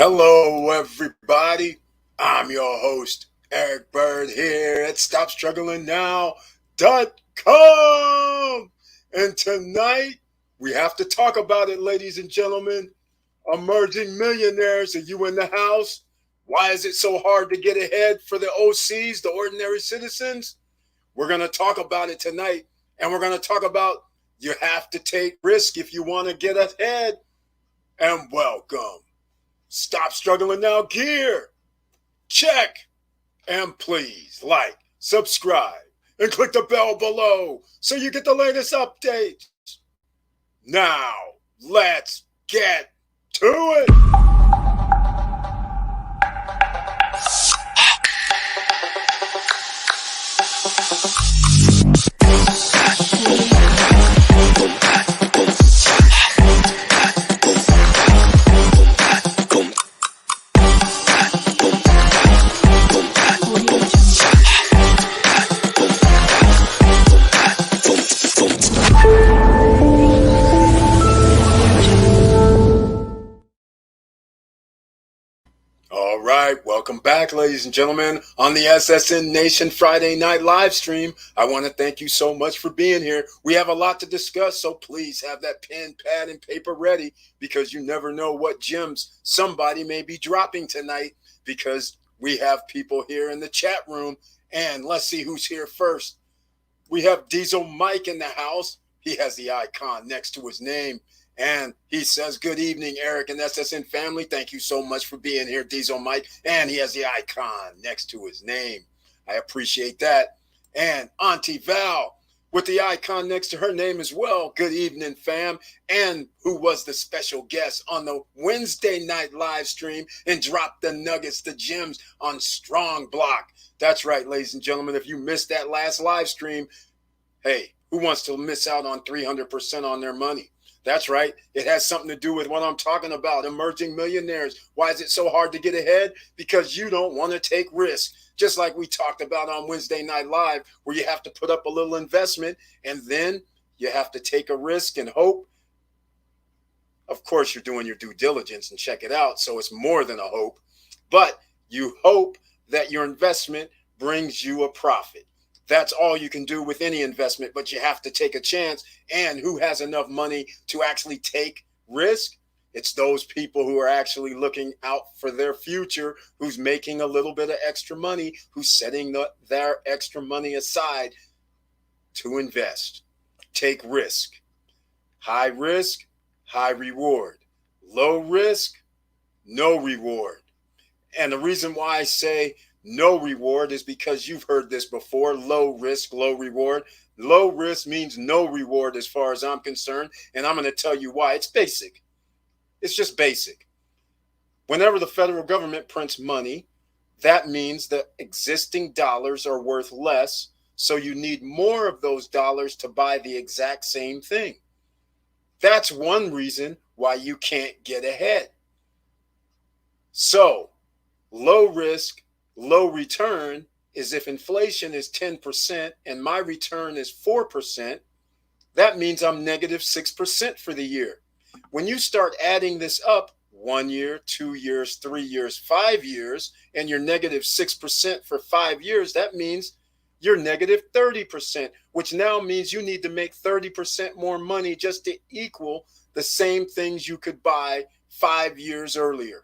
Hello, everybody. I'm your host, Eric Bird, here at StopStrugglingNow.com. And tonight, we have to talk about it, ladies and gentlemen. Emerging millionaires, are you in the house? Why is it so hard to get ahead for the OCs, the ordinary citizens? We're going to talk about it tonight. And we're going to talk about you have to take risk if you want to get ahead. And welcome. Stop Struggling Now gear. Check. And please like, subscribe, and click the bell below so you get the latest updates. Now, let's get to it. All right, welcome back, ladies and gentlemen, on the SSN Nation Friday night live stream. I want to thank you so much for being here. We have a lot to discuss, so please have that pen, pad, and paper ready because you never know what gems somebody may be dropping tonight because we have people here in the chat room. And let's see who's here first. We have Diesel Mike in the house. He has the icon next to his name. And he says, good evening, Eric and SSN family. Thank you so much for being here, Diesel Mike. And he has the icon next to his name. I appreciate that. And Auntie Val with the icon next to her name as well. Good evening, fam. And who was the special guest on the Wednesday night live stream and dropped the nuggets, the gems on Strongblock. That's right, ladies and gentlemen. If you missed that last live stream, hey, who wants to miss out on 300% on their money? That's right. It has something to do with what I'm talking about, emerging millionaires. Why is it so hard to get ahead? Because you don't want to take risks. Just like we talked about on Wednesday Night Live, where you have to put up a little investment and then you have to take a risk and hope. Of course, you're doing your due diligence and check it out. So it's more than a hope, but you hope that your investment brings you a profit. That's all you can do with any investment, but you have to take a chance. And who has enough money to actually take risk? It's those people who are actually looking out for their future, who's making a little bit of extra money, who's setting their extra money aside to invest. Take risk. High risk, high reward. Low risk, no reward. And the reason why I say no reward is because you've heard this before. Low risk, low reward. Low risk means no reward as far as I'm concerned. And I'm going to tell you why. It's basic. It's just basic. Whenever the federal government prints money, that means that existing dollars are worth less. So you need more of those dollars to buy the exact same thing. That's one reason why you can't get ahead. So low risk, low return is if inflation is 10% and my return is 4%, that means I'm negative 6% for the year. When you start adding this up 1 year, 2 years, 3 years, 5 years, and you're negative 6% for 5 years, that means you're negative 30%, which now means you need to make 30% more money just to equal the same things you could buy 5 years earlier.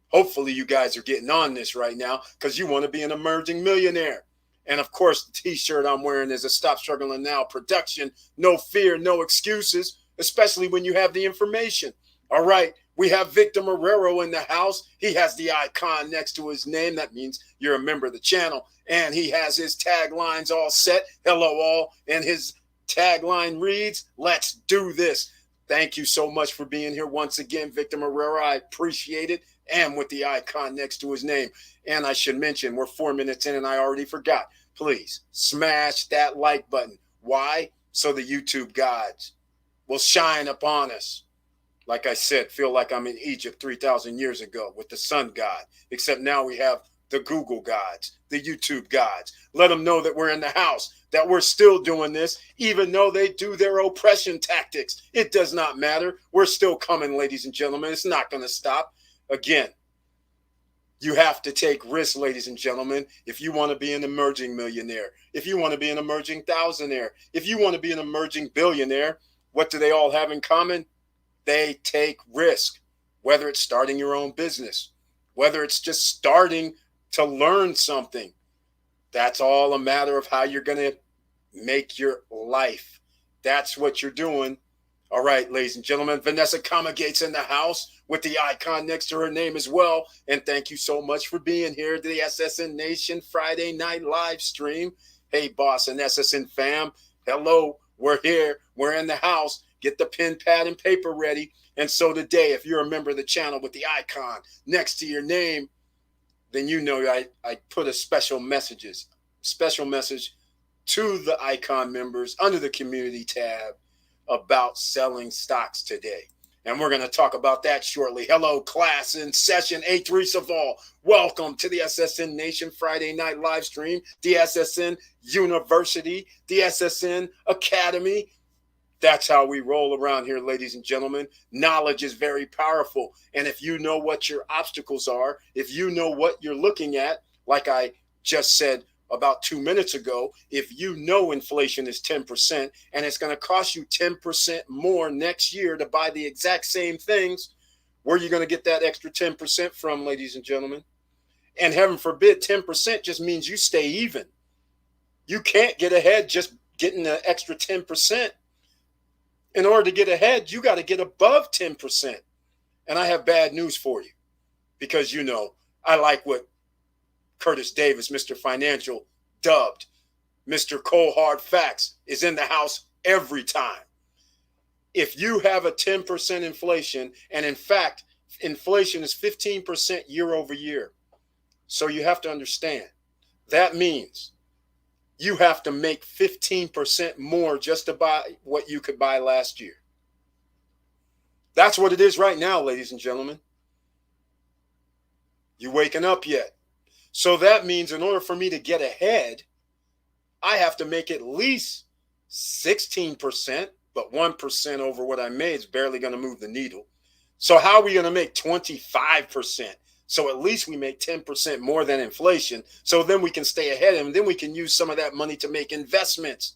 Hopefully you guys are getting on this right now because you want to be an emerging millionaire. And of course, the t-shirt I'm wearing is a Stop Struggling Now production. No fear, no excuses, especially when you have the information. All right, we have Victor Marrero in the house. He has the icon next to his name. That means you're a member of the channel. And he has his taglines all set. Hello all. And his tagline reads, let's do this. Thank you so much for being here once again, Victor Marrero. I appreciate it. And with the icon next to his name. And I should mention, we're 4 minutes in and I already forgot. Please smash that like button. Why? So the YouTube gods will shine upon us. Like I said, feel like I'm in Egypt 3,000 years ago with the sun god. Except now we have the Google gods, the YouTube gods. Let them know that we're in the house, that we're still doing this, even though they do their oppression tactics. It does not matter. We're still coming, ladies and gentlemen. It's not going to stop. Again, You have to take risks, ladies and gentlemen, if you want to be an emerging millionaire, if you want to be an emerging thousandaire, if you want to be an emerging billionaire. What do they all have in common? They take risk, whether it's starting your own business, whether it's just starting to learn something. That's all a matter of how you're going to make your life. That's what you're doing. All right, ladies and gentlemen, Vanessa Comagate's in the house with the icon next to her name as well. And thank you so much for being here to the SSN Nation Friday night live stream. Hey, boss and SSN fam. Hello, we're here. We're in the house. Get the pen, pad, and paper ready. And so today, if you're a member of the channel with the icon next to your name, then you know I put a special message to the icon members under the community tab about selling stocks today. And we're going to talk about that shortly. Hello, class in session. A3 Saval. Welcome to the SSN Nation Friday night live stream, the SSN University, the SSN Academy. That's how we roll around here, ladies and gentlemen. Knowledge is very powerful. And if you know what your obstacles are, if you know what you're looking at, like I just said about 2 minutes ago, if you know inflation is 10% and it's going to cost you 10% more next year to buy the exact same things, where are you going to get that extra 10% from, ladies and gentlemen? And heaven forbid, 10% just means you stay even. You can't get ahead just getting the extra 10%. In order to get ahead, you got to get above 10%. And I have bad news for you because, you know, I like what Curtis Davis, Mr. Financial, dubbed Mr. Cold Hard Facts, is in the house every time. If you have a 10% inflation, and in fact, inflation is 15% year over year. So you have to understand, that means you have to make 15% more just to buy what you could buy last year. That's what it is right now, ladies and gentlemen. You waking up yet? So that means in order for me to get ahead, I have to make at least 16%, but 1% over what I made is barely going to move the needle. So how are we going to make 25%? So at least we make 10% more than inflation. So then we can stay ahead, and then we can use some of that money to make investments.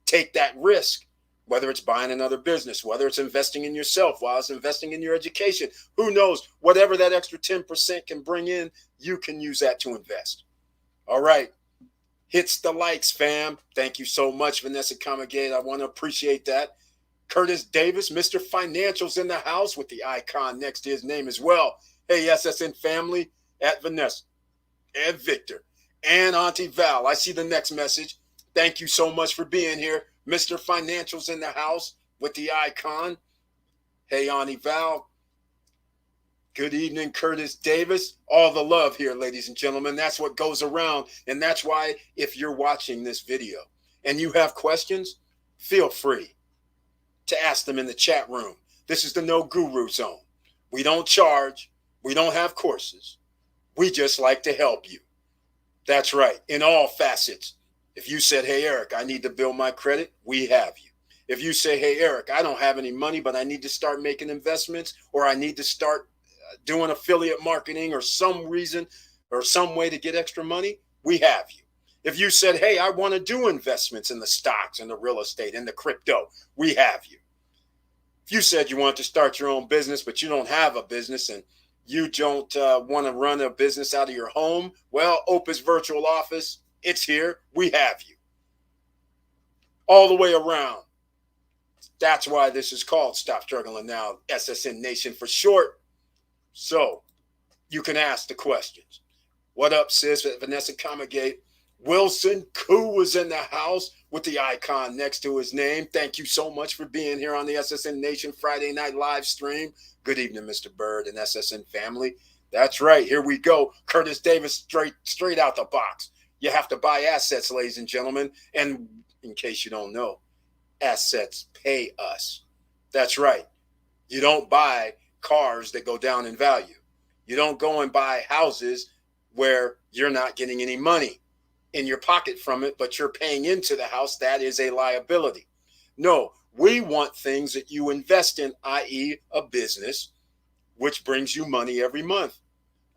Take that risk, whether it's buying another business, whether it's investing in yourself, while it's investing in your education. Who knows? Whatever that extra 10% can bring in, you can use that to invest. All right. Hits the likes, fam. Thank you so much, Vanessa Comagate. I want to appreciate that. Curtis Davis, Mr. Financial's in the house with the icon next to his name as well. Hey, SSN family, at Vanessa, and Victor, and Auntie Val. I see the next message. Thank you so much for being here. Mr. Financial's in the house with the icon. Hey, Auntie Val. Good evening, Curtis Davis. All the love here, ladies and gentlemen. That's what goes around. And that's why if you're watching this video and you have questions, feel free to ask them in the chat room. This is the No Guru Zone. We don't charge. We don't have courses. We just like to help you. That's right. In all facets. If you said, hey, Eric, I need to build my credit, we have you. If you say, hey, Eric, I don't have any money, but I need to start making investments, or I need to start doing affiliate marketing or some reason or some way to get extra money, we have you. If you said, hey, I want to do investments in the stocks and the real estate and the crypto, we have you. If you said you want to start your own business, but you don't have a business and you don't want to run a business out of your home, well, Opus Virtual Office, it's here. We have you. All the way around. That's why this is called Stop Struggling Now, SSN Nation for short. So you can ask the questions. What up, sis? Vanessa Comagate. Wilson Koo was in the house with the icon next to his name. Thank you so much for being here on the SSN Nation Friday night live stream. Good evening, Mr. Bird and SSN family. That's right. Here we go. Curtis Davis straight out the box. You have to buy assets, ladies and gentlemen. And in case you don't know, assets pay us. That's right. You don't buy cars that go down in value. You don't go and buy houses where you're not getting any money in your pocket from it, but you're paying into the house. That is a liability. No, we want things that you invest in, i.e. a business, which brings you money every month.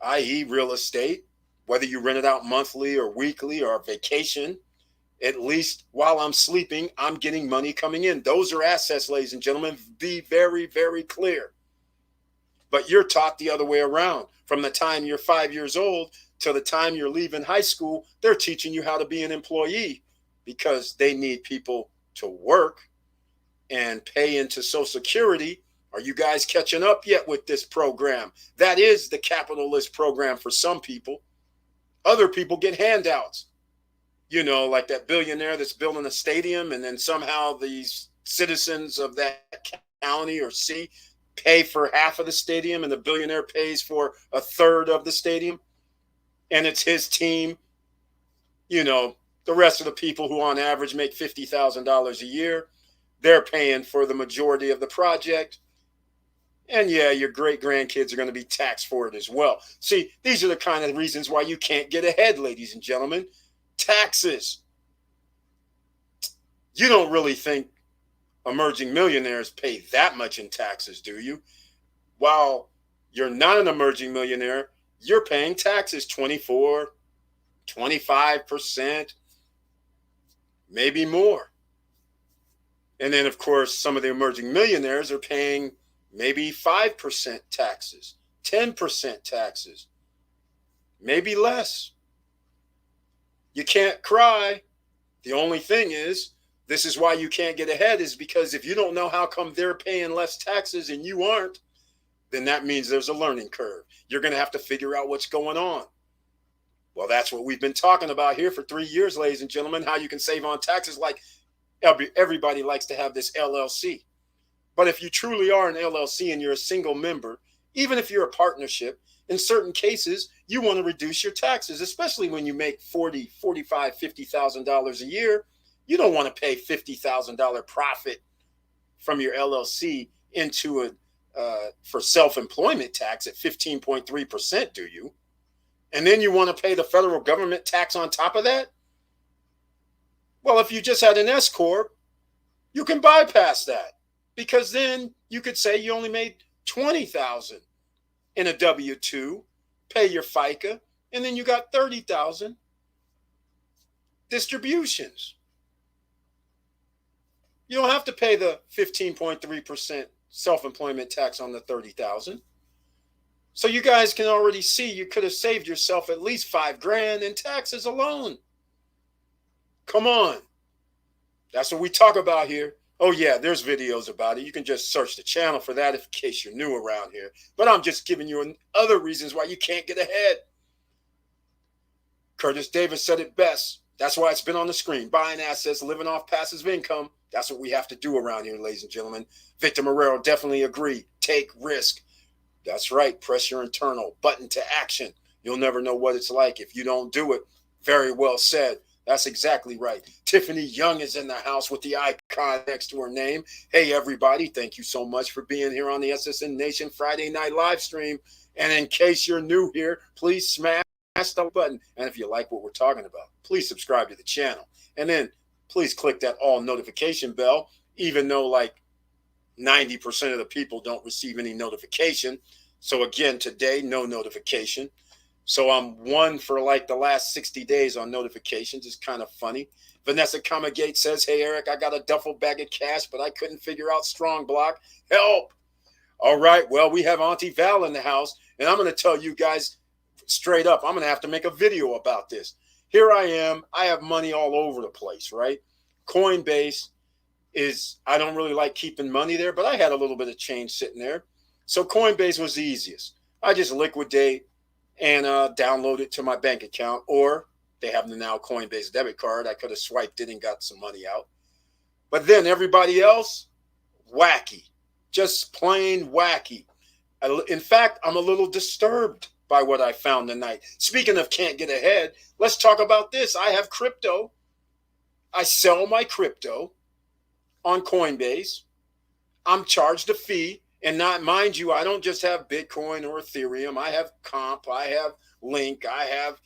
i.e. real estate, whether you rent it out monthly or weekly or vacation. At least while I'm sleeping, I'm getting money coming in. Those are assets, ladies and gentlemen. Be very, very clear. But you're taught the other way around. From the time you're 5 years old till the time you're leaving high school, they're teaching you how to be an employee because they need people to work and pay into Social Security. Are you guys catching up yet with this program? That is the capitalist program for some people. Other people get handouts. You know, like that billionaire that's building a stadium, and then somehow these citizens of that county or city pay for half of the stadium, and the billionaire pays for a third of the stadium, and it's his team. You know, the rest of the people who on average make $50,000 a year, they're paying for the majority of the project. And yeah, your great grandkids are going to be taxed for it as well. See, these are the kind of reasons why you can't get ahead, ladies and gentlemen. Taxes. You don't really think emerging millionaires pay that much in taxes, do you? While you're not an emerging millionaire, you're paying taxes 24, 25%, maybe more. And then, of course, some of the emerging millionaires are paying maybe 5% taxes, 10% taxes, maybe less. You can't cry. The only thing is, this is why you can't get ahead, is because if you don't know how come they're paying less taxes and you aren't, then that means there's a learning curve. You're going to have to figure out what's going on. Well, that's what we've been talking about here for 3 years, ladies and gentlemen, how you can save on taxes. Like everybody likes to have this LLC. But if you truly are an LLC and you're a single member, even if you're a partnership, in certain cases, you want to reduce your taxes, especially when you make $40,000, $45,000, $50,000 a year. You don't want to pay $50,000 profit from your LLC into for self-employment tax at 15.3%, do you? And then you want to pay the federal government tax on top of that? Well, if you just had an S corp, you can bypass that, because then you could say you only made $20,000 in a W-2, pay your FICA, and then you got $30,000 distributions. You don't have to pay the 15.3% self-employment tax on the $30,000. So you guys can already see you could have saved yourself at least $5,000 in taxes alone. Come on. That's what we talk about here. Oh yeah, there's videos about it. You can just search the channel for that in case you're new around here. But I'm just giving you other reasons why you can't get ahead. Curtis Davis said it best. That's why it's been on the screen. Buying assets, living off passive income. That's what we have to do around here, ladies and gentlemen. Victor Marrero definitely agreed. Take risk. That's right. Press your internal button to action. You'll never know what it's like if you don't do it. Very well said. That's exactly right. Tiffany Young is in the house with the icon next to her name. Hey, everybody. Thank you so much for being here on the SSN Nation Friday night live stream. And in case you're new here, please smash the button. And if you like what we're talking about, please subscribe to the channel. And then please click that all notification bell, even though like 90% of the people don't receive any notification. So again, today, no notification. So I'm one for like the last 60 days on notifications. It's kind of funny. Vanessa Comagate says, hey, Eric, I got a duffel bag of cash, but I couldn't figure out Strongblock. Help. All right. Well, we have Auntie Val in the house, and I'm going to tell you guys straight up, I'm going to have to make a video about this. Here I am. I have money all over the place, right? Coinbase is, I don't really like keeping money there, but I had a little bit of change sitting there. So Coinbase was the easiest. I just liquidate and download it to my bank account, or they have the now Coinbase debit card. I could have swiped it and got some money out. But then everybody else, wacky, just plain wacky. In fact, I'm a little disturbed by what I found tonight. Speaking of can't get ahead, let's talk about this. I have crypto. I sell my crypto on Coinbase. I'm charged a fee. And not, mind you, I don't just have Bitcoin or Ethereum. I have Comp, I have Link, I have,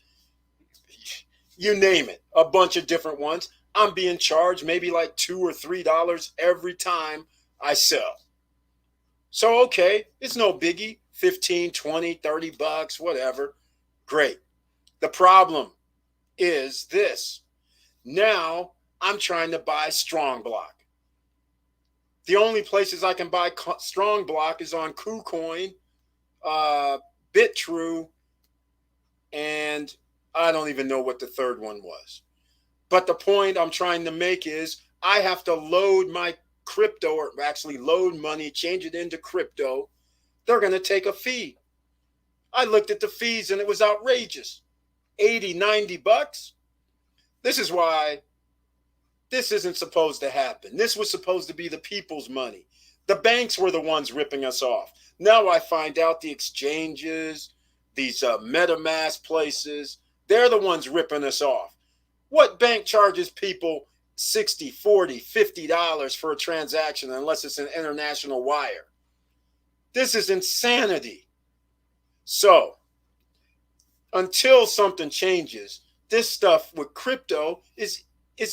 you name it, a bunch of different ones. I'm being charged maybe like $2 or $3 every time I sell. So, okay, it's no biggie. 15, 20, 30 bucks, whatever. Great. The problem is this. Now I'm trying to buy Strongblock. The only places I can buy Strongblock is on Kucoin, bitrue, and I don't even know what the third one was. But the point I'm trying to make is I have to load my crypto, or actually load money, change it into crypto. They're going to take a fee. I looked at the fees and it was outrageous. 80, 90 bucks. This is why this isn't supposed to happen. This was supposed to be the people's money. The banks were the ones ripping us off. Now I find out the exchanges, these MetaMask places, they're the ones ripping us off. What bank charges people $60, $40, $50 for a transaction unless it's an international wire? This is insanity. So, until something changes, this stuff with crypto is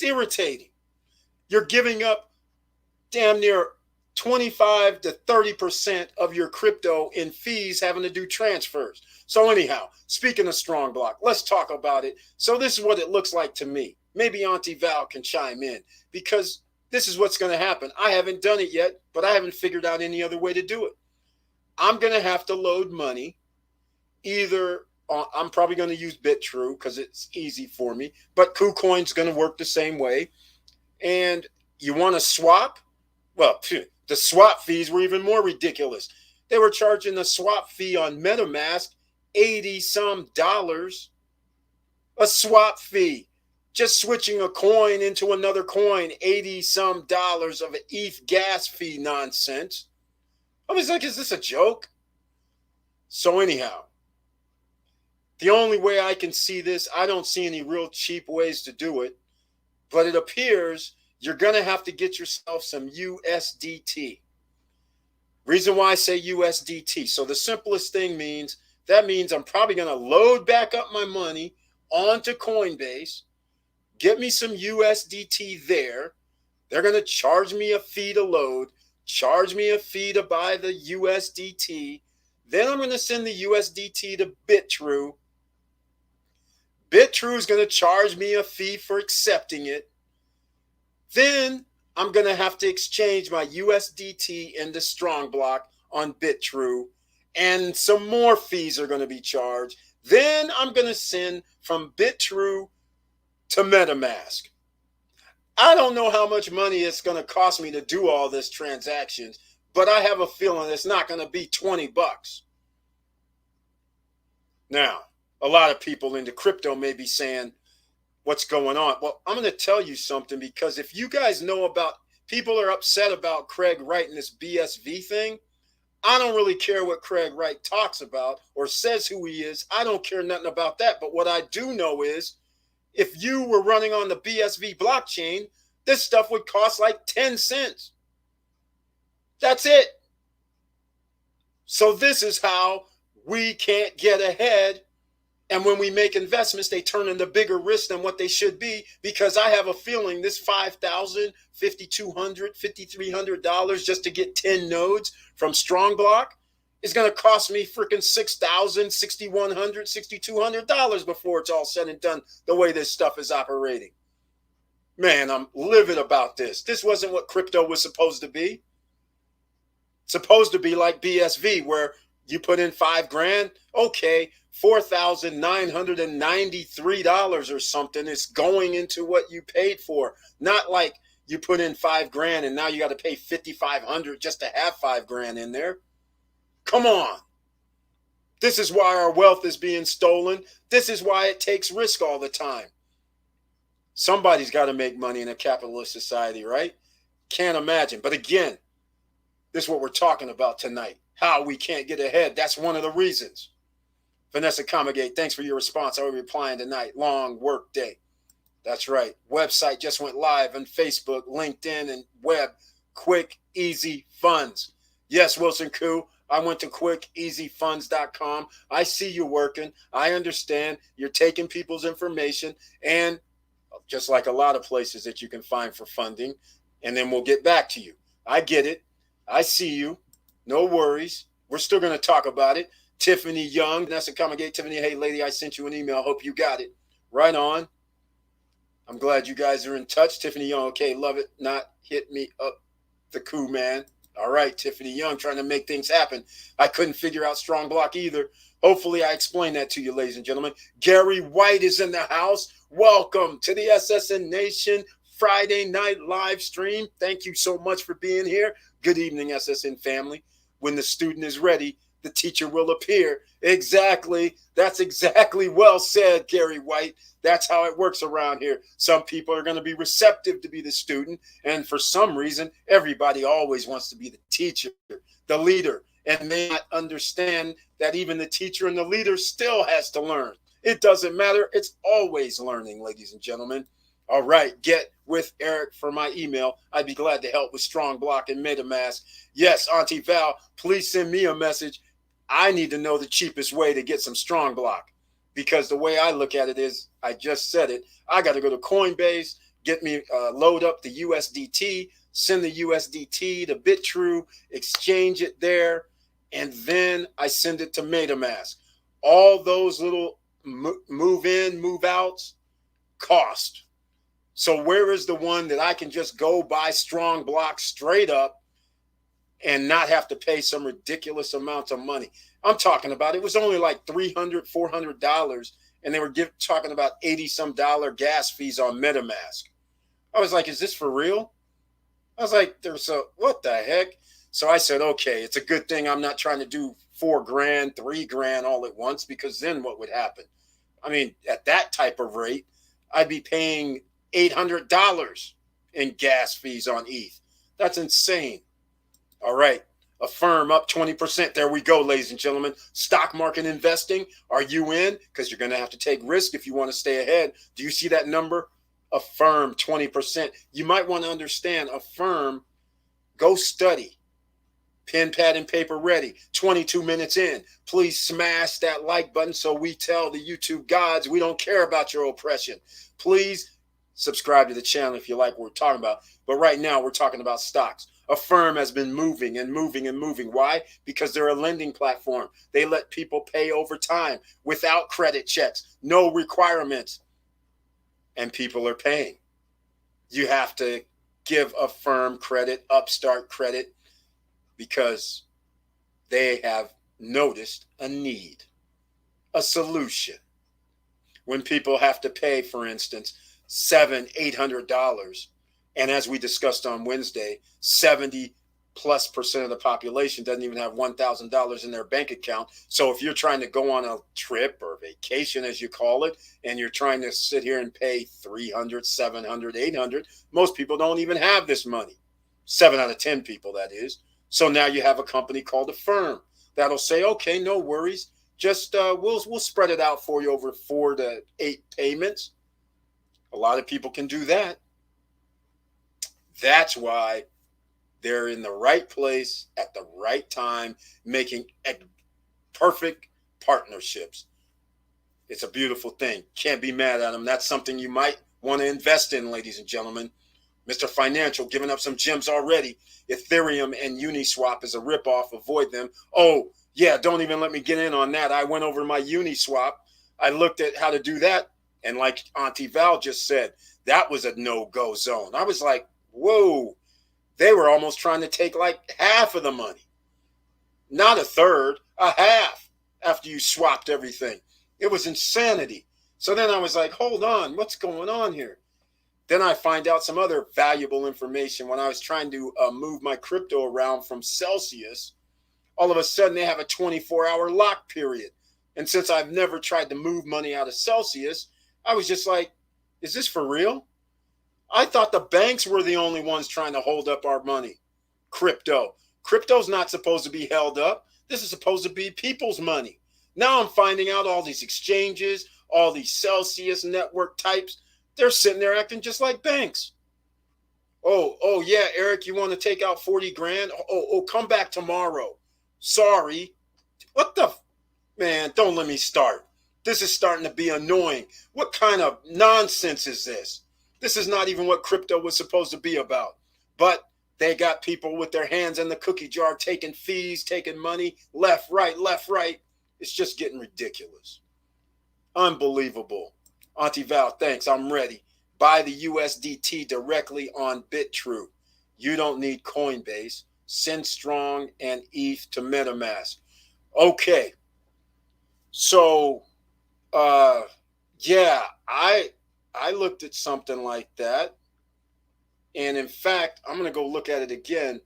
irritating. You're giving up damn near 25 to 30% of your crypto in fees having to do transfers. So anyhow, speaking of Strongblock, let's talk about it. So this is what it looks like to me. Maybe Auntie Val can chime in, because this is what's going to happen. I haven't done it yet, but I haven't figured out any other way to do it. I'm going to have to load money. Either I'm probably going to use bitrue because it's easy for me, but Kucoin's going to work the same way. And you want to swap? Well, the swap fees were even more ridiculous. They were charging a swap fee on MetaMask $80-some. A swap fee. Just switching a coin into another coin, $80-some of an ETH gas fee nonsense. I was like, is this a joke? So anyhow, the only way I can see this, I don't see any real cheap ways to do it, but it appears you're going to have to get yourself some USDT. Reason why I say USDT. So the simplest thing means I'm probably going to load back up my money onto Coinbase, get me some USDT there. They're going to charge me a fee to load, charge me a fee to buy the USDT. Then I'm going to send the USDT to bitrue. bitrue is going to charge me a fee for accepting it. Then I'm going to have to exchange my USDT into Strongblock on bitrue, and some more fees are going to be charged. Then I'm going to send from bitrue to MetaMask. I don't know how much money it's going to cost me to do all this transactions, but I have a feeling it's not going to be 20 bucks. Now, a lot of people into crypto may be saying, what's going on? Well, I'm going to tell you something, because if you guys know about, people are upset about Craig Wright and this BSV thing. I don't really care what Craig Wright talks about or says who he is. I don't care nothing about that. But what I do know is, if you were running on the BSV blockchain, this stuff would cost like 10 cents. That's it. So this is how we can't get ahead. And when we make investments, they turn into bigger risks than what they should be, because I have a feeling this $5,000, $5,200, $5,300 just to get 10 nodes from Strongblock is going to cost me freaking $6,000, $6,100, $6,200 before it's all said and done, the way this stuff is operating. Man, I'm livid about this. This wasn't what crypto was supposed to be. It's supposed to be like BSV, where you put in $5,000, okay, $4,993 or something is going into what you paid for. Not like you put in $5,000 and now you got to pay $5,500 just to have $5,000 in there. Come on. This is why our wealth is being stolen. This is why it takes risk all the time. Somebody's got to make money in a capitalist society, right? Can't imagine. But again, this is what we're talking about tonight. How we can't get ahead. That's one of the reasons. Vanessa Comagate, thanks for your response. I will be replying tonight. Long work day. That's right. Website just went live on Facebook, LinkedIn, and web. Quick, easy funds. Yes, Wilson Koo. I went to quickeasyfunds.com. I see you working. I understand you're taking people's information, and just like a lot of places that you can find for funding, and then we'll get back to you. I get it. I see you. No worries. We're still going to talk about it. Tiffany Young, Vanessa Comagate, Tiffany, hey lady, I sent you an email. Hope you got it. Right on. I'm glad you guys are in touch. Tiffany Young, okay, love it. Not hit me up the coup, man. All right, Tiffany Young, trying to make things happen. I couldn't figure out Strongblock either. Hopefully I explained that to you, ladies and gentlemen. Gary White is in the house. Welcome to the SSN Nation Friday night live stream. Thank you so much for being here. Good evening, SSN family. When the student is ready, the teacher will appear. Exactly. That's exactly well said, Gary White. That's how it works around here. Some people are going to be receptive to be the student, and for some reason, everybody always wants to be the teacher, the leader, and may not understand that even the teacher and the leader still has to learn. It doesn't matter. It's always learning, ladies and gentlemen. All right, get with Eric for my email. I'd be glad to help with Strongblock and MetaMask. Yes, Auntie Val, please send me a message. I need to know the cheapest way to get some Strongblock, because the way I look at it is, I just said it, I got to go to Coinbase, get me load up the USDT, send the USDT to bitrue, exchange it there, and then I send it to MetaMask. All those little move in, move outs cost. So where is the one that I can just go buy Strongblock straight up and not have to pay some ridiculous amount of money? I'm talking about, it was only like $300, $400, and they were talking about 80 some dollar gas fees on MetaMask. I was like, is this for real? I was like, what the heck? So I said, okay, it's a good thing I'm not trying to do $4 grand, $3 grand all at once, because then what would happen? I mean, at that type of rate, I'd be paying $800 in gas fees on ETH. That's insane. All right. Affirm up 20%. There we go, ladies and gentlemen. Stock market investing. Are you in? Because you're going to have to take risk if you want to stay ahead. Do you see that number? Affirm 20%. You might want to understand Affirm. Go study. Pen, pad, and paper ready. 22 minutes in. Please smash that like button so we tell the YouTube gods we don't care about your oppression. Please subscribe to the channel if you like what we're talking about. But right now we're talking about stocks. Affirm has been moving and moving and moving. Why? Because they're a lending platform. They let people pay over time without credit checks, no requirements, and people are paying. You have to give Affirm credit, Upstart credit, because they have noticed a need, a solution. When people have to pay, for instance, $700, $800, and as we discussed on Wednesday, 70+% of the population doesn't even have $1,000 in their bank account. So if you're trying to go on a trip or vacation, as you call it, and you're trying to sit here and pay $300, $700, $800, most people don't even have this money. 7 out of 10 people, that is. So now you have a company called Affirm that'll say, okay, no worries. Just we'll spread it out for you over 4 to 8 payments. A lot of people can do that. That's why they're in the right place at the right time, making perfect partnerships. It's a beautiful thing. Can't be mad at them. That's something you might want to invest in, ladies and gentlemen. Mr. Financial giving up some gems already. Ethereum and Uniswap is a ripoff. Avoid them. Oh, yeah, don't even let me get in on that. I went over my Uniswap. I looked at how to do that. And like Auntie Val just said, that was a no-go zone. I was like, whoa, they were almost trying to take like half of the money. Not a third, a half after you swapped everything. It was insanity. So then I was like, hold on, what's going on here? Then I find out some other valuable information. When I was trying to move my crypto around from Celsius, all of a sudden they have a 24-hour lock period. And since I've never tried to move money out of Celsius, I was just like, is this for real? I thought the banks were the only ones trying to hold up our money. Crypto's not supposed to be held up. This is supposed to be people's money. Now I'm finding out all these exchanges, all these Celsius network types, they're sitting there acting just like banks. Oh yeah, Eric, you want to take out 40 grand? Oh, come back tomorrow. Sorry. What the, man, don't let me start. This is starting to be annoying. What kind of nonsense is this? This is not even what crypto was supposed to be about. But They got people with their hands in the cookie jar taking fees, taking money, left, right, left, right. It's just getting ridiculous. Unbelievable. Auntie Val, thanks. I'm ready. Buy the USDT directly on bitrue. You don't need Coinbase. Send Strong and ETH to MetaMask. Okay. So, yeah, I looked at something like that. And in fact, I'm going to go look at it again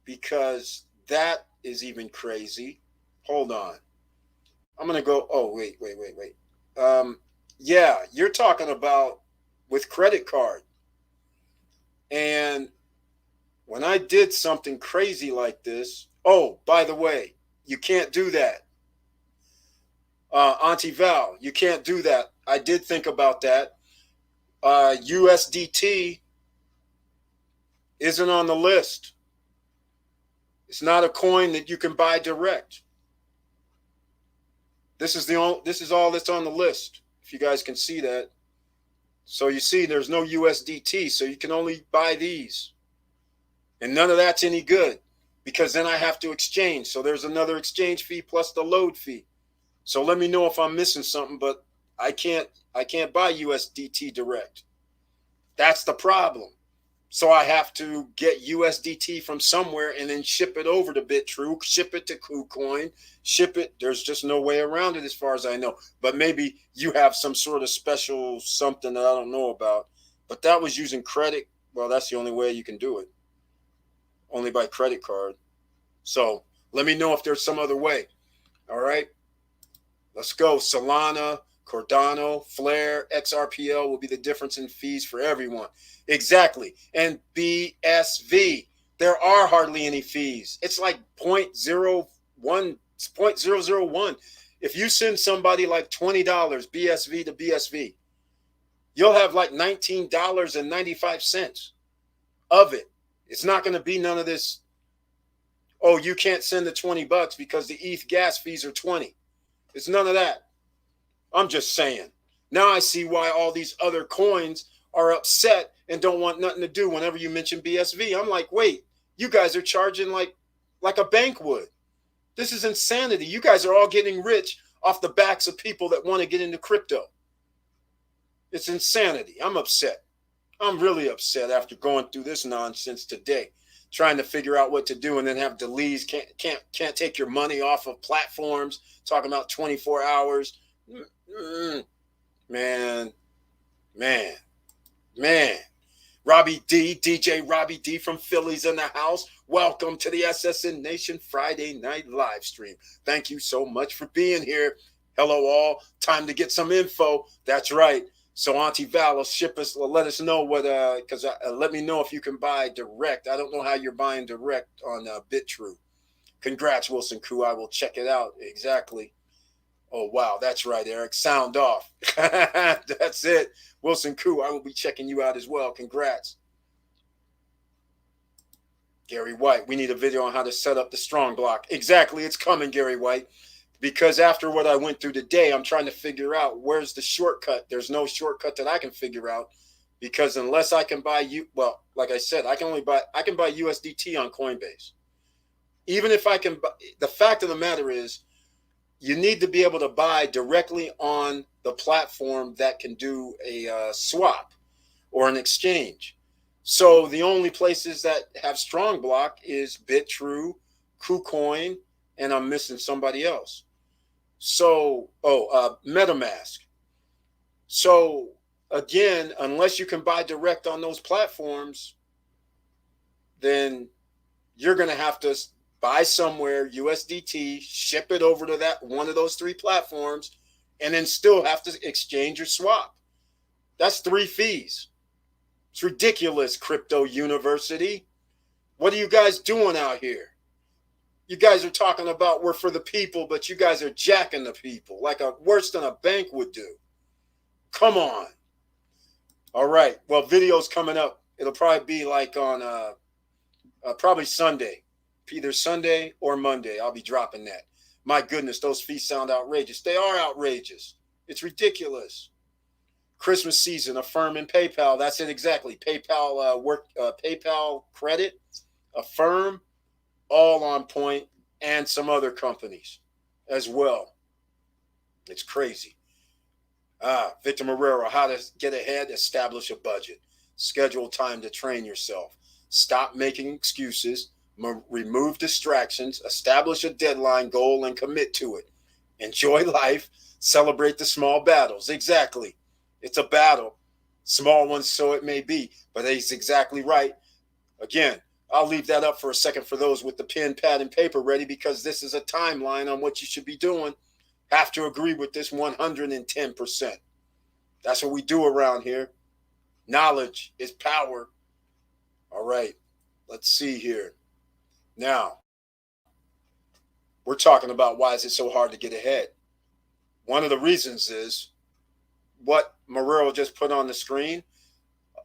because that is even crazy. Hold on. I'm going to go. Oh, wait. Yeah, you're talking about with credit card. And when I did something crazy like this, oh, by the way, you can't do that. Auntie Val, you can't do that. I did think about that. USDT isn't on the list. It's not a coin that you can buy direct. This is all that's on the list. If you guys can see that. So you see there's no USDT, so you can only buy these. And none of that's any good because then I have to exchange. So there's another exchange fee plus the load fee. So let me know if I'm missing something, but I can't buy USDT direct. That's the problem. So I have to get USDT from somewhere and then ship it over to bitrue, ship it to Kucoin, ship it. There's just no way around it as far as I know. But maybe you have some sort of special something that I don't know about. But that was using credit. Well, that's the only way you can do it. Only by credit card. So let me know if there's some other way. All right. Let's go. Solana, Cardano, Flare, XRPL will be the difference in fees for everyone. Exactly. And BSV, there are hardly any fees. It's like 0.01, 0.001. If you send somebody like $20 BSV to BSV, you'll have like $19.95 of it. It's not going to be none of this. Oh, you can't send the $20 because the ETH gas fees are 20. It's none of that. I'm just saying. Now I see why all these other coins are upset and don't want nothing to do whenever you mention BSV. I'm like, wait, you guys are charging like a bank would. This is insanity. You guys are all getting rich off the backs of people that want to get into crypto. It's insanity. I'm upset. I'm really upset after going through this nonsense today, trying to figure out what to do, and then have delays. Can't take your money off of platforms. Talking about 24 hours. Man. Robbie D, DJ Robbie D from Philly's in the house. Welcome to the SSN Nation Friday night live stream. Thank you so much for being here. Hello all. Time to get some info. That's right. So Auntie Val will ship us, let us know what, because let me know if you can buy direct. I don't know how you're buying direct on bitrue. Congrats, Wilson Koo. I will check it out. Exactly. Oh, wow. That's right, Eric. Sound off. That's it. Wilson Koo, I will be checking you out as well. Congrats. Gary White, we need a video on how to set up the Strongblock. Exactly. It's coming, Gary White. Because after what I went through today, I'm trying to figure out where's the shortcut. There's no shortcut that I can figure out because unless I can buy well, like I said, I can buy USDT on Coinbase. Even if I can, the fact of the matter is you need to be able to buy directly on the platform that can do a swap or an exchange. So the only places that have Strongblock is bitrue, Kucoin, and I'm missing somebody else. So, MetaMask. So again, unless you can buy direct on those platforms, then you're going to have to buy somewhere USDT, ship it over to that one of those three platforms, and then still have to exchange or swap. That's 3 fees. It's ridiculous, Crypto University. What are you guys doing out here? You guys are talking about we're for the people, but you guys are jacking the people like worse than a bank would do. Come on. All right. Well, video's coming up. It'll probably be like on probably Sunday, either Sunday or Monday. I'll be dropping that. My goodness, those fees sound outrageous. They are outrageous. It's ridiculous. Christmas season, Affirm and PayPal. That's it exactly. PayPal PayPal credit. Affirm, all on point, and some other companies as well. It's crazy. Victor Marrero, how to get ahead, establish a budget, schedule time to train yourself, stop making excuses, remove distractions, establish a deadline goal and commit to it. Enjoy life, celebrate the small battles. Exactly. It's a battle. Small ones, so it may be, but he's exactly right. Again, I'll leave that up for a second for those with the pen, pad, and paper ready, because this is a timeline on what you should be doing. Have to agree with this 110%. That's what we do around here. Knowledge is power. All right, let's see here. Now, we're talking about why is it so hard to get ahead. One of the reasons is what Marrero just put on the screen.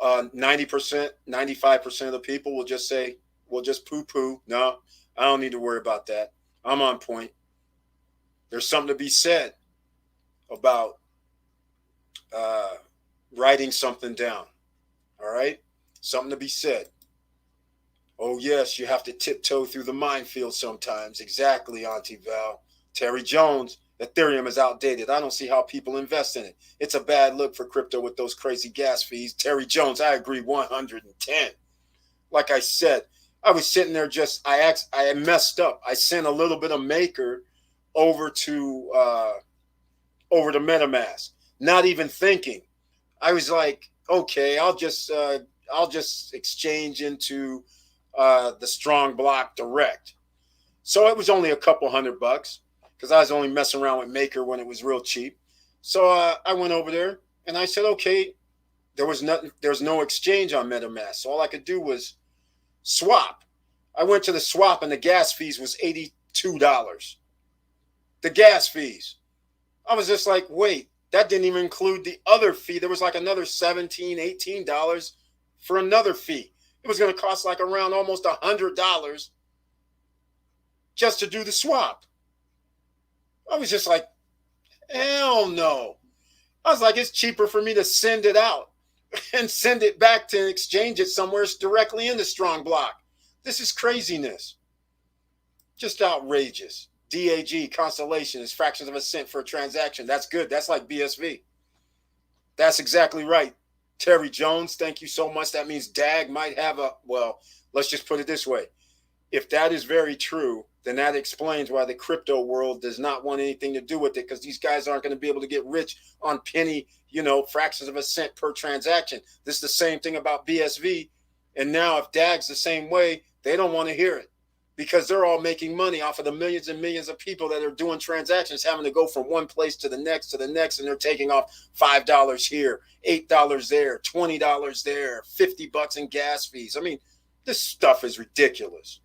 90%, 95% of the people will just say, we'll just poo-poo. No, I don't need to worry about that. I'm on point. There's something to be said about writing something down. All right? Something to be said. Oh, yes, you have to tiptoe through the minefield sometimes. Exactly, Auntie Val. Terry Jones, Ethereum is outdated. I don't see how people invest in it. It's a bad look for crypto with those crazy gas fees. Terry Jones, I agree 110. Like I said, I was sitting there I messed up. I sent a little bit of Maker over to MetaMask, not even thinking. I was like, okay, I'll just exchange into the Strongblock direct. So it was only a couple $100 because I was only messing around with Maker when it was real cheap. So I went over there and I said, okay, there's no exchange on MetaMask. So all I could do was swap. I went to the swap and the gas fees was $82. The gas fees. I was just like, wait, that didn't even include the other fee. There was like another $17, $18 for another fee. It was going to cost like around almost $100 just to do the swap. I was just like, hell no. I was like, it's cheaper for me to send it out and send it back to exchange it somewhere directly in the Strongblock. This is craziness. Just outrageous. DAG, Constellation, is fractions of a cent for a transaction. That's good. That's like BSV. That's exactly right. Terry Jones, thank you so much. That means DAG might have let's just put it this way. If that is very true, then that explains why the crypto world does not want anything to do with it, because these guys aren't going to be able to get rich on penny, fractions of a cent per transaction. This is the same thing about BSV. And now if DAG's the same way, they don't want to hear it, because they're all making money off of the millions and millions of people that are doing transactions, having to go from one place to the next, and they're taking off $5 here, $8 there, $20 there, $50 in gas fees. I mean, this stuff is ridiculous.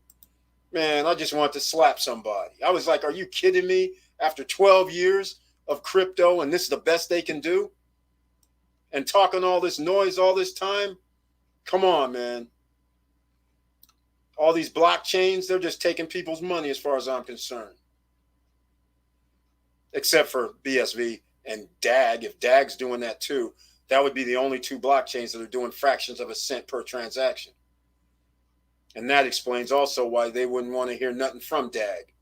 Man, I just want to slap somebody. I was like, are you kidding me? After 12 years of crypto, and this is the best they can do? And talking all this noise all this time? Come on, man. All these blockchains, they're just taking people's money as far as I'm concerned. Except for BSV and DAG. If DAG's doing that too, that would be the only two blockchains that are doing fractions of a cent per transaction. And that explains also why they wouldn't want to hear nothing from DAG.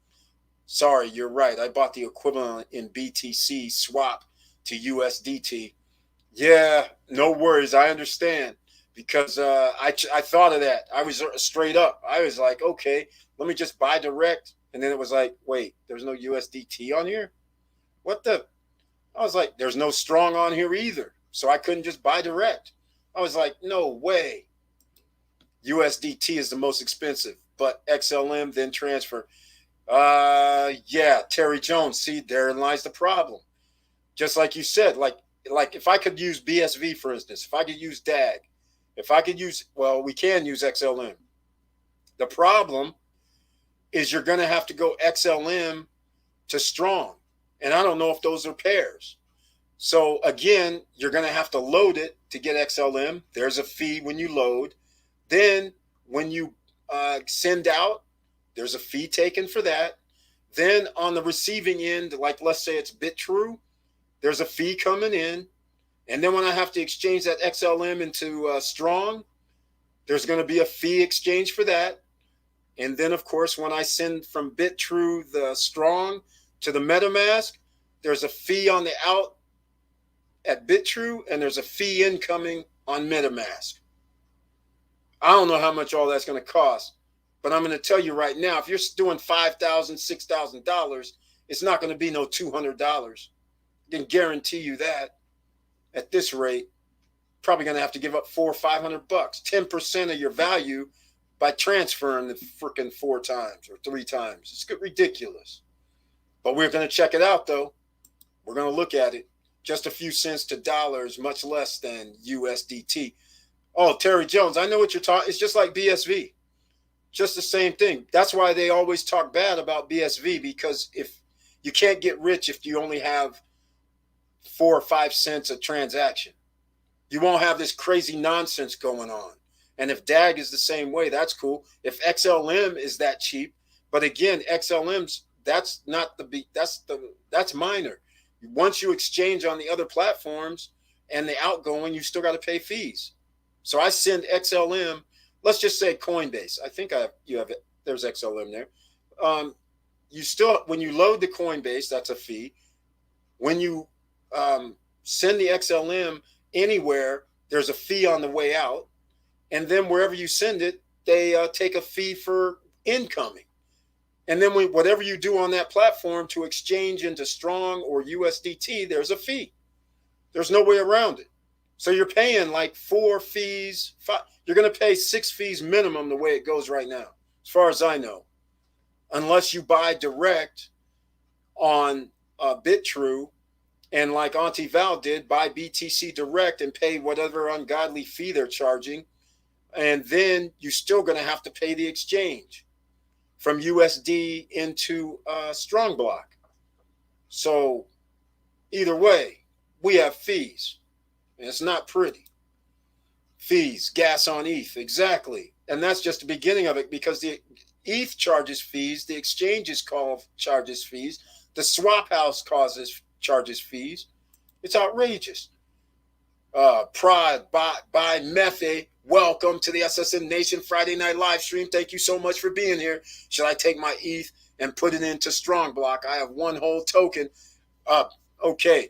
Sorry, you're right. I bought the equivalent in BTC swap to USDT. Yeah, no worries. I understand. Because I thought of that. I was straight up. I was like, okay, let me just buy direct. And then it was like, wait, there's no USDT on here? What the? I was like, there's no Strong on here either. So I couldn't just buy direct. I was like, no way. USDT is the most expensive, but XLM, then transfer. Yeah, Terry Jones. See, therein lies the problem. Just like you said, like if I could use BSV, for instance, if I could use DAG, if I could use, we can use XLM. The problem is you're going to have to go XLM to Strong. And I don't know if those are pairs. So again, you're going to have to load it to get XLM. There's a fee when you load. Then when you send out, there's a fee taken for that. Then on the receiving end, like let's say it's bitrue, there's a fee coming in. And then when I have to exchange that XLM into Strong, there's going to be a fee exchange for that. And then, of course, when I send from bitrue the Strong to the MetaMask, there's a fee on the out at bitrue, and there's a fee incoming on MetaMask. I don't know how much all that's going to cost, but I'm going to tell you right now, if you're doing $5,000, $6,000, it's not going to be no $200. I can guarantee you that. At this rate, probably going to have to give up $400 or $500, 10% of your value by transferring the freaking 4 times or 3 times. It's ridiculous. But we're going to check it out, though. We're going to look at it. Just a few cents to dollars, much less than USDT. Oh, Terry Jones, I know what you're talking. It's just like BSV. Just the same thing. That's why they always talk bad about BSV, because if you can't get rich if you only have 4 or 5 cents a transaction. You won't have this crazy nonsense going on. And if DAG is the same way, that's cool. If XLM is that cheap, but again, XLM's that's minor. Once you exchange on the other platforms and the outgoing, you still got to pay fees. So I send XLM. Let's just say Coinbase. I think you have it. There's XLM there. You still, when you load the Coinbase, that's a fee. When you send the XLM anywhere, there's a fee on the way out. And then wherever you send it, they take a fee for incoming. And then whatever you do on that platform to exchange into Strong or USDT, there's a fee. There's no way around it. So you're paying like 4 fees. You're going to pay 6 fees minimum the way it goes right now, as far as I know. Unless you buy direct on bitrue, and like Auntie Val did, buy BTC direct and pay whatever ungodly fee they're charging. And then you're still going to have to pay the exchange from USD into Strongblock. So either way, we have fees. And it's not pretty. Fees, gas on ETH, exactly. And that's just the beginning of it, because the ETH charges fees, the exchanges charges fees, the swap house charges fees. It's outrageous. Prod by Methe, welcome to the SSN Nation Friday night live stream. Thank you so much for being here. Should I take my ETH and put it into Strongblock? I have 1 whole token. Okay.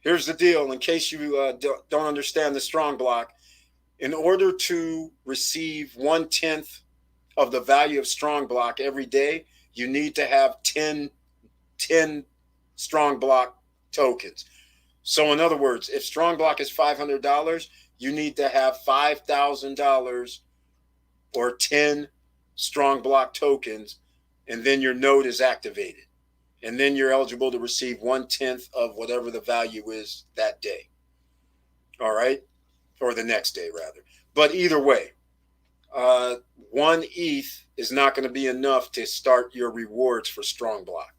Here's the deal. In case you don't understand the Strongblock, in order to receive 1/10 of the value of Strongblock every day, you need to have 10 Strongblock tokens. So in other words, if Strongblock is $500, you need to have $5,000 or 10 Strongblock tokens, and then your node is activated. And then you're eligible to receive 1/10 of whatever the value is that day. All right? Or the next day, rather. But either way, 1 ETH is not going to be enough to start your rewards for Strongblock.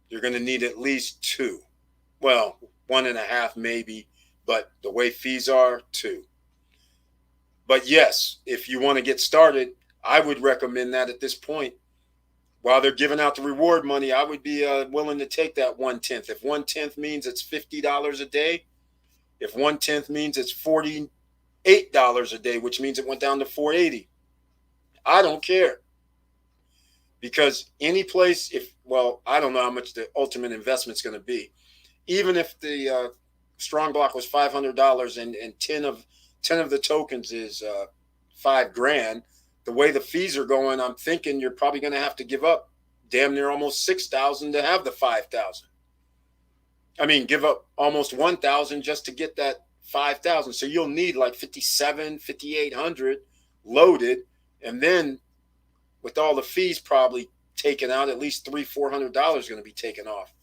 You're going to need at least 2. Well, 1.5 maybe, but the way fees are, 2. But yes, if you want to get started, I would recommend that at this point. While they're giving out the reward money, I would be willing to take that 1/10. If 1/10 means it's $50 a day, if 1/10 means it's $48 a day, which means it went down to $480, I don't care. Because any place, I don't know how much the ultimate investment's going to be. Even if the Strongblock was $500 and 10 of the tokens is $5,000, the way the fees are going, I'm thinking you're probably going to have to give up damn near almost $6,000 to have the $5,000. I mean, give up almost $1,000 just to get that $5,000. So you'll need like $5,700, $5,800 loaded, and then with all the fees probably taken out, at least $300-$400 is going to be taken off.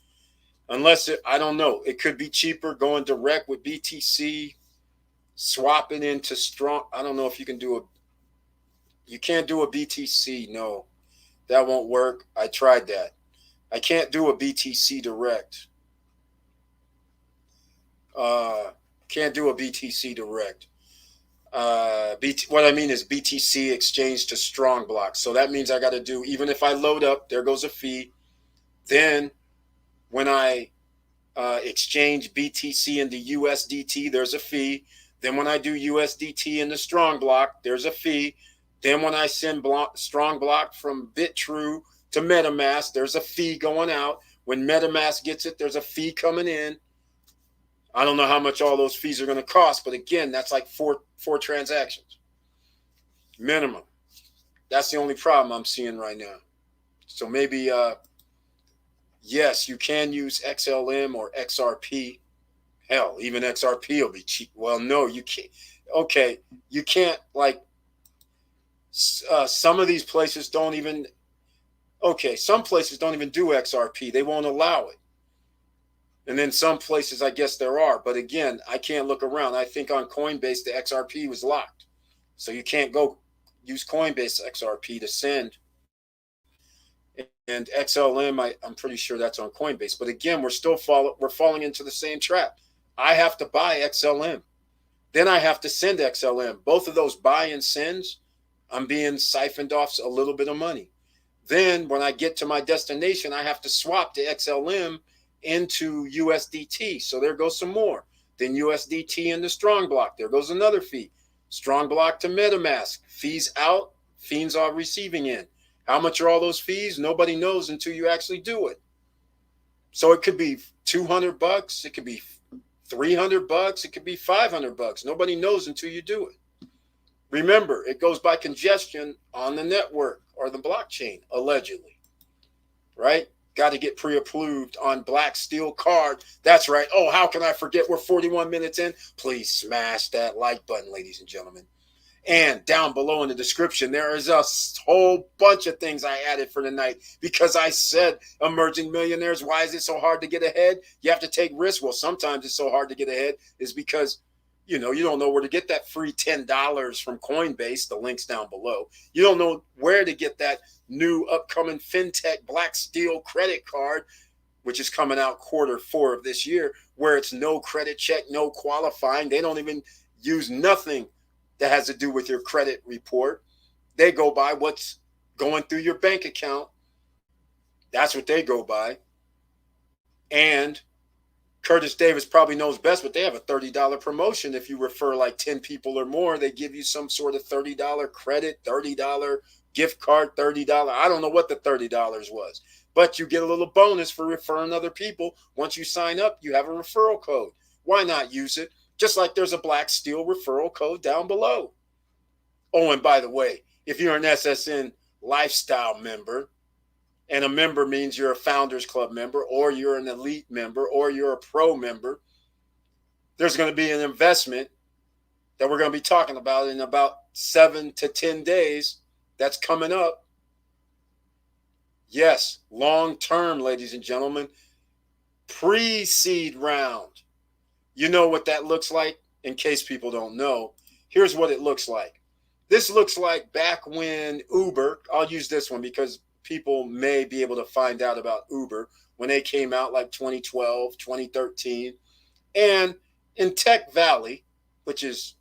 Unless I don't know, it could be cheaper going direct with BTC, swapping into Strong. I don't know if you can do you can't do a BTC. No, that won't work. I tried that. I can't do a BTC direct. Can't do a BTC direct. What I mean is BTC exchange to Strongblock. So that means I got to do, even if I load up, there goes a fee. Then when I exchange BTC into USDT, there's a fee. Then when I do USDT into Strongblock, there's a fee. Then when I send Strongblock from bitrue to MetaMask, there's a fee going out. When MetaMask gets it, there's a fee coming in. I don't know how much all those fees are going to cost, but again, that's like four transactions minimum. That's the only problem I'm seeing right now. So maybe, yes, you can use XLM or XRP. Hell, even XRP will be cheap. Well, no, you can't. Okay, you can't, like, some of these places don't even, okay, some places don't even do XRP. They won't allow it. And then some places, I guess there are. But again, I can't look around. I think on Coinbase, the XRP was locked. So you can't go use Coinbase XRP to send. And XLM, I'm pretty sure that's on Coinbase. But again, we're falling into the same trap. I have to buy XLM. Then I have to send XLM. Both of those buy and sends, I'm being siphoned off a little bit of money. Then when I get to my destination, I have to swap the XLM into USDT. So there goes some more. Then USDT into Strongblock. There goes another fee. Strongblock to MetaMask. Fees out, fiends are receiving in. How much are all those fees? Nobody knows until you actually do it. So it could be $200. It could be $300. It could be $500. Nobody knows until you do it. Remember, it goes by congestion on the network or the blockchain, allegedly. Right? Got to get pre-approved on Black Steel Card. That's right. Oh, how can I forget? We're 41 minutes in. Please smash that like button, ladies and gentlemen. And down below in the description, there is a whole bunch of things I added for tonight because I said emerging millionaires. Why is it so hard to get ahead? You have to take risks. Well, sometimes it's so hard to get ahead is because, you don't know where to get that free $10 from Coinbase. The link's down below. You don't know where to get that new upcoming fintech Black Steel credit card, which is coming out Q4 of this year, where it's no credit check, no qualifying. They don't even use nothing that has to do with your credit report. They go by what's going through your bank account. That's what they go by. And Curtis Davis probably knows best, but they have a $30 promotion. If you refer like 10 people or more, they give you some sort of $30 credit, $30 gift card, $30. I don't know what the $30 was, but you get a little bonus for referring other people. Once you sign up, you have a referral code. Why not use it? Just like there's a Black Steel referral code down below. Oh, and by the way, if you're an SSN lifestyle member, and a member means you're a Founders Club member, or you're an elite member, or you're a pro member, there's going to be an investment that we're going to be talking about in about 7 to 10 days that's coming up. Yes, long term, ladies and gentlemen, pre-seed round. You know what that looks like? In case people don't know, here's what it looks like. This looks like back when Uber, I'll use this one because people may be able to find out about Uber when they came out like 2012, 2013. And in Tech Valley, which is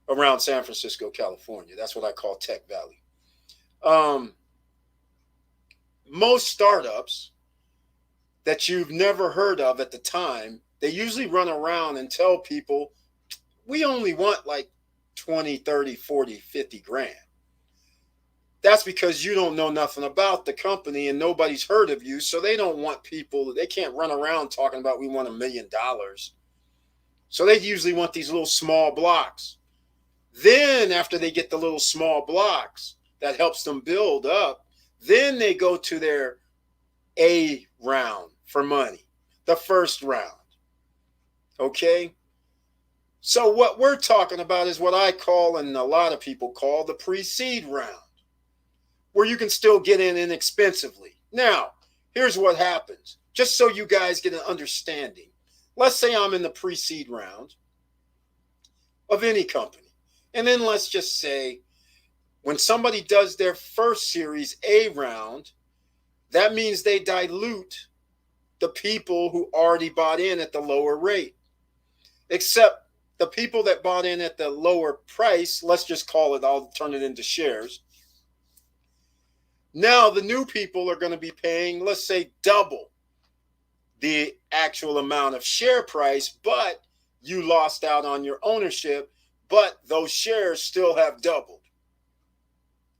around San Francisco, California, that's what I call Tech Valley. Most startups that you've never heard of at the time, they usually run around and tell people, we only want like 20, 30, 40, 50 grand. That's because you don't know nothing about the company and nobody's heard of you. So they don't want people, they can't run around talking about we want $1 million. So they usually want these little small blocks. Then after they get the little small blocks that helps them build up, then they go to their A round for money, the first round. Okay? So what we're talking about is what I call, and a lot of people call, the pre-seed round, where you can still get in inexpensively. Now, here's what happens, just so you guys get an understanding. Let's say I'm in the pre-seed round of any company. And then let's just say when somebody does their first Series A round, that means they dilute the people who already bought in at the lower rate. Except the people that bought in at the lower price, let's just call it, I'll turn it into shares. Now the new people are going to be paying, let's say, double the actual amount of share price, but you lost out on your ownership, but those shares still have doubled.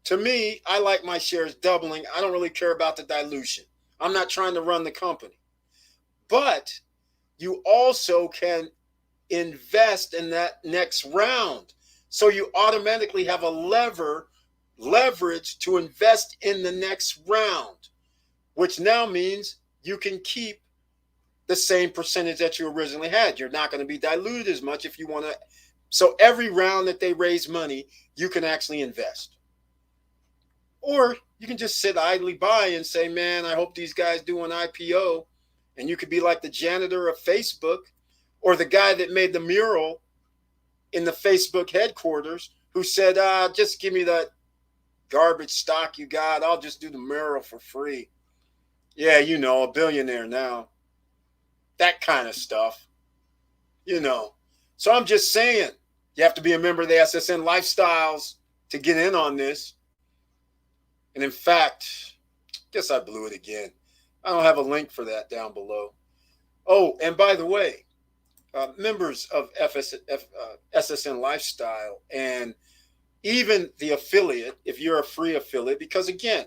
To me, I like my shares doubling. I don't really care about the dilution. I'm not trying to run the company. But you also can invest in that next round. So you automatically have a leverage to invest in the next round, which now means you can keep the same percentage that you originally had. You're not going to be diluted as much if you want to. So every round that they raise money, you can actually invest. Or you can just sit idly by and say, man, I hope these guys do an IPO. And you could be like the janitor of Facebook or the guy that made the mural in the Facebook headquarters who said, just give me that garbage stock you got. I'll just do the mural for free. Yeah, you know, a billionaire now. That kind of stuff, you know. So I'm just saying, you have to be a member of the SSN Lifestyles to get in on this. And in fact, guess I blew it again. I don't have a link for that down below. Oh, and by the way, members of SSN Lifestyle and even the affiliate, if you're a free affiliate, because again,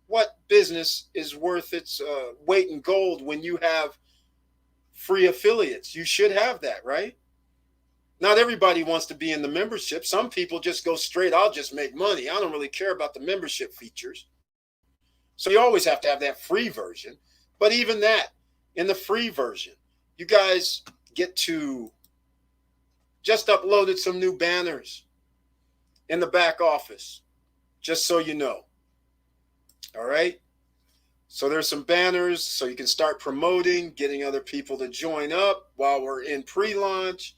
what business is worth its weight in gold when you have free affiliates? You should have that, right? Not everybody wants to be in the membership. Some people just go straight, I'll just make money. I don't really care about the membership features. So you always have to have that free version. But even that, in the free version, you guys get to just uploaded some new banners in the back office, just so you know. All right. So there's some banners so you can start promoting, getting other people to join up while we're in pre-launch.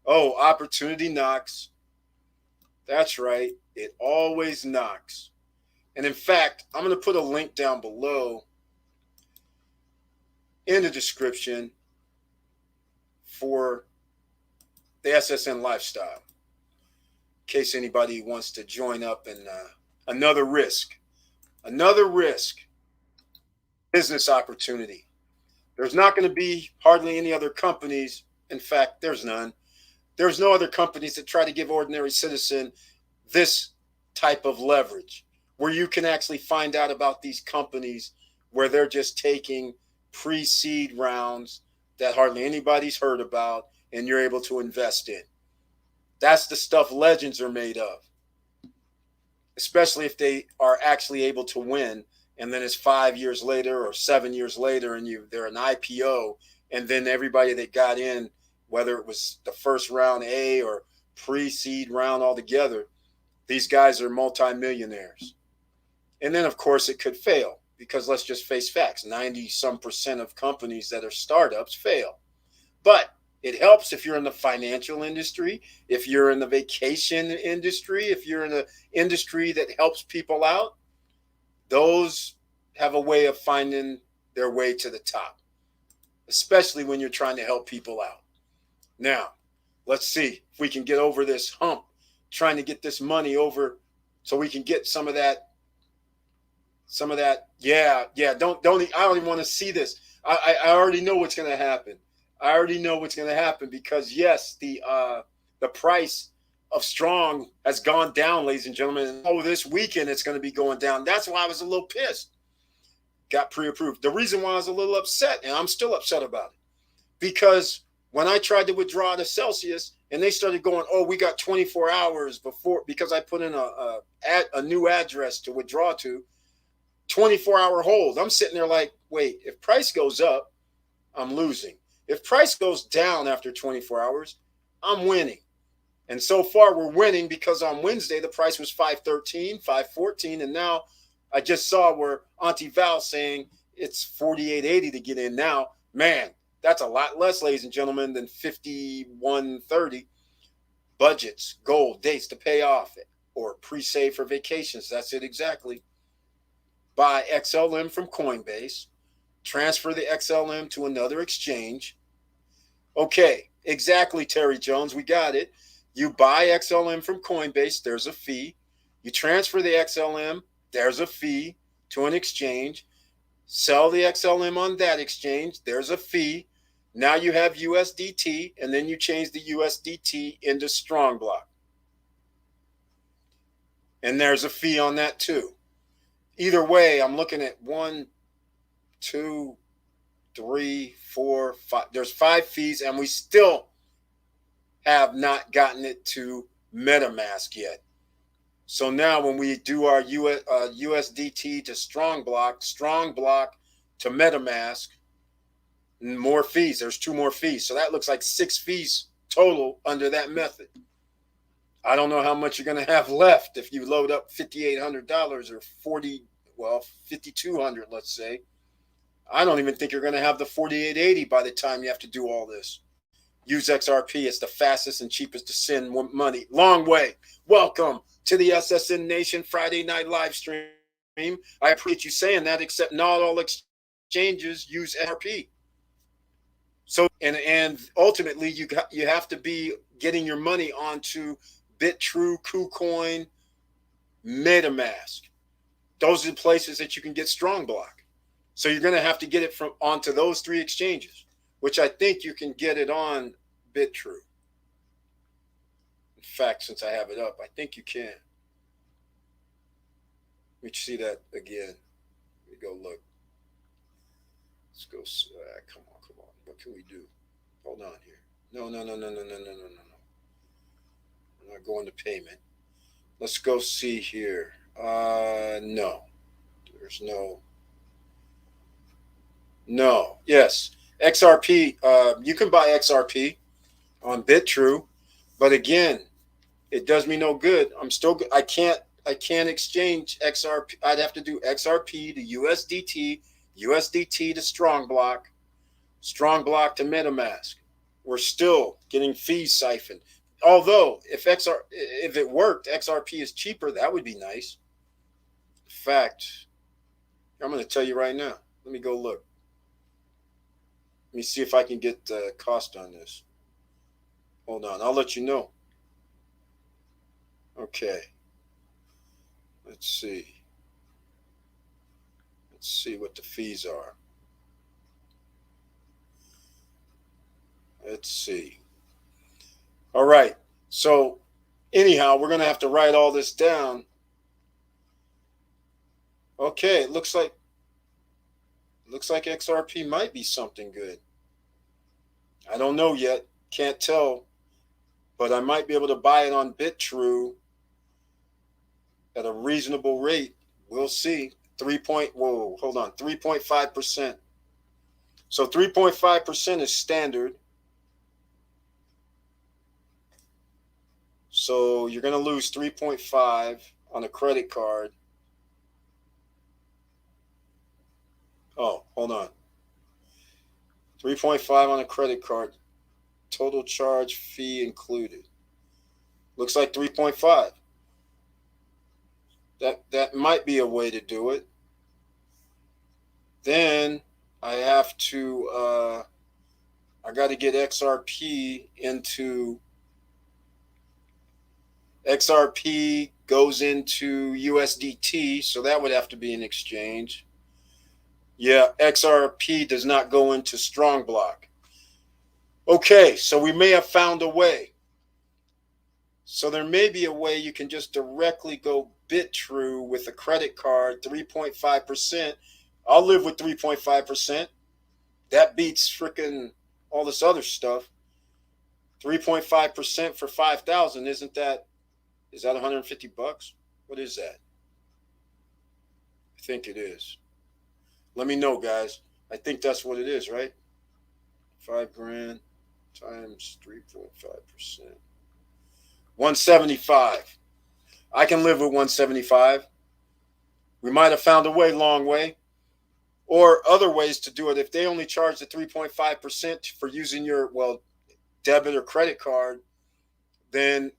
Oh, opportunity knocks. That's right. It always knocks. And in fact, I'm going to put a link down below in the description for the SSN Lifestyle, in case anybody wants to join up in another risk business opportunity. There's not going to be hardly any other companies. In fact, there's none. There's no other companies that try to give ordinary citizen this type of leverage, where you can actually find out about these companies where they're just taking pre-seed rounds that hardly anybody's heard about, and you're able to invest in. That's the stuff legends are made of, especially if they are actually able to win. And then it's 5 years later or 7 years later, and they're an IPO, and then everybody that got in, whether it was the first round A or pre-seed round altogether, these guys are multimillionaires. And then, of course, it could fail because let's just face facts. 90% of companies that are startups fail. But it helps if you're in the financial industry, if you're in the vacation industry, if you're in an industry that helps people out. Those have a way of finding their way to the top, especially when you're trying to help people out. Now, let's see if we can get over this hump, trying to get this money over so we can get some of that. Yeah. I don't even want to see this. I already know what's going to happen. I already know what's going to happen because yes, the price of Strong has gone down, ladies and gentlemen. Oh, this weekend it's going to be going down. That's why I was a little pissed. Got pre-approved. The reason why I was a little upset, and I'm still upset about it, because when I tried to withdraw to Celsius and they started going, oh, we got 24 hours before, because I put in a new address to withdraw to, 24-hour hold. I'm sitting there like, wait, if price goes up, I'm losing. If price goes down after 24 hours, I'm winning. And so far we're winning because on Wednesday the price was 513, 514, and now I just saw where Auntie Val saying it's 48.80 to get in now. Man, that's a lot less, ladies and gentlemen, than 51.30. Budgets, goal, dates to pay off, or pre-save for vacations. That's it exactly. Buy XLM from Coinbase, transfer the XLM to another exchange. Okay, exactly, Terry Jones, we got it. You buy XLM from Coinbase, there's a fee. You transfer the XLM, there's a fee to an exchange. Sell the XLM on that exchange, there's a fee. Now you have USDT, and then you change the USDT into Strongblock. And there's a fee on that too. Either way, I'm looking at 1, 2, 3, 4, 5. There's 5 fees, and we still have not gotten it to MetaMask yet. So now when we do our USDT to Strongblock to MetaMask, more fees. There's 2 more fees. So that looks like 6 fees total under that method. I don't know how much you're going to have left if you load up $5,800 or $5,200, let's say. I don't even think you're going to have the 4880 by the time you have to do all this. Use XRP. It's the fastest and cheapest to send money. Long way. Welcome to the SSN Nation Friday night live stream. I appreciate you saying that, except not all exchanges use XRP. So and ultimately you have to be getting your money onto bitrue, Kucoin, MetaMask. Those are the places that you can get Strongblock. So you're going to have to get it from onto those 3 exchanges, which I think you can get it on bitrue. In fact, since I have it up, I think you can. Let me see that again. Let me go look. Let's go. Come on. What can we do? Hold on here. No. I'm not going to payment. Let's go see here. No. There's no. Yes. XRP. You can buy XRP on bitrue, but again, it does me no good. I can't exchange XRP. I'd have to do XRP to USDT, USDT to Strongblock, Strongblock to MetaMask. We're still getting fees siphoned. Although if it worked, XRP is cheaper, that would be nice. In fact, I'm going to tell you right now. Let me go look. Let me see if I can get the cost on this. Hold on, I'll let you know. Okay. Let's see what the fees are. Let's see. All right. So anyhow, we're going to have to write all this down. Okay, it looks like XRP might be something good. I don't know yet. Can't tell. But I might be able to buy it on bitrue at a reasonable rate. We'll see. 3.5%. So 3.5% is standard. So you're going to lose 3.5 on a credit card. Oh, hold on. 3.5 on a credit card. Total charge fee included. Looks like 3.5. That might be a way to do it. Then I have to I got to get XRP into XRP goes into USDT, so that would have to be an exchange. Yeah, XRP does not go into Strongblock. Okay, so we may have found a way. So there may be a way you can just directly go bitrue with a credit card, 3.5%. I'll live with 3.5%. That beats freaking all this other stuff. 3.5% for 5,000, is that $150? What is that? I think it is. Let me know, guys. I think that's what it is, right? $5,000 times 3.5%. 175. I can live with 175. We might have found a way, long way. Or other ways to do it. If they only charge the 3.5% for using your, debit or credit card, then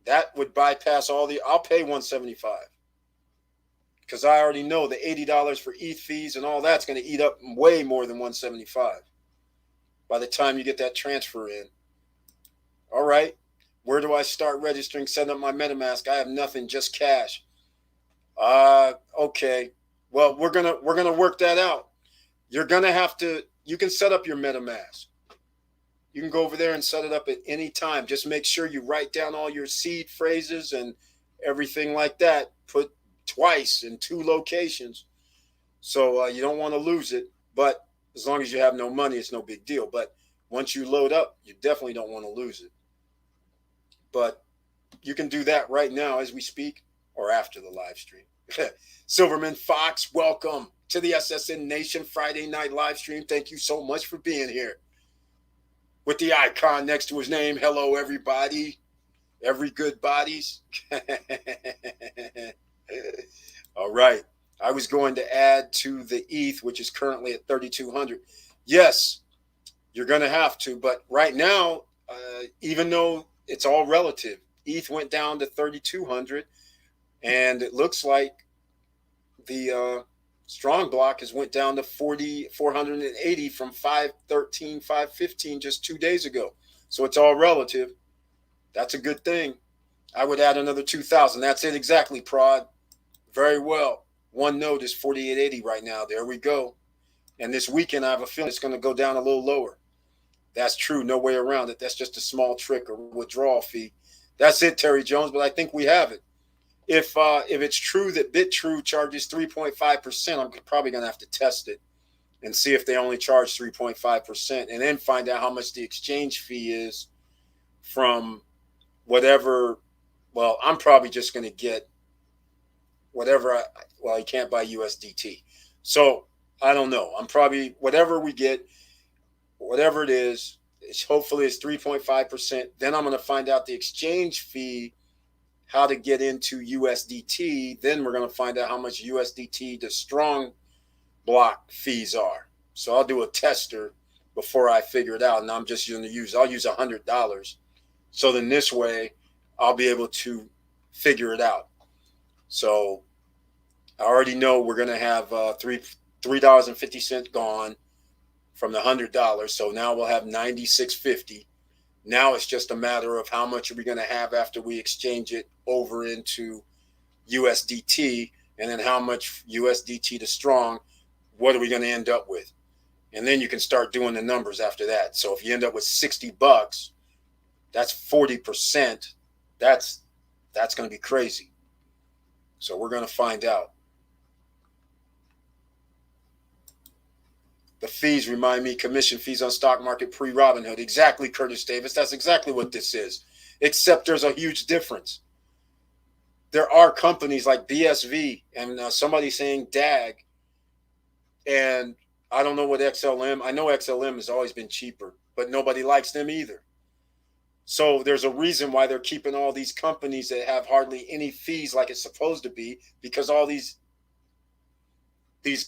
that would bypass I'll pay 175. Because I already know the $80 for ETH fees and all that's going to eat up way more than 175 by the time you get that transfer in. All right. Where do I start registering, setting up my MetaMask? I have nothing, just cash. Okay. Well, we're gonna work that out. You're gonna have to. You can set up your MetaMask. You can go over there and set it up at any time. Just make sure you write down all your seed phrases and everything like that, put twice in 2 locations. So you don't want to lose it. But as long as you have no money, it's no big deal. But once you load up, you definitely don't want to lose it. But you can do that right now as we speak or after the live stream. Silverman Fox, welcome to the SSN Nation Friday night live stream. Thank you so much for being here. With the icon next to his name, hello everybody. Every good bodies. All right. I was going to add to the ETH, which is currently at 3,200. Yes, you're going to have to. But right now, even though it's all relative, ETH went down to 3,200. And it looks like the Strongblock has went down to 480 from 513, 515 just 2 days ago. So it's all relative. That's a good thing. I would add another 2,000. That's it exactly, Prod. Very well. One node is 4880 right now. There we go. And this weekend, I have a feeling it's going to go down a little lower. That's true. No way around it. That's just a small trick or withdrawal fee. That's it, Terry Jones. But I think we have it. If it's true that bitrue charges 3.5%, I'm probably going to have to test it and see if they only charge 3.5%, and then find out how much the exchange fee is from whatever. Well, I'm probably just going to get whatever. You can't buy USDT, so I don't know. I'm probably whatever we get, whatever it is. Hopefully it's 3.5%. Then I'm going to find out the exchange fee, how to get into USDT. Then we're going to find out how much USDT the Strongblock fees are. So I'll do a tester before I figure it out. And I'm just going to I'll use $100. So then this way I'll be able to figure it out. So I already know we're going to have $3.50 gone from the $100. So now we'll have $96.50. Now it's just a matter of how much are we going to have after we exchange it over into USDT, and then how much USDT to Strong, what are we going to end up with? And then you can start doing the numbers after that. So if you end up with $60, that's 40%. That's going to be crazy. So we're going to find out. The fees remind me, commission fees on stock market pre-Robinhood. Exactly, Curtis Davis. That's exactly what this is. Except there's a huge difference. There are companies like BSV and somebody saying DAG. And I don't know what XLM. I know XLM has always been cheaper, but nobody likes them either. So there's a reason why they're keeping all these companies that have hardly any fees like it's supposed to be, because all these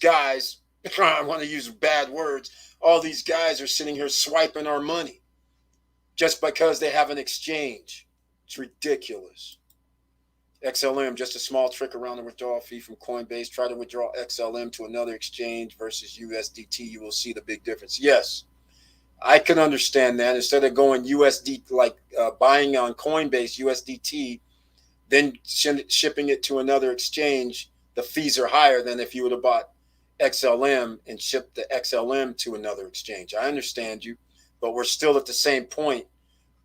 guys, I want to use bad words, all these guys are sitting here swiping our money just because they have an exchange. It's ridiculous. XLM, just a small trick around the withdrawal fee from Coinbase. Try to withdraw XLM to another exchange versus USDT. You will see the big difference. Yes, I can understand that. Instead of going USD, like buying on Coinbase USDT, then shipping it to another exchange, the fees are higher than if you would have bought XLM and ship the XLM to another exchange. I understand you, but we're still at the same point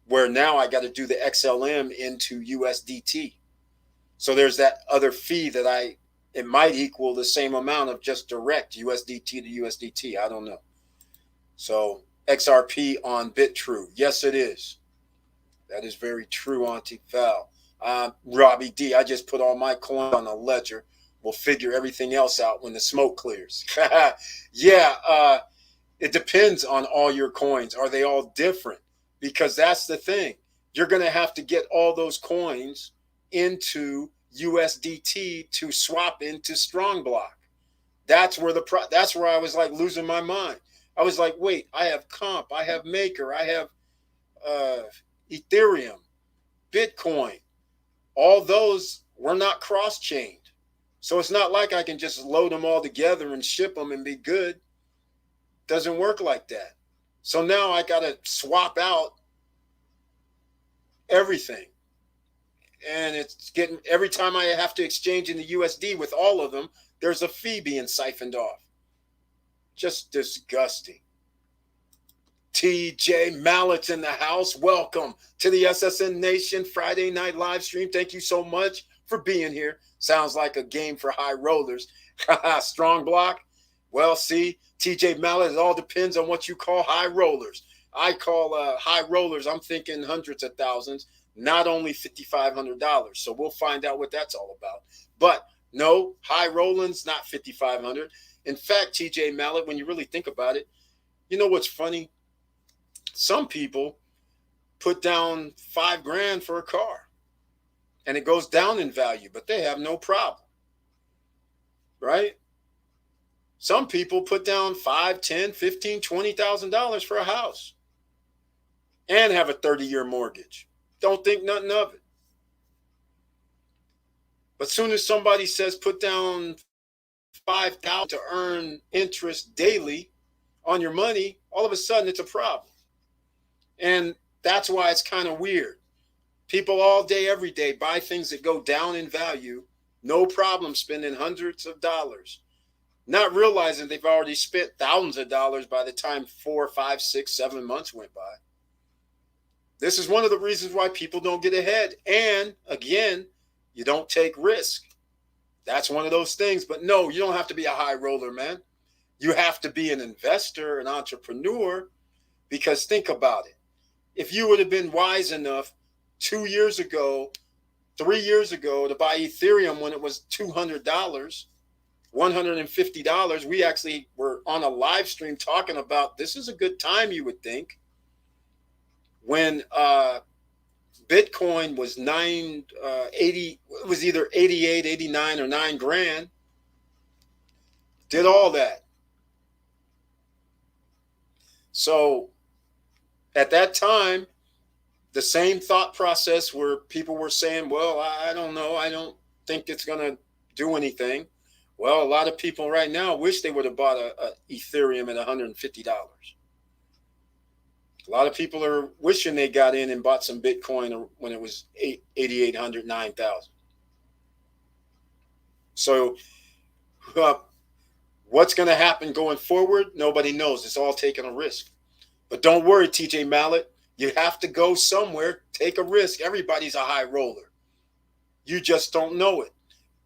where now I got to do the XLM into USDT. So there's that other fee that it might equal the same amount of just direct USDT to USDT. I don't know. So XRP on bitrue. Yes, it is. That is very true, Auntie Val. Robbie D, I just put all my coin on a ledger. We'll figure everything else out when the smoke clears. Yeah, it depends on all your coins. Are they all different? Because that's the thing. You're going to have to get all those coins into USDT to swap into Strongblock. That's where I was like losing my mind. I was like, wait, I have Comp, I have Maker, I have Ethereum, Bitcoin. All those were not cross-chained. So it's not like I can just load them all together and ship them and be good. Doesn't work like that. So now I got to swap out everything. And it's getting, every time I have to exchange in the USD with all of them, there's a fee being siphoned off. Just disgusting. TJ Mallett's in the house. Welcome to the SSN Nation Friday night live stream. Thank you so much for being here. Sounds like a game for high rollers. Strongblock. Well, see, TJ Mallett, it all depends on what you call high rollers. I call high rollers, I'm thinking hundreds of thousands, not only $5,500. So we'll find out what that's all about. But no, high rolling's not $5,500. In fact, TJ Mallett, when you really think about it, you know what's funny? Some people put down $5,000 for a car and it goes down in value, but they have no problem, right? Some people put down $5,000, $10,000, $15,000, $20,000 for a house and have a 30-year mortgage. Don't think nothing of it. But soon as somebody says put down $5,000 to earn interest daily on your money, all of a sudden it's a problem. And that's why it's kind of weird. People all day, every day buy things that go down in value, no problem spending hundreds of dollars, not realizing they've already spent thousands of dollars by the time 4, 5, 6, 7 months went by. This is one of the reasons why people don't get ahead. And again, you don't take risk. That's one of those things. But no, you don't have to be a high roller, man. You have to be an investor, an entrepreneur, because think about it. If you would have been wise enough 2 years ago, 3 years ago to buy Ethereum when it was $200, $150, we actually were on a live stream talking about this is a good time, you would think, when Bitcoin was 80, it was either 88, 89 or $9,000, did all that. So at that time, the same thought process where people were saying, well, I don't know, I don't think it's going to do anything. Well, a lot of people right now wish they would have bought a Ethereum at $150. A lot of people are wishing they got in and bought some Bitcoin when it was 8,800, 9,000. So what's going to happen going forward? Nobody knows. It's all taking a risk. But don't worry, TJ Mallett. You have to go somewhere, take a risk. Everybody's a high roller. You just don't know it.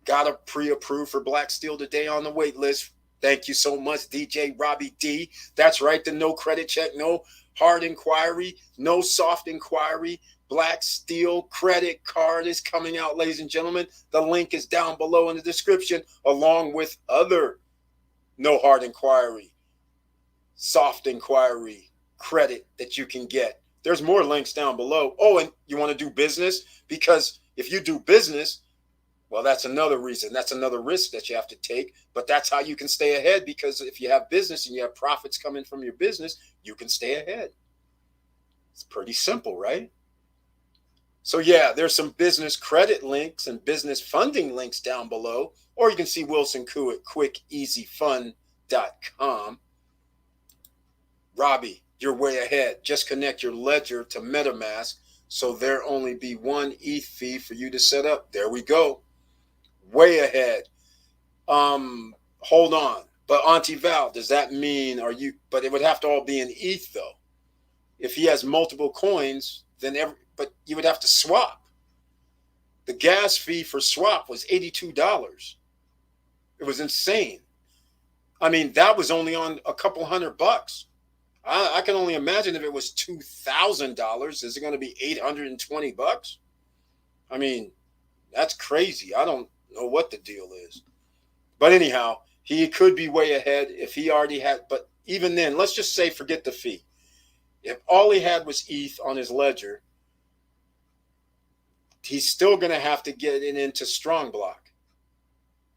Got a pre-approved for Black Steel today on the wait list. Thank you so much, DJ Robbie D. That's right, the no credit check, no hard inquiry, no soft inquiry. Black Steel credit card is coming out, ladies and gentlemen. The link is down below in the description, along with other no hard inquiry, soft inquiry credit that you can get. There's more links down below. Oh, and you want to do business? Because if you do business, well, that's another reason. That's another risk that you have to take. But that's how you can stay ahead, because if you have business and you have profits coming from your business, you can stay ahead. It's pretty simple, right? So yeah, there's some business credit links and business funding links down below. Or you can see Wilson Koo at quickeasyfund.com. Robbie, you're way ahead. Just connect your ledger to MetaMask, so there only be one ETH fee for you to set up. There we go. Way ahead. Hold on. But Auntie Val, does that mean but it would have to all be in ETH though. If he has multiple coins, then but you would have to swap. The gas fee for swap was $82. It was insane. I mean, that was only on a couple $100. I can only imagine if it was $2,000, is it going to be $820? I mean, that's crazy. I don't know what the deal is. But anyhow, he could be way ahead if he already had. But even then, let's just say forget the fee. If all he had was ETH on his ledger, he's still going to have to get it into Strongblock.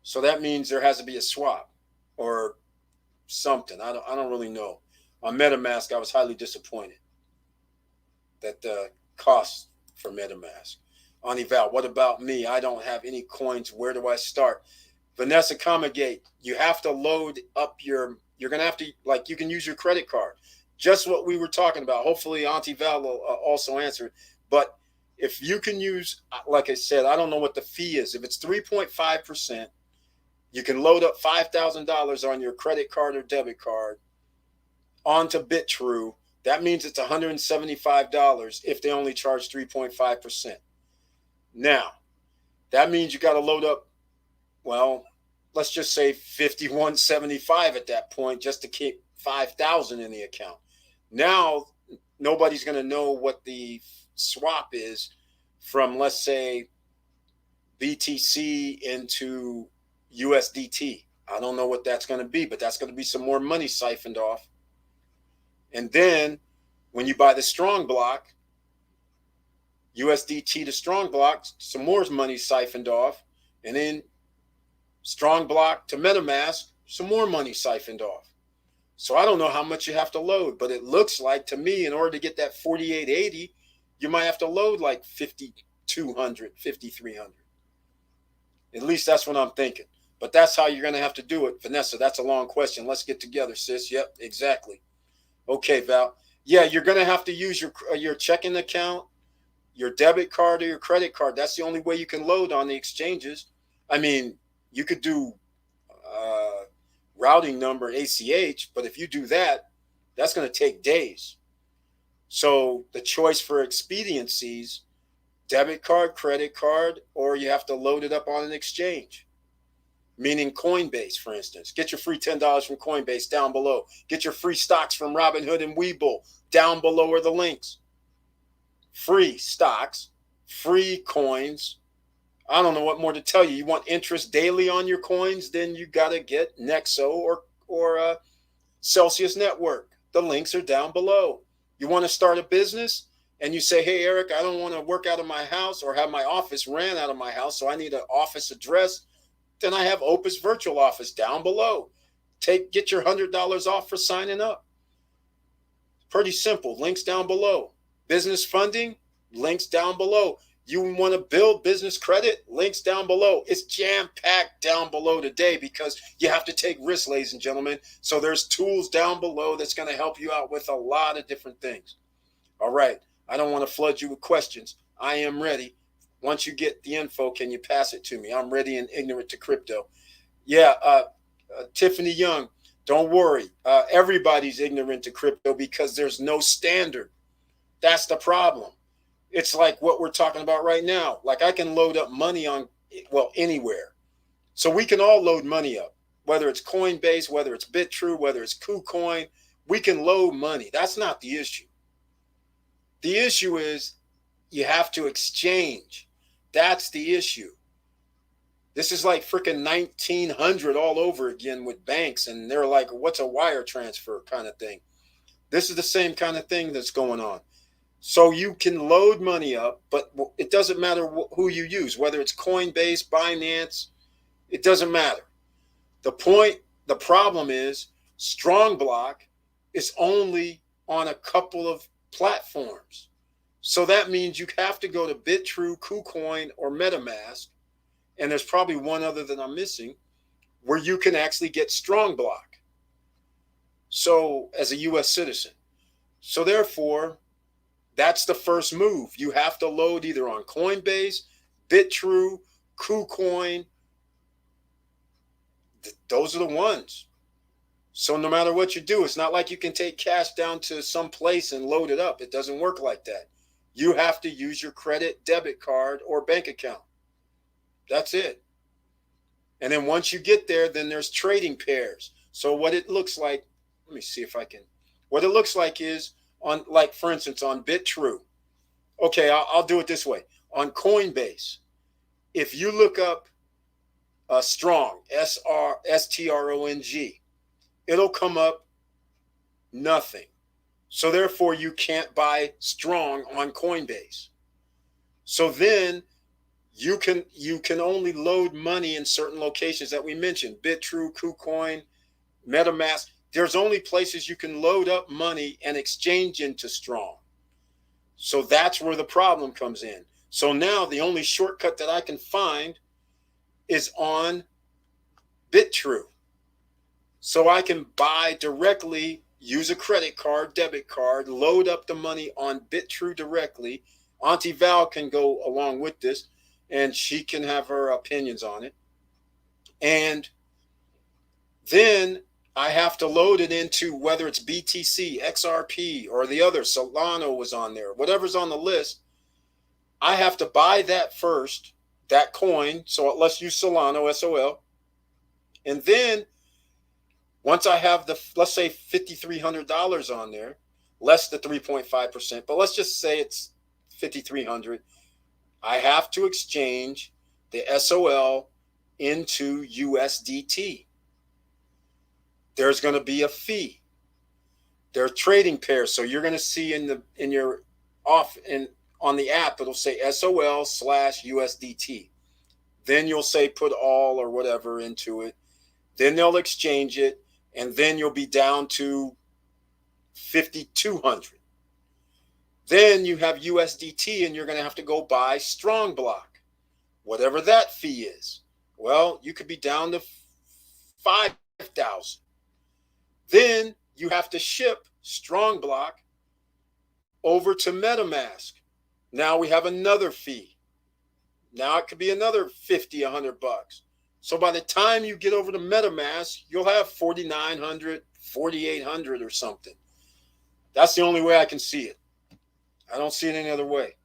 So that means there has to be a swap or something. I don't really know. On MetaMask, I was highly disappointed that the cost for MetaMask. On Eval, what about me? I don't have any coins. Where do I start? Vanessa Comagate, you have to load up you're going to have to, like, you can use your credit card. Just what we were talking about. Hopefully Auntie Val will also answer it. But if you can use, like I said, I don't know what the fee is. If it's 3.5%, you can load up $5,000 on your credit card or debit card onto bitrue. That means it's $175 if they only charge 3.5%. Now, that means you got to load up, well, let's just say 51.75 at that point just to keep 5,000 in the account. Now, nobody's going to know what the swap is from, let's say, BTC into USDT. I don't know what that's going to be, but that's going to be some more money siphoned off. And then when you buy the Strongblock, USDT to Strongblock, some more money siphoned off. And then Strongblock to MetaMask, some more money siphoned off. So I don't know how much you have to load, but it looks like to me, in order to get that 4880, you might have to load like 5,200, 5,300. At least that's what I'm thinking. But that's how you're going to have to do it. Vanessa, that's a long question. Let's get together, sis. Yep, exactly. Okay, Val. Yeah, you're going to have to use your checking account, your debit card, or your credit card. That's the only way you can load on the exchanges. I mean, you could do routing number ACH, but if you do that, that's going to take days. So the choice for expediencies, debit card, credit card, or you have to load it up on an exchange, meaning Coinbase, for instance. Get your free $10 from Coinbase down below. Get your free stocks from Robinhood and Webull. Down below are the links. Free stocks, free coins. I don't know what more to tell you. You want interest daily on your coins, then you got to get Nexo or Celsius Network. The links are down below. You want to start a business and you say, hey, Eric, I don't want to work out of my house or have my office ran out of my house, so I need an office address. Then I have Opus Virtual Office down below. Get your $100 off for signing up. Pretty simple. Links down below. Business funding, links down below. You want to build business credit, links down below. It's jam-packed down below today because you have to take risks, ladies and gentlemen. So there's tools down below that's going to help you out with a lot of different things. All right. I don't want to flood you with questions. I am ready. Once you get the info, can you pass it to me? I'm ready and ignorant to crypto. Yeah, Tiffany Young, don't worry. Everybody's ignorant to crypto because there's no standard. That's the problem. It's like what we're talking about right now. Like I can load up money on, well, anywhere. So we can all load money up, whether it's Coinbase, whether it's bitrue, whether it's Kucoin. We can load money. That's not the issue. The issue is you have to exchange. That's the issue. This is like freaking 1900 all over again with banks. And they're like, what's a wire transfer kind of thing? This is the same kind of thing that's going on. So you can load money up, but it doesn't matter who you use, whether it's Coinbase, Binance, it doesn't matter. The problem is Strongblock is only on a couple of platforms. So that means you have to go to bitrue, Kucoin, or MetaMask, and there's probably one other that I'm missing, where you can actually get Strongblock. So as a U.S. citizen. So therefore, that's the first move. You have to load either on Coinbase, bitrue, Kucoin. Those are the ones. So no matter what you do, it's not like you can take cash down to some place and load it up. It doesn't work like that. You have to use your credit, debit card, or bank account. That's it. And then once you get there, then there's trading pairs. So what it looks like, let me see if I can. What it looks like is on, like for instance, on bitrue. Okay, I'll do it this way. On Coinbase, if you look up Strong, STRONG, it'll come up nothing. So therefore, you can't buy Strong on Coinbase. So then you can only load money in certain locations that we mentioned: bitrue, Kucoin, MetaMask. There's only places you can load up money and exchange into Strong. So that's where the problem comes in. So now the only shortcut that I can find is on bitrue. So I can buy directly, use a credit card, debit card, load up the money on bitrue directly. Auntie Val can go along with this, and she can have her opinions on it. And then I have to load it into whether it's BTC, XRP, or the other, Solana was on there, whatever's on the list. I have to buy that first, that coin. So let's use Solana, SOL. And then once I have the, let's say $5,300 on there, less the 3.5%, but let's just say it's 5,300. I have to exchange the SOL into USDT. There's going to be a fee. They're trading pairs, so you're going to see on the app it'll say SOL/USDT. Then you'll say put all or whatever into it. Then they'll exchange it, and then you'll be down to 5,200. Then you have USDT, and you're going to have to go buy Strongblock, whatever that fee is. Well, you could be down to 5,000. Then you have to ship Strongblock over to MetaMask. Now we have another fee. Now it could be another 50, 100 bucks. So by the time you get over to MetaMask, you'll have 4,900, 4,800 or something. That's the only way I can see it. I don't see it any other way.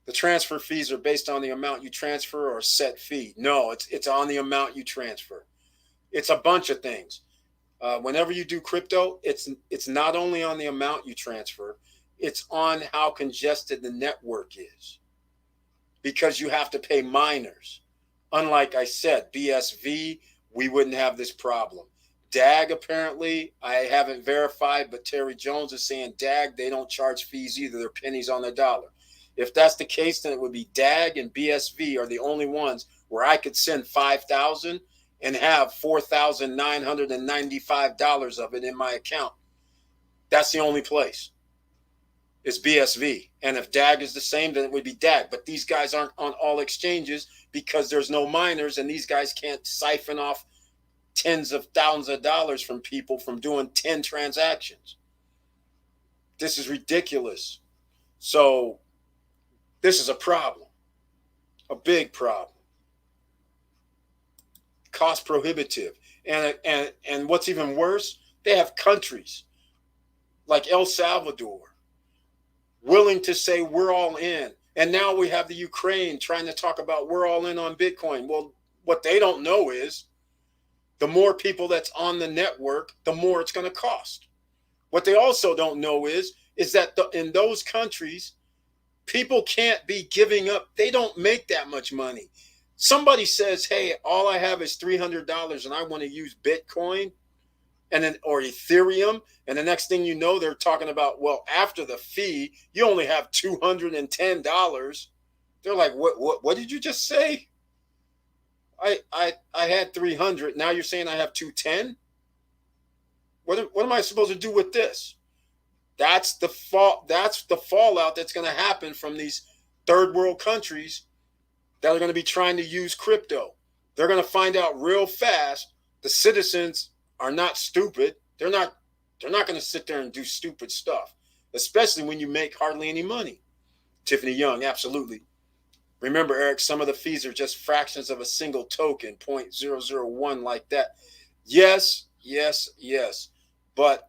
The transfer fees are based on the amount you transfer or a set fee. No, it's on the amount you transfer. It's a bunch of things. Whenever you do crypto, it's not only on the amount you transfer, it's on how congested the network is, because you have to pay miners. Unlike I said, BSV, we wouldn't have this problem. DAG, apparently, I haven't verified, but Terry Jones is saying DAG, they don't charge fees either. They're pennies on the dollar. If that's the case, then it would be DAG and BSV are the only ones where I could send 5,000 and have $4,995 of it in my account. That's the only place. It's BSV. And if DAG is the same, then it would be DAG. But these guys aren't on all exchanges because there's no miners, and these guys can't siphon off tens of thousands of dollars from people from doing 10 transactions. This is ridiculous. So this is a problem, a big problem. Cost prohibitive. And what's even worse, they have countries like El Salvador willing to say we're all in. And now we have the Ukraine trying to talk about we're all in on Bitcoin. Well, what they don't know is the more people that's on the network, the more it's going to cost. What they also don't know is that in those countries, people can't be giving up. They don't make that much money. Somebody says, hey, all I have is $300 and I want to use Bitcoin or Ethereum. And the next thing you know, they're talking about, well, after the fee, you only have $210. They're like, what did you just say? I had 300. Now you're saying I have 210? What am I supposed to do with this? That's the fallout that's going to happen from these third world countries that are going to be trying to use crypto. They're going to find out real fast the citizens are not stupid. They're not going to sit there and do stupid stuff, especially when you make hardly any money. Tiffany Young, absolutely. Remember, Eric, some of the fees are just fractions of a single token, 0.001 like that. Yes. But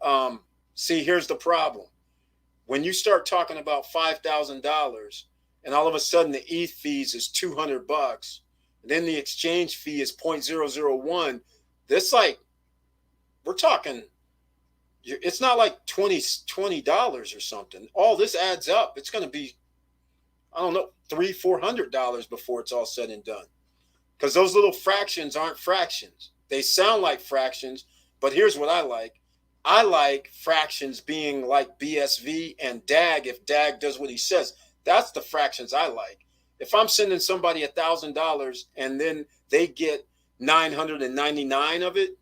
see, here's the problem. When you start talking about $5,000 and all of a sudden the ETH fees is $200, and then the exchange fee is 0.001, this we're talking, it's not like $20 or something. All this adds up. It's going to be, I don't know, $300-400 before it's all said and done. Because those little fractions aren't fractions. They sound like fractions, but here's what I like. I like fractions being like BSV and DAG if DAG does what he says. That's the fractions I like. If I'm sending somebody $1,000 and then they get 999 of it,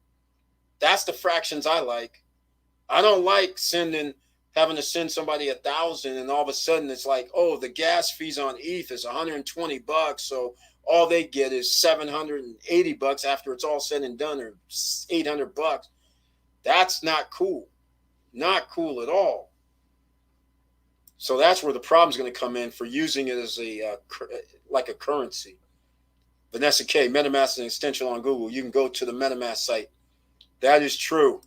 that's the fractions I like. I don't like having to send somebody 1,000 and all of a sudden it's like, oh, the gas fees on ETH is $120, so all they get is $780 after it's all said and done, or $800. That's not cool. Not cool at all. So that's where the problem's going to come in for using it as like a currency. Vanessa K, MetaMask is an extension on Google. You can go to the MetaMask site. That is true.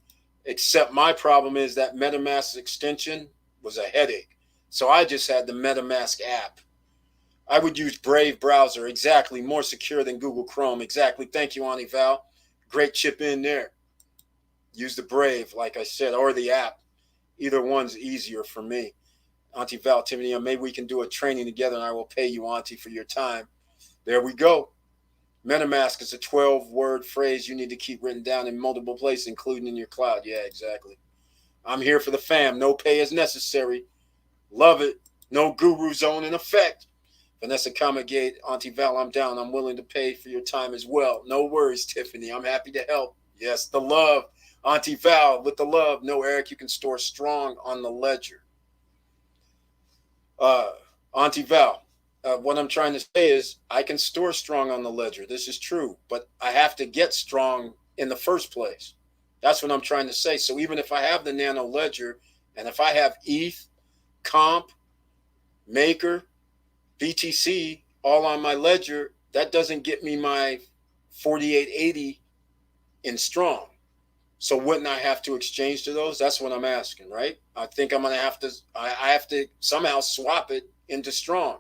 Except my problem is that MetaMask extension was a headache. So I just had the MetaMask app. I would use Brave browser. Exactly. More secure than Google Chrome. Exactly. Thank you, Auntie Val. Great chip in there. Use the Brave, like I said, or the app. Either one's easier for me. Auntie Val, Tiffany, maybe we can do a training together and I will pay you, Auntie, for your time. There we go. MetaMask is a 12-word phrase you need to keep written down in multiple places, including in your cloud. Yeah, exactly. I'm here for the fam. No pay is necessary. Love it. No guru zone in effect. Vanessa Comagate, Auntie Val, I'm down. I'm willing to pay for your time as well. No worries, Tiffany. I'm happy to help. Yes, the love. Auntie Val, with the love. No, Eric, you can store strong on the ledger. Auntie Val, what I'm trying to say is I can store strong on the ledger. This is true, but I have to get strong in the first place. That's what I'm trying to say. So even if I have the nano ledger and if I have ETH, Comp, Maker, BTC all on my ledger, that doesn't get me my 4880 in strong. So wouldn't I have to exchange to those? That's what I'm asking, right? I think I'm going to have to, I have to somehow swap it into strong.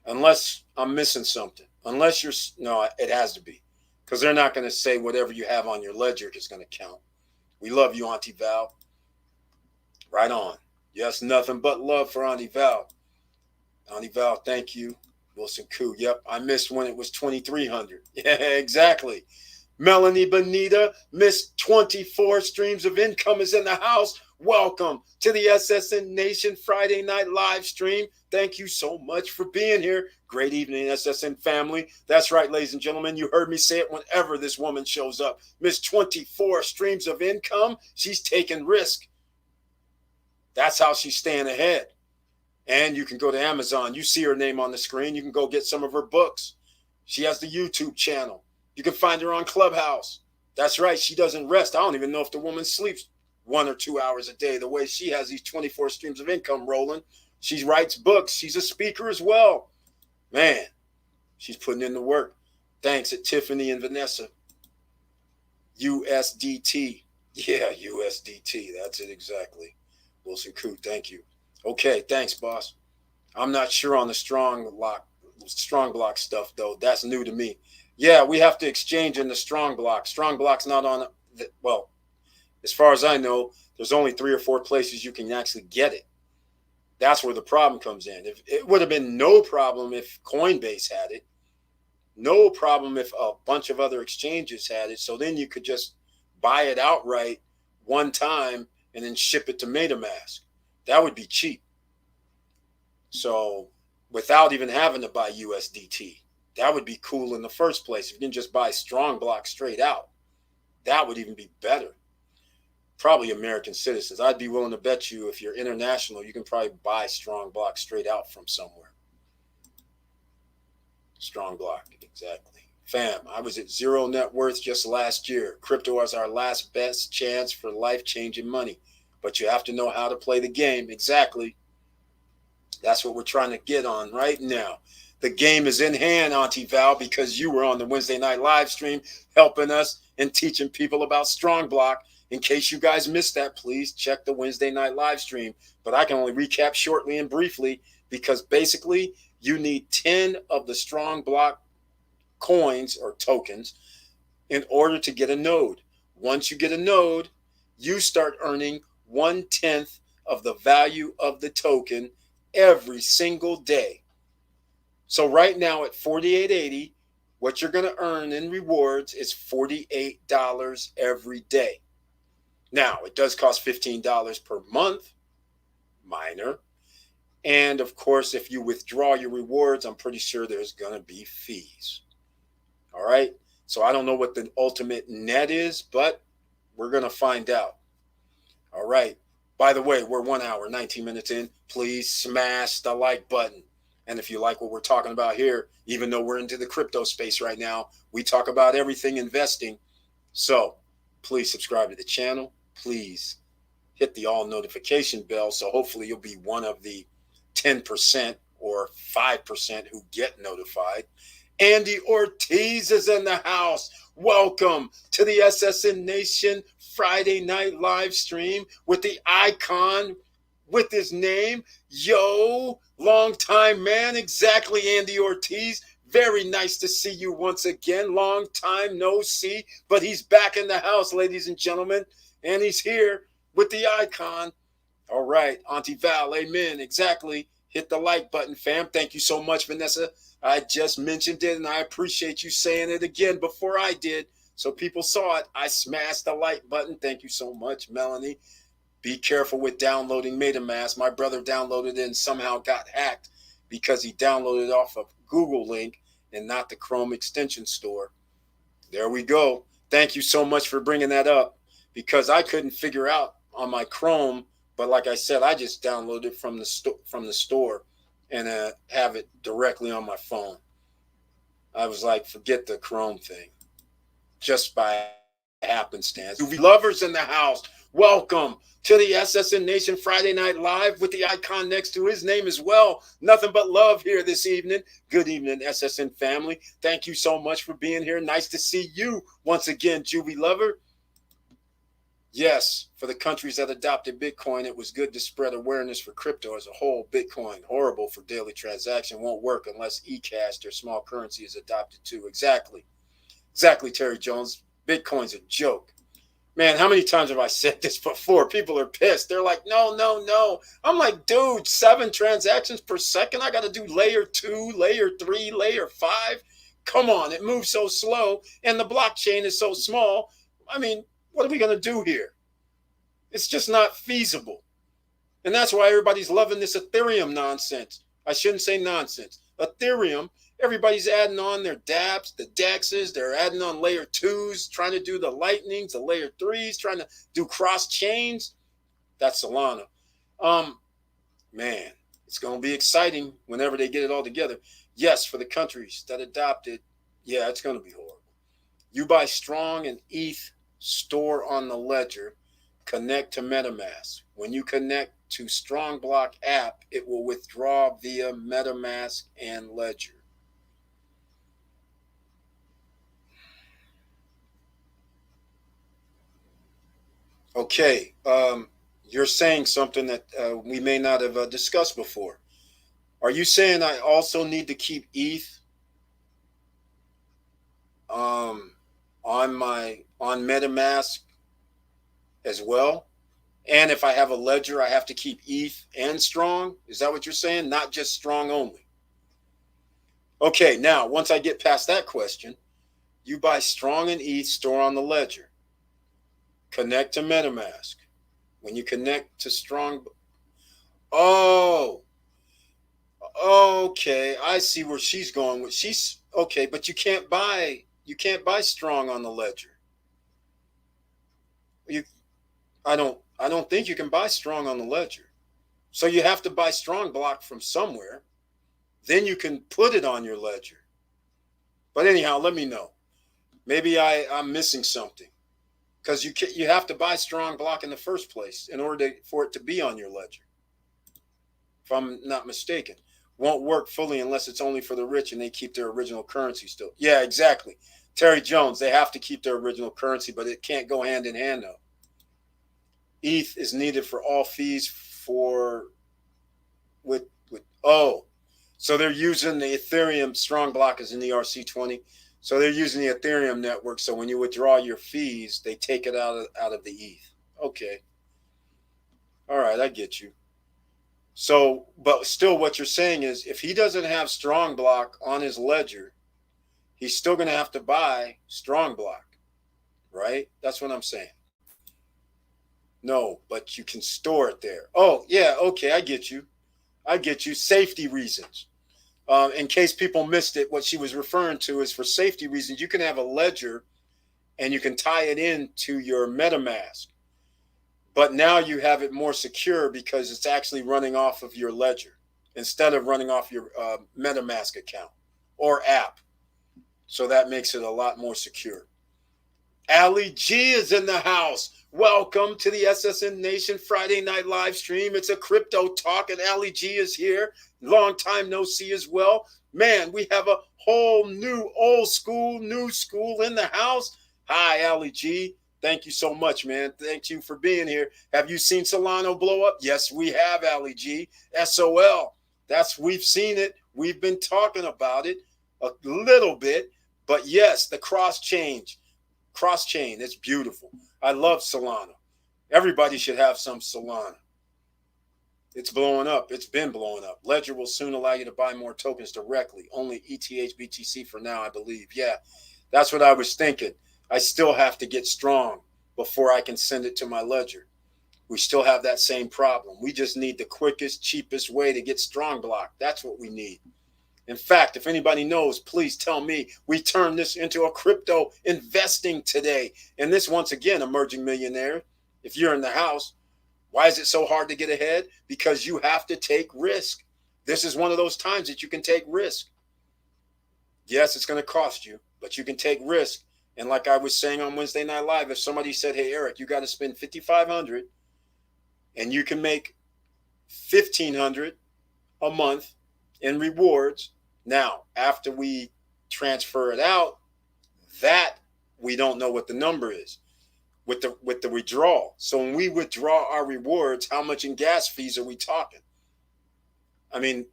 Unless I'm missing something. Unless you're, no, it has to be. Because they're not going to say whatever you have on your ledger is going to count. We love you, Auntie Val. Right on. Yes, nothing but love for Auntie Val. Auntie Val, thank you. Wilson Koo. Yep, I missed when it was 2,300. Yeah, exactly. Melanie Bonita, Miss 24 Streams of Income is in the house. Welcome to the SSN Nation Friday Night Live Stream. Thank you so much for being here. Great evening, SSN family. That's right, ladies and gentlemen. You heard me say it whenever this woman shows up. Miss 24 Streams of Income. She's taking risk. That's how she's staying ahead. And you can go to Amazon. You see her name on the screen. You can go get some of her books. She has the YouTube channel. You can find her on Clubhouse. That's right. She doesn't rest. I don't even know if the woman sleeps 1 or 2 hours a day, the way she has these 24 streams of income rolling. She writes books. She's a speaker as well. Man, she's putting in the work. Thanks at Tiffany and Vanessa. USDT. Yeah, USDT. That's it exactly. Wilson Koo, thank you. Okay, thanks, boss. I'm not sure on the Strongblock stuff, though. That's new to me. Yeah, we have to exchange in the Strongblock. Strongblock's not on, well, as far as I know, there's only 3 or 4 places you can actually get it. That's where the problem comes in. If it would have been no problem if Coinbase had it, no problem if a bunch of other exchanges had it. So then you could just buy it outright one time and then ship it to MetaMask. That would be cheap. So without even having to buy USDT, that would be cool in the first place. If you can just buy Strongblock straight out, that would even be better. Probably American citizens. I'd be willing to bet you if you're international, you can probably buy Strongblock straight out from somewhere. Strongblock, exactly. Fam, I was at 0 net worth just last year. Crypto is our last best chance for life-changing money. But you have to know how to play the game. Exactly. That's what we're trying to get on right now. The game is in hand, Auntie Val, because you were on the Wednesday night live stream helping us and teaching people about Strongblock. In case you guys missed that, please check the Wednesday night live stream. But I can only recap shortly and briefly because basically you need 10 of the Strongblock coins or tokens in order to get a node. Once you get a node, you start earning 1/10 of the value of the token every single day. So right now at 48.80, what you're going to earn in rewards is $48 every day. Now, it does cost $15 per month, minor. And of course, if you withdraw your rewards, I'm pretty sure there's going to be fees. All right. So I don't know what the ultimate net is, but we're going to find out. All right. By the way, we're 1 hour, 19 minutes in. Please smash the like button. And if you like what we're talking about here, even though we're into the crypto space right now, we talk about everything investing. So please subscribe to the channel. Please hit the all notification bell. So hopefully you'll be one of the 10% or 5% who get notified. Andy Ortiz is in the house. Welcome to the SSN Nation Friday night live stream with the icon with his name. Yo, long time man, exactly, Andy Ortiz. Very nice to see you once again. Long time no see, but he's back in the house, ladies and gentlemen, and he's here with the icon. All right, Auntie Val, amen, exactly. Hit the like button, fam. Thank you so much, Vanessa. I just mentioned it, and I appreciate you saying it again before I did, so people saw it. I smashed the like button. Thank you so much, Melanie. Be careful with downloading MetaMask. My brother downloaded it and somehow got hacked because he downloaded off of Google link and not the Chrome extension store. There we go. Thank you so much for bringing that up, because I couldn't figure out on my Chrome. But like I said, I just downloaded it from the store and have it directly on my phone. I was like, forget the Chrome thing, just by happenstance. UV lovers in the house, welcome to the SSN Nation Friday Night Live with the icon next to his name as well. Nothing but love here this evening. Good evening, SSN family. Thank you so much for being here. Nice to see you once again, Juvie lover. Yes, for the countries that adopted Bitcoin, it was good to spread awareness for crypto as a whole. Bitcoin, horrible for daily transaction, won't work unless eCash or small currency is adopted too. Exactly, Terry Jones. Bitcoin's a joke. Man, how many times have I said this before? People are pissed. They're like, no. I'm like, dude, 7 transactions per second? I got to do layer 2, layer 3, layer 5? Come on, it moves so slow, and the blockchain is so small. I mean, what are we going to do here? It's just not feasible. And that's why everybody's loving this Ethereum nonsense. I shouldn't say nonsense. Ethereum, everybody's adding on their dApps, the DEXs. They're adding on layer 2s, trying to do the lightnings, the layer 3s, trying to do cross chains. That's Solana. Man, it's going to be exciting whenever they get it all together. Yes, for the countries that adopt it, yeah, it's going to be horrible. You buy Strong and ETH, store on the ledger, connect to MetaMask. When you connect to Strongblock app, it will withdraw via MetaMask and Ledger. Okay, you're saying something that we may not have discussed before. Are you saying I also need to keep ETH on MetaMask as well? And if I have a ledger, I have to keep ETH and Strong? Is that what you're saying? Not just Strong only. Okay, now, once I get past that question, you buy Strong and ETH, store on the ledger. Connect to MetaMask. When you connect to Strong... Oh, okay, I see where she's going with. She's okay, but you can't buy Strong on the ledger. I don't think you can buy Strong on the ledger. So you have to buy Strongblock from somewhere. Then you can put it on your ledger. But anyhow, let me know. Maybe I'm missing something. Because you have to buy Strongblock in the first place in order for it to be on your ledger. If I'm not mistaken. Won't work fully unless it's only for the rich and they keep their original currency still. Yeah, exactly. Terry Jones, they have to keep their original currency, but it can't go hand in hand though. ETH is needed for all fees so they're using the Ethereum. Strongblock is in the ERC20, so they're using the Ethereum network. So when you withdraw your fees, they take it out of the ETH. Okay, all right, I get you. So, but still, what you're saying is, if he doesn't have Strongblock on his ledger, he's still going to have to buy Strongblock, right? That's what I'm saying. No, but you can store it there. Oh, yeah, okay, I get you. Safety reasons. In case people missed it, what she was referring to is for safety reasons. You can have a ledger and you can tie it into your MetaMask. But now you have it more secure because it's actually running off of your ledger instead of running off your MetaMask account or app. So that makes it a lot more secure. Ali G is in the house. Welcome to the SSN Nation Friday Night Live Stream. It's a crypto talk, and Ali G is here. Long time no see as well. Man, we have a whole new old school, new school in the house. Hi, Ali G. Thank you so much, man. Thank you for being here. Have you seen Solano blow up? Yes, we have, Ali G. SOL. We've seen it. We've been talking about it a little bit. But yes, the cross chain, it's beautiful. I love Solana. Everybody should have some Solana. It's blowing up. It's been blowing up. Ledger will soon allow you to buy more tokens directly. Only ETH BTC for now, I believe. Yeah, that's what I was thinking. I still have to get strong before I can send it to my ledger. We still have that same problem. We just need the quickest, cheapest way to get Strongblock. That's what we need. In fact, if anybody knows, please tell me. We turn this into a crypto investing today. And this, once again, emerging millionaire, if you're in the house, why is it so hard to get ahead? Because you have to take risk. This is one of those times that you can take risk. Yes, it's going to cost you, but you can take risk. And like I was saying on Wednesday Night Live, if somebody said, hey, Eric, you got to spend $5,500 and you can make $1,500 a month in rewards. Now, after we transfer it out, that we don't know what the number is with the withdrawal. So when we withdraw our rewards, how much in gas fees are we talking? I mean,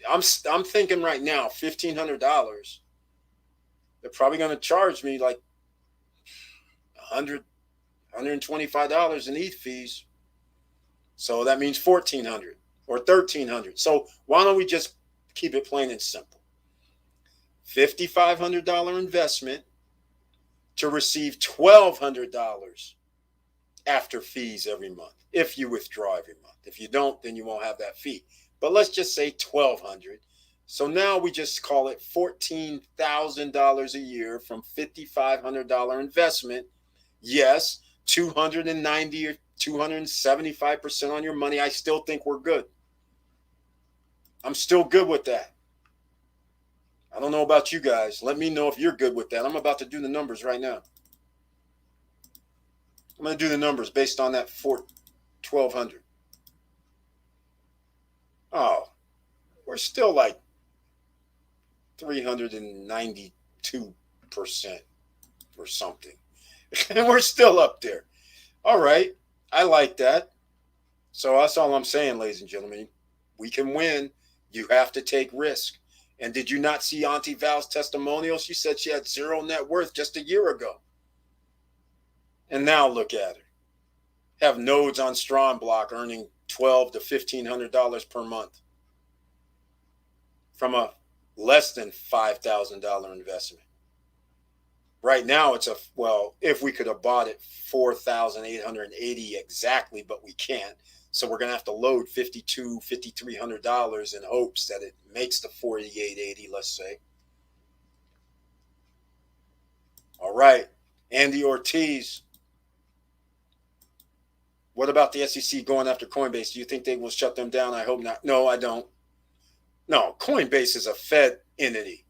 I'm thinking right now, $1,500. They're probably going to charge me like $125 in ETH fees. So that means $1,400 or $1,300. So why don't we just keep it plain and simple? $5,500 investment to receive $1,200 after fees every month, if you withdraw every month. If you don't, then you won't have that fee. But let's just say $1,200. So now we just call it $14,000 a year from $5,500 investment. Yes, 290 or 275% on your money. I still think we're good. I'm still good with that. I don't know about you guys. Let me know if you're good with that. I'm about to do the numbers right now. I'm going to do the numbers based on that $1,200. Oh, we're still like 392% or something. And we're still up there. All right. I like that. So that's all I'm saying, ladies and gentlemen. We can win. You have to take risk. And did you not see Auntie Val's testimonial? She said she had zero net worth just a year ago. And now look at her. Have nodes on Strongblock earning $1,200 to $1,500 per month from a less than $5,000 investment. Right now, if we could have bought it $4,880 exactly, but we can't. So we're going to have to load $5,200, $5,300 in hopes that it makes the $4,880, let's say. All right. Andy Ortiz. What about the SEC going after Coinbase? Do you think they will shut them down? I hope not. No, I don't. No, Coinbase is a Fed entity.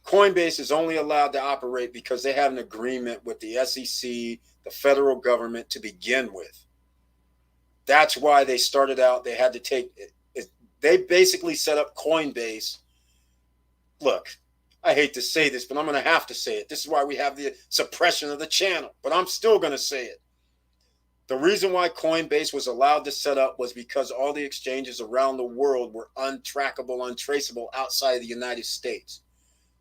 Coinbase is only allowed to operate because they have an agreement with the SEC, the federal government, to begin with. That's why they started out. They had to take it. They basically set up Coinbase. Look, I hate to say this, but I'm going to have to say it. This is why we have the suppression of the channel, but I'm still going to say it. The reason why Coinbase was allowed to set up was because all the exchanges around the world were untrackable, untraceable outside of the United States.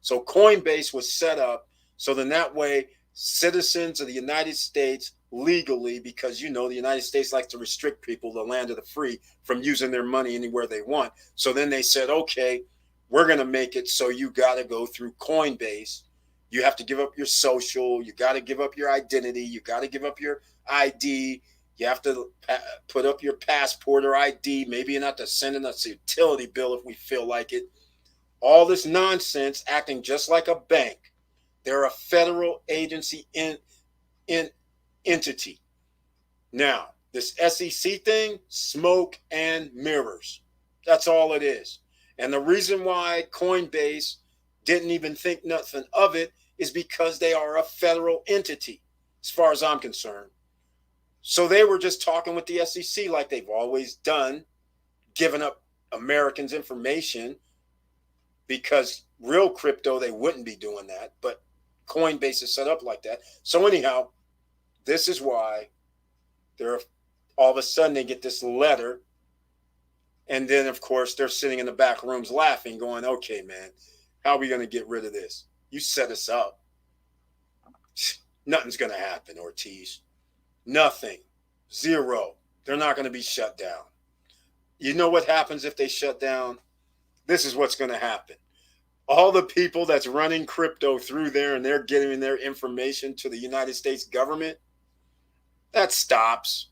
So Coinbase was set up so then that way citizens of the United States legally, because the United States likes to restrict people, the land of the free, from using their money anywhere they want. So then they said, okay, we're going to make it so you got to go through Coinbase. You have to give up your social. You got to give up your identity. You got to give up your ID. You have to put up your passport or ID. Maybe you're not to send in a utility bill if we feel like it. All this nonsense, acting just like a bank. They're a federal agency entity. Now, this SEC thing, smoke and mirrors. That's all it is. And the reason why Coinbase didn't even think nothing of it is because they are a federal entity, as far as I'm concerned. So they were just talking with the SEC like they've always done, giving up Americans' information because real crypto, they wouldn't be doing that. But Coinbase is set up like that. So anyhow, this is why they're all of a sudden they get this letter. And then, of course, they're sitting in the back rooms laughing, going, okay, man, how are we going to get rid of this? You set us up. Nothing's going to happen, Ortiz. Nothing. Zero. They're not going to be shut down. You know what happens if they shut down? This is what's going to happen. All the people that's running crypto through there and they're giving their information to the United States government, that stops.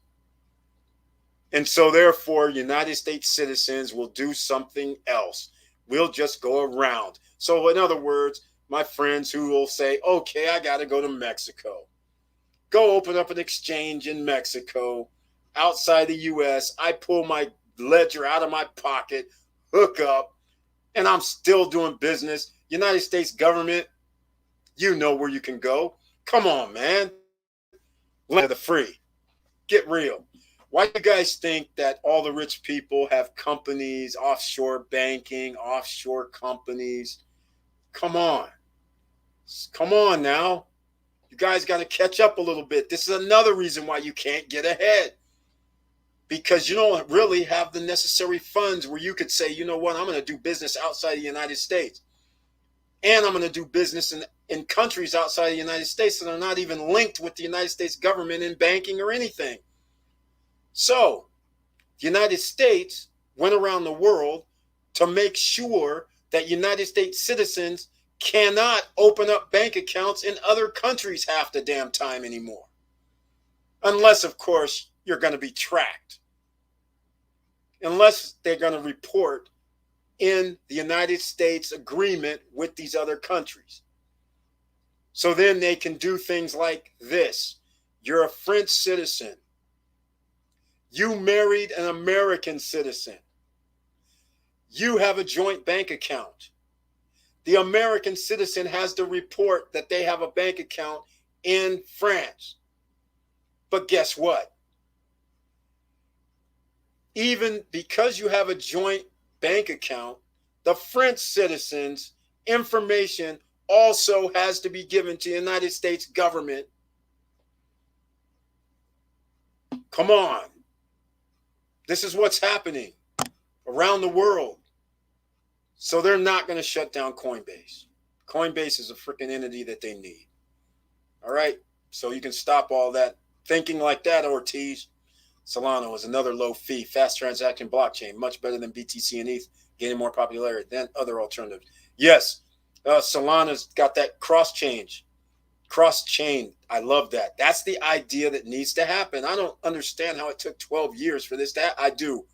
And so therefore, United States citizens will do something else. We'll just go around. So in other words, my friends who will say, okay, I got to go to Mexico. Go open up an exchange in Mexico outside the U.S. I pull my ledger out of my pocket, hook up, and I'm still doing business. United States government, you know where you can go. Come on, man. Land of the free. Get real. Why do you guys think that all the rich people have companies, offshore banking, offshore companies? Come on. Come on now. You guys got to catch up a little bit. This is another reason why you can't get ahead. Because you don't really have the necessary funds where you could say, you know what, I'm going to do business outside the United States. And I'm going to do business in countries outside the United States that are not even linked with the United States government in banking or anything. So the United States went around the world to make sure that United States citizens cannot open up bank accounts in other countries half the damn time anymore. Unless, of course, you're going to be tracked. Unless they're going to report in the United States agreement with these other countries. So then they can do things like this. You're a French citizen. You married an American citizen. You have a joint bank account. The American citizen has to report that they have a bank account in France. But guess what? Even because you have a joint bank account, the French citizens' information also has to be given to the United States government. Come on. This is what's happening around the world. So they're not going to shut down Coinbase. Coinbase is a freaking entity that they need. All right? So you can stop all that thinking like that, Ortiz. Solana is another low fee, fast transaction blockchain, much better than BTC and ETH, gaining more popularity than other alternatives. Yes, Solana's got that cross-chain. I love that. That's the idea that needs to happen. I don't understand how it took 12 years for this to happen. I do.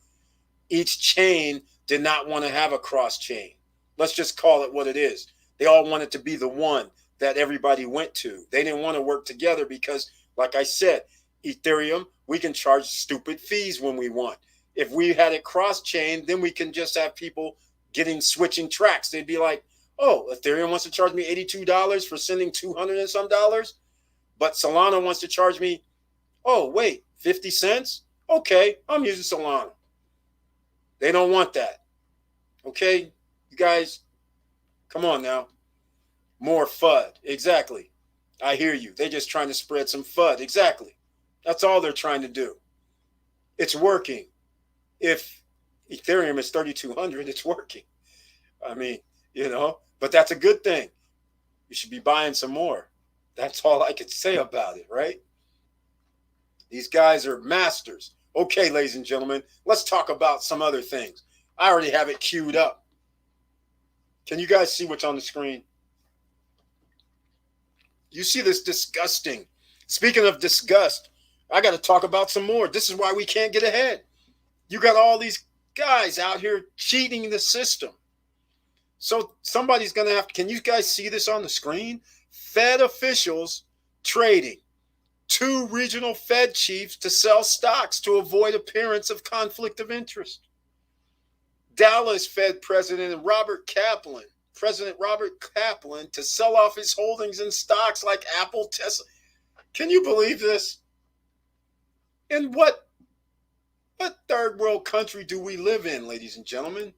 Each chain did not want to have a cross-chain. Let's just call it what it is. They all wanted to be the one that everybody went to. They didn't want to work together because, like I said, Ethereum, we can charge stupid fees when we want. If we had it cross-chain, then we can just have people switching tracks. They'd be like, oh, Ethereum wants to charge me $82 for sending $200 and some dollars, but Solana wants to charge me, oh, wait, 50 cents? Okay, I'm using Solana. They don't want that. Okay, you guys, come on now. More FUD. Exactly. I hear you. They're just trying to spread some FUD. Exactly. That's all they're trying to do. It's working. If Ethereum is 3,200, it's working. I mean, but that's a good thing. You should be buying some more. That's all I could say about it, right? These guys are masters. Okay, ladies and gentlemen, let's talk about some other things. I already have it queued up. Can you guys see what's on the screen? You see this disgusting. Speaking of disgust, I got to talk about some more. This is why we can't get ahead. You got all these guys out here cheating the system. So somebody's going to have to, can you guys see this on the screen? Fed officials trading 2 regional Fed chiefs to sell stocks to avoid appearance of conflict of interest. Dallas Fed President Robert Kaplan to sell off his holdings in stocks like Apple, Tesla. Can you believe this? In what third world country do we live in, ladies and gentlemen?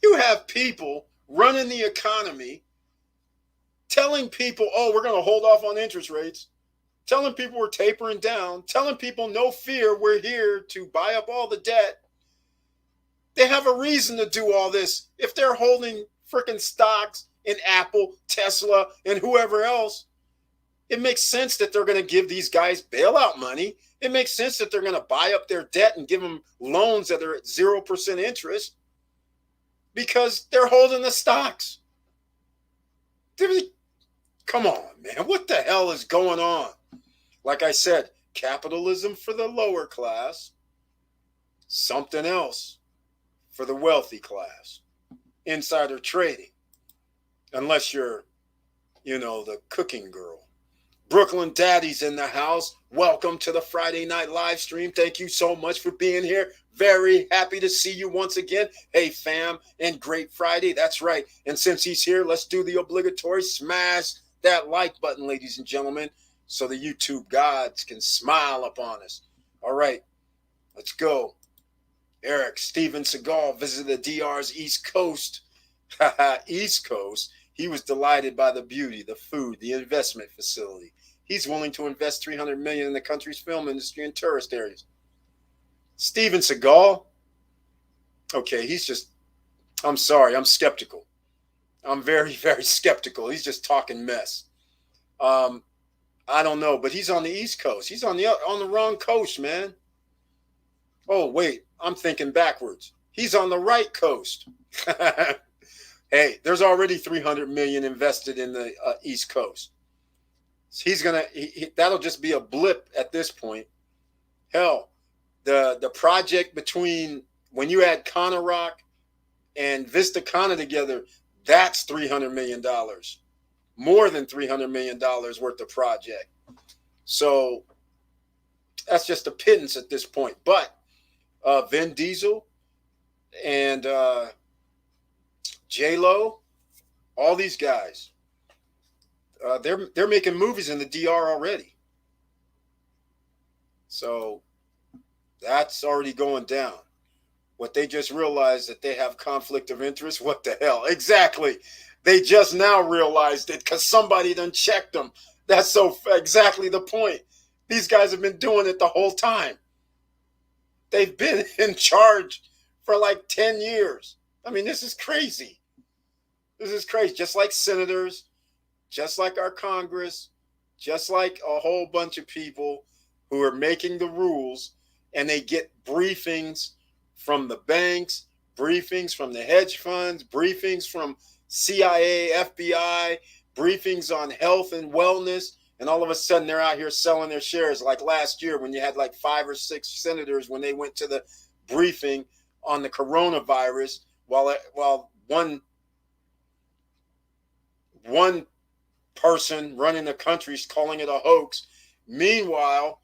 You have people running the economy, telling people, oh, we're going to hold off on interest rates, telling people we're tapering down, telling people no fear, we're here to buy up all the debt. They have a reason to do all this. If they're holding freaking stocks in Apple, Tesla, and whoever else, it makes sense that they're going to give these guys bailout money. It makes sense that they're going to buy up their debt and give them loans that are at 0% interest because they're holding the stocks. Come on, man. What the hell is going on? Like I said, capitalism for the lower class, something else for the wealthy class. Insider trading. Unless you're, the cooking girl. Brooklyn Daddy's in the house. Welcome to the Friday night live stream. Thank you so much for being here. Very happy to see you once again. Hey, fam, and great Friday. That's right. And since he's here, let's do the obligatory smash that like button, ladies and gentlemen, so the YouTube gods can smile upon us. All right, let's go. Eric Steven Seagal visited the DR's East Coast. East Coast. He was delighted by the beauty, the food, the investment facility. He's willing to invest $300 million in the country's film industry and tourist areas. Steven Seagal? Okay, I'm sorry, I'm skeptical. I'm very, very skeptical. He's just talking mess. I don't know, but he's on the East Coast. He's on the wrong coast, man. Oh, wait, I'm thinking backwards. He's on the right coast. Hey, there's already $300 million invested in the East Coast. So that'll just be a blip at this point. Hell, the project between when you add Connor Rock and Vista Cana together, that's $300 million. More than $300 million worth of project. So that's just a pittance at this point. But Vin Diesel and J-Lo, all these guys, they're making movies in the DR already. So that's already going down. What they just realized that they have conflict of interest. What the hell? Exactly. They just now realized it because somebody done checked them. That's exactly the point. These guys have been doing it the whole time. They've been in charge for like 10 years. I mean, this is crazy. This is crazy. Just like senators, just like our Congress, just like a whole bunch of people who are making the rules, and they get briefings from the banks, briefings from the hedge funds, briefings from CIA, FBI, briefings on health and wellness, and all of a sudden they're out here selling their shares. Like last year when you had like 5 or 6 senators when they went to the briefing on the coronavirus, while one person running the country is calling it a hoax. Meanwhile,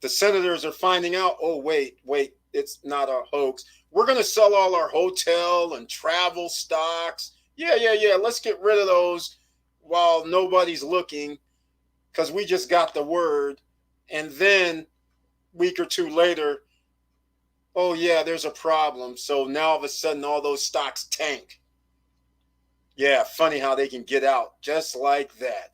the senators are finding out, oh, wait, it's not a hoax. We're going to sell all our hotel and travel stocks. Yeah. Let's get rid of those while nobody's looking because we just got the word. And then a week or two later, oh, yeah, there's a problem. So now all of a sudden all those stocks tank. Yeah, funny how they can get out just like that.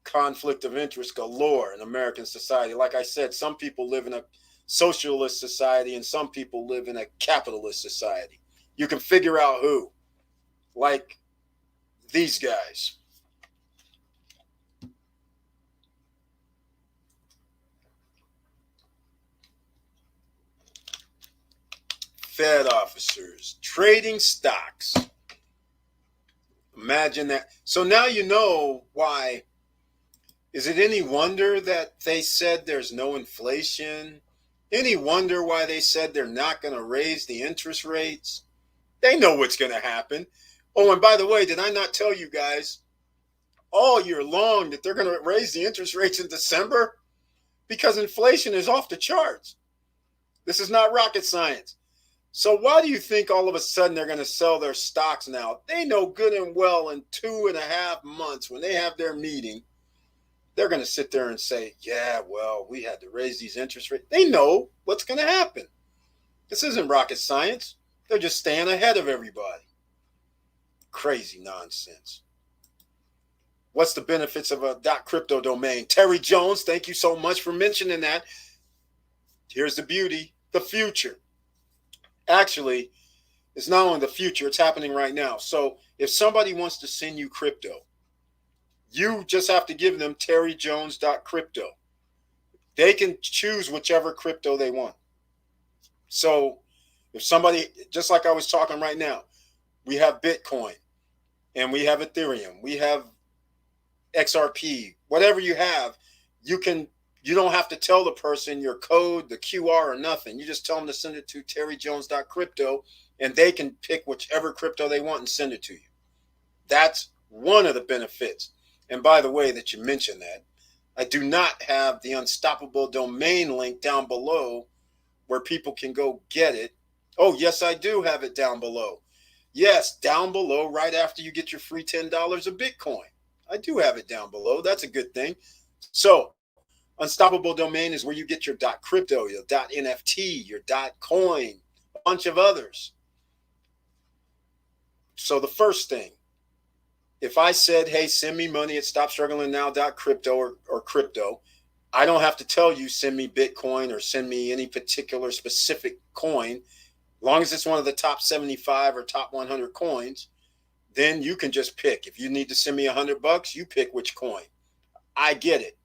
Conflict of interest galore in American society. Like I said, some people live in a socialist society and some people live in a capitalist society. You can figure out who. Like these guys. Fed officers trading stocks. Imagine that. So now you know why. Is it any wonder that they said there's no inflation? Any wonder why they said they're not going to raise the interest rates? They know what's going to happen. Oh, and by the way, did I not tell you guys all year long that they're going to raise the interest rates in December? Because inflation is off the charts. This is not rocket science. So why do you think all of a sudden they're going to sell their stocks now? They know good and well in 2.5 months when they have their meeting, they're going to sit there and say, yeah, well, we had to raise these interest rates. They know what's going to happen. This isn't rocket science. They're just staying ahead of everybody. Crazy nonsense. What's the benefits of a .crypto domain? Terry Jones, thank you so much for mentioning that. Here's the beauty, the future. Actually, it's not only the future, it's happening right now. So if somebody wants to send you crypto, you just have to give them terryjones.crypto. They can choose whichever crypto they want. So if somebody, just like I was talking right now, we have Bitcoin and we have Ethereum, we have XRP, whatever you have, you don't have to tell the person your code, the QR, or nothing. You just tell them to send it to terryjones.crypto and they can pick whichever crypto they want and send it to you. That's one of the benefits. And by the way, that you mentioned that, I do not have the unstoppable domain link down below where people can go get it. Oh, yes, I do have it down below. Yes, down below, right after you get your free $10 of Bitcoin. I do have it down below. That's a good thing. So, unstoppable domain is where you get your .crypto, your .nft, your .coin, a bunch of others. So the first thing, if I said, hey, send me money at stopstrugglingnow.crypto or crypto, I don't have to tell you send me Bitcoin or send me any particular specific coin. As long as it's one of the top 75 or top 100 coins, then you can just pick. If you need to send me $100, you pick which coin. I get it.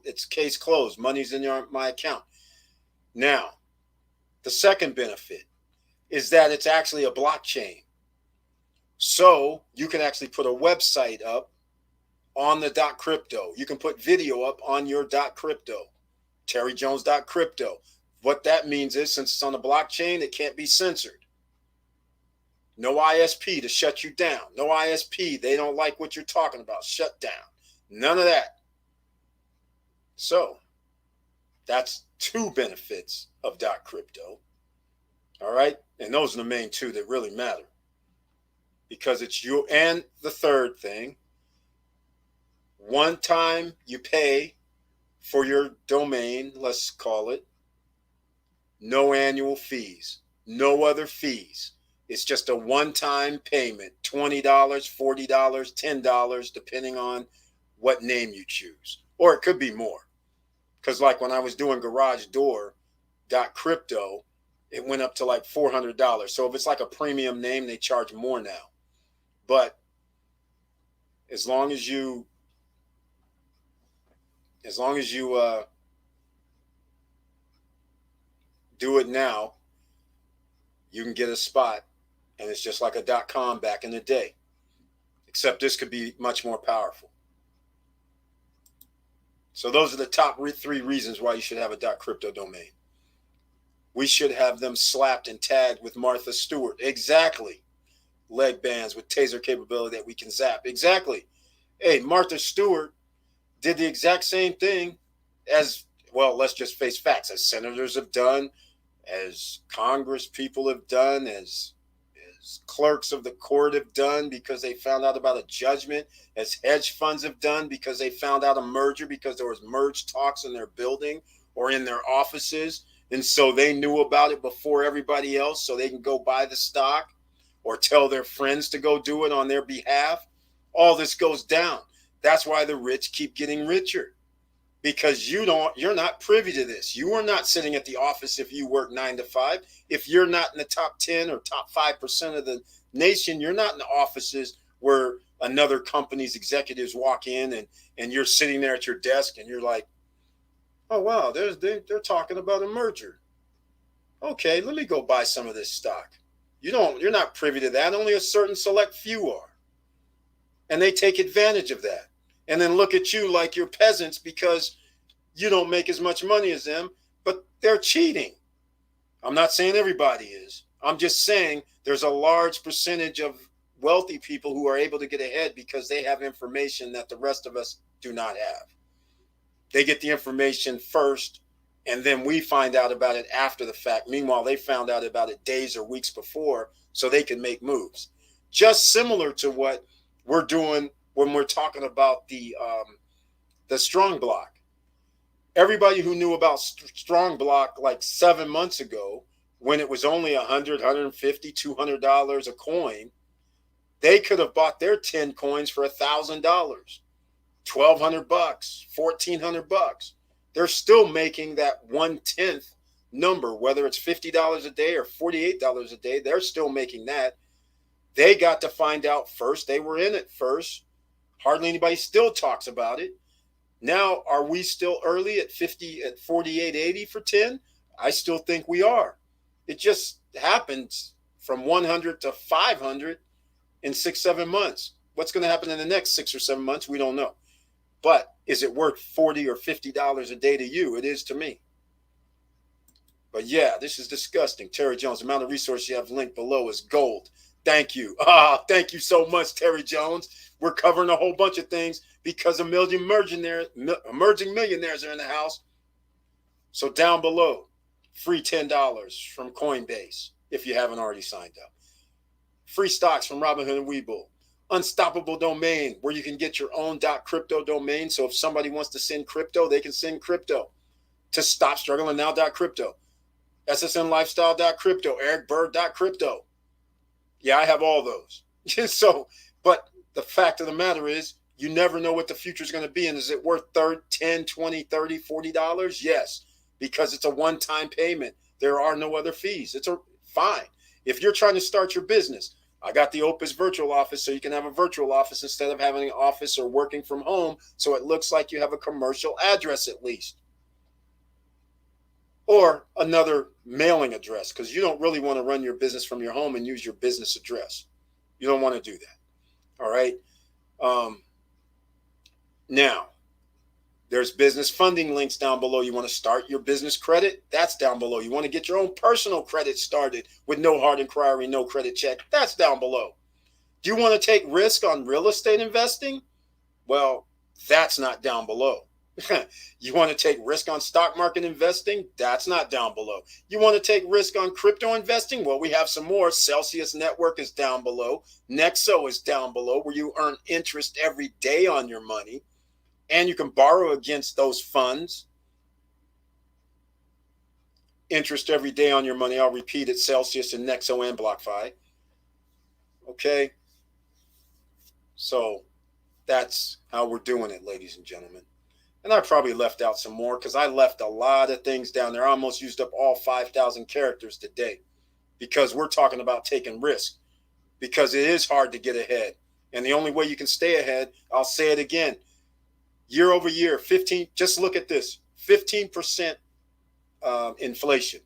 It's case closed. Money's in my account. Now, the second benefit is that it's actually a blockchain. So you can actually put a website up on the .crypto. You can put video up on your .crypto, terryjones.crypto. What that means is, since it's on the blockchain, it can't be censored. No ISP to shut you down. No ISP, they don't like what you're talking about. Shut down. None of that. So that's two benefits of .crypto. All right. And those are the main two that really matter, because it's you. And the third thing, one time you pay for your domain, let's call it, no annual fees, no other fees. It's just a one-time payment, $20, $40, $10, depending on what name you choose. Or it could be more. Because like when I was doing garage door .crypto, it went up to like $400. So if it's like a premium name, they charge more now. But as long as you do it now, you can get a spot, and it's just like a .com back in the day, except this could be much more powerful. So those are the top three reasons why you should have a .crypto domain. We should have them slapped and tagged with Martha Stewart. Exactly. Leg bands with taser capability that we can zap. Exactly. Hey, Martha Stewart did the exact same thing as, well, let's just face facts, as senators have done, as Congress people have done, as clerks of the court have done because they found out about a judgment, as hedge funds have done because they found out a merger because there was merge talks in their building or in their offices. And so they knew about it before everybody else, so they can go buy the stock or tell their friends to go do it on their behalf. All this goes down. That's why the rich keep getting richer, because you're not privy to this. You are not sitting at the office if you work 9 to 5. If you're not in the top 10 or top 5% of the nation, you're not in the offices where another company's executives walk in and you're sitting there at your desk and you're like, oh, wow, they're talking about a merger. Okay, let me go buy some of this stock. You're not privy to that. Only a certain select few are. And they take advantage of that. And then look at you like you're peasants because you don't make as much money as them, but they're cheating. I'm not saying everybody is. I'm just saying there's a large percentage of wealthy people who are able to get ahead because they have information that the rest of us do not have. They get the information first, and then we find out about it after the fact. Meanwhile, they found out about it days or weeks before so they can make moves. Just similar to what we're doing when we're talking about the Strongblock. Everybody who knew about Strongblock like 7 months ago, when it was only $100, $150, $200 a coin, They could have bought their 10 coins for $1,000, $1,200, $1,400. They're still making that 1/10 number, whether it's $50 a day or $48 a day. They're still making that. They got to find out first. They were in it first. Hardly anybody still talks about it. Now, are we still early at 48.80 for 10? I still think we are. It just happens from 100 to 500 in 6-7 months. What's going to happen in the next 6 or 7 months? We don't know. But is it worth $40 or $50 a day to you? It is to me. But yeah, this is disgusting. Terry Jones, the amount of resources you have linked below is gold. Thank you. Thank you so much, Terry Jones. We're covering a whole bunch of things because emerging millionaires are in the house. So down below, free $10 from Coinbase if you haven't already signed up. Free stocks from Robinhood and Webull. Unstoppable domain where you can get your own .crypto domain. So if somebody wants to send crypto, they can send crypto to stopstrugglingnow.crypto. SSNlifestyle.crypto. EricBird.crypto. Yeah, I have all those. So, but the fact of the matter is, you never know what the future is going to be. And is it worth $10, $20, $30, $40? Yes, because it's a one-time payment. There are no other fees. It's fine. If you're trying to start your business, I got the Opus virtual office, so you can have a virtual office instead of having an office or working from home, so it looks like you have a commercial address at least. Or another mailing address, because you don't really want to run your business from your home and use your business address. You don't want to do that. All right. Now, there's business funding links down below. You want to start your business credit? That's down below. You want to get your own personal credit started with no hard inquiry, no credit check? That's down below. Do you want to take risk on real estate investing? Well, that's not down below. You want to take risk on stock market investing? That's not down below. You want to take risk on crypto investing? Well, we have some more. Celsius Network is down below. Nexo is down below, where you earn interest every day on your money. And you can borrow against those funds. Interest every day on your money. I'll repeat it. Celsius and Nexo and BlockFi. Okay. So that's how we're doing it, ladies and gentlemen. And I probably left out some more because I left a lot of things down there. I almost used up all 5,000 characters today because we're talking about taking risk, because it is hard to get ahead. And the only way you can stay ahead, I'll say it again, year over year, just look at this, 15% inflation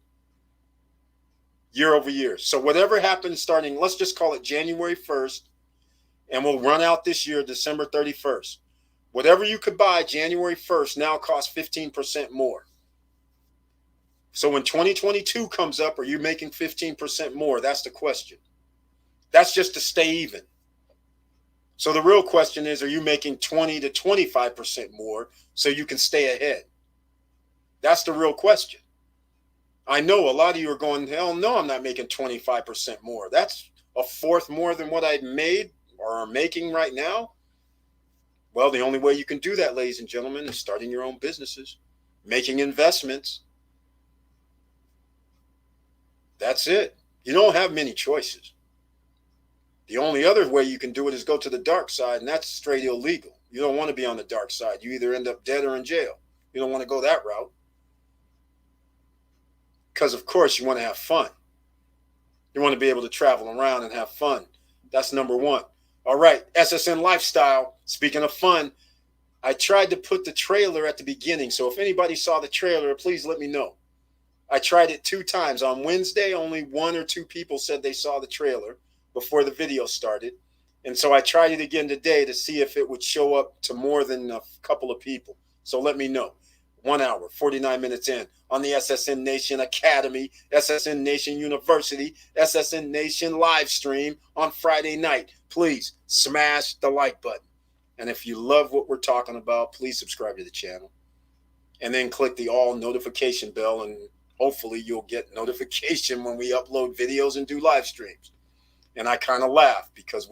year over year. So whatever happens starting, let's just call it January 1st, and we'll run out this year, December 31st. Whatever you could buy January 1st now costs 15% more. So when 2022 comes up, are you making 15% more? That's the question. That's just to stay even. So the real question is, are you making 20 to 25% more so you can stay ahead? That's the real question. I know a lot of you are going, hell no, I'm not making 25% more. That's a fourth more than what I made or are making right now. Well, the only way you can do that, ladies and gentlemen, is starting your own businesses, making investments. That's it. You don't have many choices. The only other way you can do it is go to the dark side, and that's straight illegal. You don't want to be on the dark side. You either end up dead or in jail. You don't want to go that route. Because, of course, you want to have fun. You want to be able to travel around and have fun. That's number one. All right, SSN Lifestyle. Speaking of fun, I tried to put the trailer at the beginning. So if anybody saw the trailer, please let me know. I tried it 2 times. On Wednesday, only 1 or 2 people said they saw the trailer before the video started. And so I tried it again today to see if it would show up to more than a couple of people. So let me know. 1 hour, 49 minutes in on the SSN Nation Academy, SSN Nation University, SSN Nation live stream on Friday night. Please smash the like button. And if you love what we're talking about, please subscribe to the channel. And then click the all notification bell, and hopefully you'll get notification when we upload videos and do live streams. And I kind of laugh because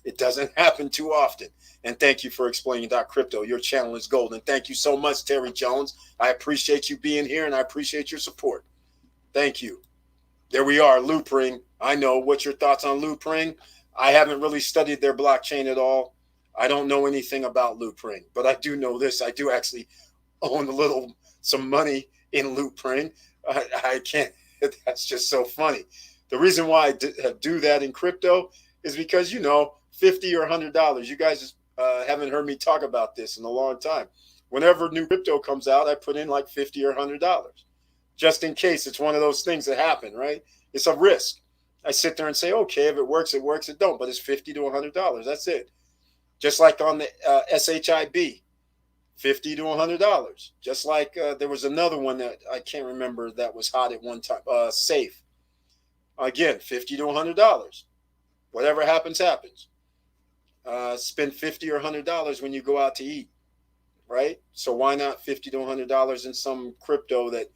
it doesn't happen too often. And thank you for explaining .crypto. Your channel is gold. And thank you so much, Terry Jones. I appreciate you being here, and I appreciate your support. Thank you. There we are, Loop Ring. I know. What's your thoughts on Loop Ring? I haven't really studied their blockchain at all. I don't know anything about Loopring, but I do know this. I do actually own some money in Loopring. I can't. That's just so funny. The reason why I do that in crypto is because, 50 or $100. You guys haven't heard me talk about this in a long time. Whenever new crypto comes out, I put in like 50 or $100 just in case. It's one of those things that happen, right? It's a risk. I sit there and say, okay, if it works, it works. It don't, but it's 50 to $100. That's it. Just like on the SHIB, 50 to $100. Just like there was another one that I can't remember that was hot at one time. Safe. Again, 50 to $100. Whatever happens, happens. Spend 50 or $100 when you go out to eat, right? So why not 50 to $100 in some crypto that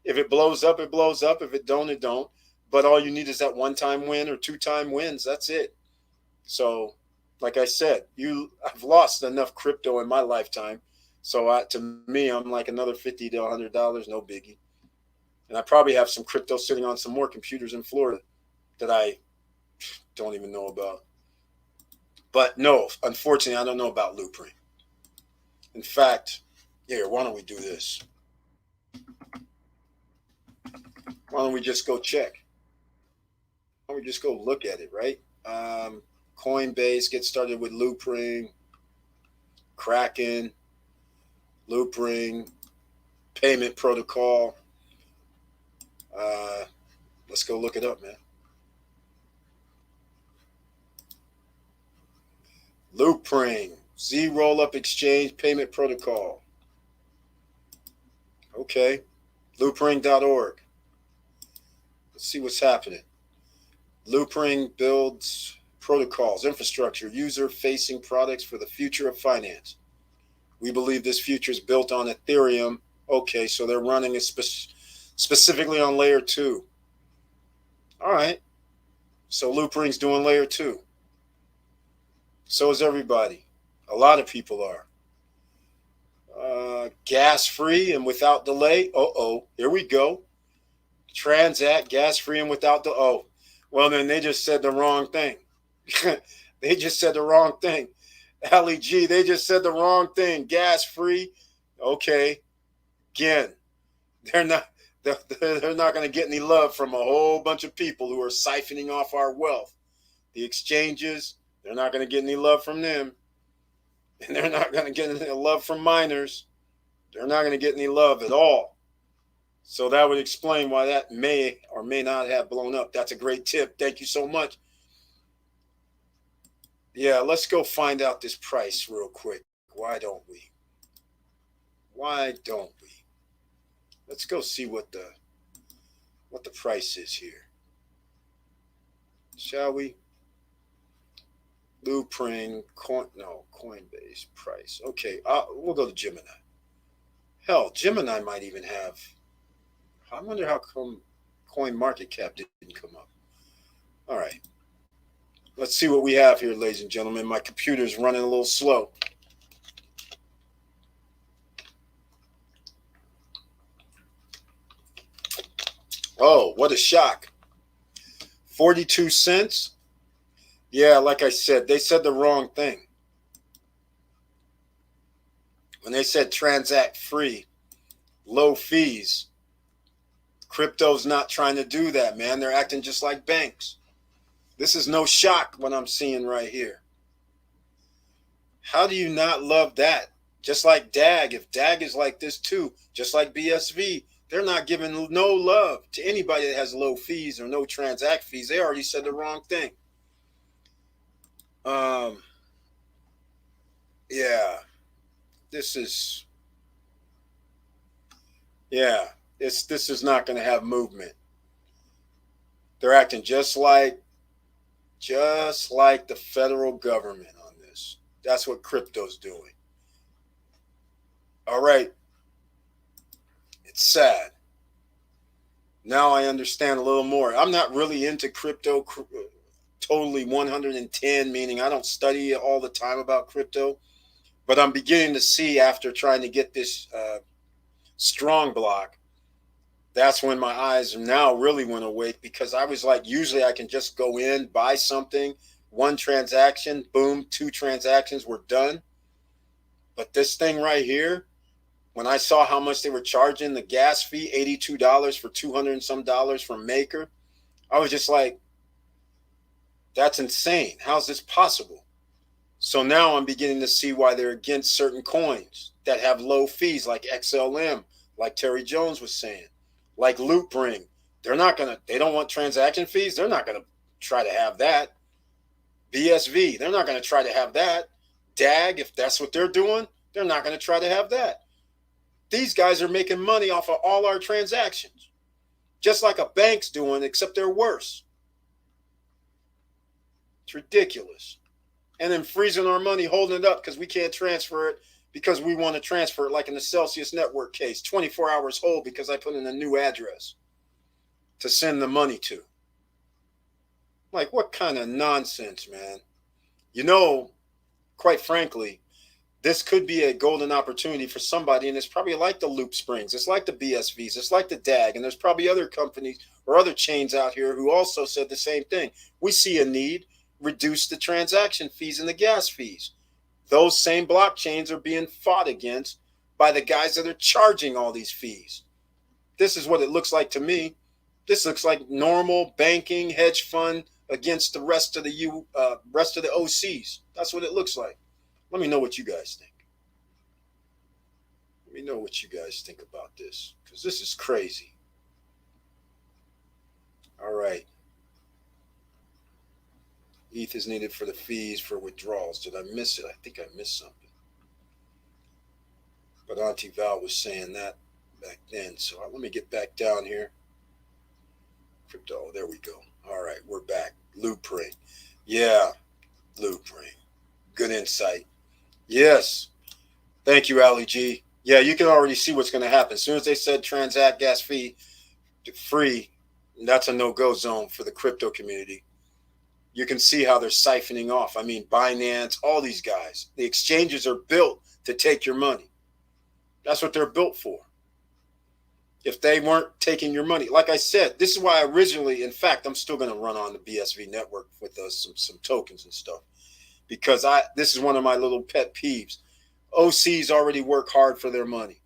if it blows up, it blows up. If it don't, it don't. But all you need is that one-time win or two-time wins. That's it. So, like I said, I've lost enough crypto in my lifetime. So to me, I'm like another 50 to $100, no biggie. And I probably have some crypto sitting on some more computers in Florida that I don't even know about. But no, unfortunately, I don't know about Loopring. In fact, here, why don't we do this? Why don't we just go check? Why don't we just go look at it, right? Coinbase, get started with Loopring, Kraken, Loopring, payment protocol. Let's go look it up, man. Loopring, Z Rollup Exchange Payment Protocol. Okay, loopring.org. Let's see what's happening. Loopring builds protocols, infrastructure, user-facing products for the future of finance. We believe this future is built on Ethereum. Okay, so they're running it specifically on layer 2. All right. So Loopring's doing layer 2. So is everybody. A lot of people are. Gas-free and without delay. Here we go. Transact gas-free and without the. Well, then they just said the wrong thing. They just said the wrong thing. LEG, they just said the wrong thing. Gas-free. Okay. Again, they're not going to get any love from a whole bunch of people who are siphoning off our wealth. The exchanges, they're not going to get any love from them. And they're not going to get any love from miners. They're not going to get any love at all. So that would explain why that may or may not have blown up. That's a great tip. Thank you so much. Yeah, let's go find out this price real quick. Why don't we? Why don't we? Let's go see what the price is here. Shall we? Loopring, Coinbase price. Okay, we'll go to Gemini. Hell, Gemini might even have. I wonder how come Coin Market Cap didn't come up. All right. Let's see what we have here, ladies and gentlemen. My computer's running a little slow. Oh, what a shock. 42 cents. Yeah, like I said, they said the wrong thing. When they said transact free, low fees, crypto's not trying to do that, man. They're acting just like banks. This is no shock what I'm seeing right here. How do you not love that? Just like DAG. If DAG is like this too, just like BSV, they're not giving no love to anybody that has low fees or no transact fees. They already said the wrong thing. Yeah, this is not going to have movement. They're acting just like the federal government on this. That's what crypto's doing. All right. It's sad. Now I understand a little more. I'm not really into crypto totally 110, meaning I don't study all the time about crypto, but I'm beginning to see after trying to get this Strongblock, that's when my eyes now really went awake, because I was like, usually I can just go in, buy something, one transaction, boom, 2 transactions were done. But this thing right here, when I saw how much they were charging the gas fee, $82 for 200 and some dollars from Maker, I was just like, that's insane. How's this possible? So now I'm beginning to see why they're against certain coins that have low fees, like XLM, like Terry Jones was saying, like Loopring. They don't want transaction fees. They're not going to try to have that. BSV, they're not going to try to have that. DAG, if that's what they're doing, they're not going to try to have that. These guys are making money off of all our transactions, just like a bank's doing, except they're worse. It's ridiculous. And then freezing our money, holding it up because we can't transfer it because we want to transfer it, like in the Celsius Network case, 24 hours hold because I put in a new address to send the money to. Like, what kind of nonsense, man? You know, quite frankly, this could be a golden opportunity for somebody, and it's probably like the Loop Springs. It's like the BSVs. It's like the DAG, and there's probably other companies or other chains out here who also said the same thing. We see a need. Reduce the transaction fees and the gas fees. Those same blockchains are being fought against by the guys that are charging all these fees. This is what it looks like to me. This looks like normal banking hedge fund against the rest of the OCs. That's what it looks like. Let me know what you guys think. Let me know what you guys think about this, because this is crazy. All right. ETH is needed for the fees for withdrawals. Did I miss it? I think I missed something. But Auntie Val was saying that back then. So let me get back down here. Crypto, there we go. All right, we're back. Loopring. Yeah, Loopring. Good insight. Yes. Thank you, Ali G. Yeah, you can already see what's going to happen. As soon as they said transact gas fee free, that's a no-go zone for the crypto community. You can see how they're siphoning off. I mean, Binance, all these guys. The exchanges are built to take your money. That's what they're built for. If they weren't taking your money, like I said, this is why originally, in fact, I'm still going to run on the BSV network with some tokens and stuff, because this is one of my little pet peeves. OCs already work hard for their money.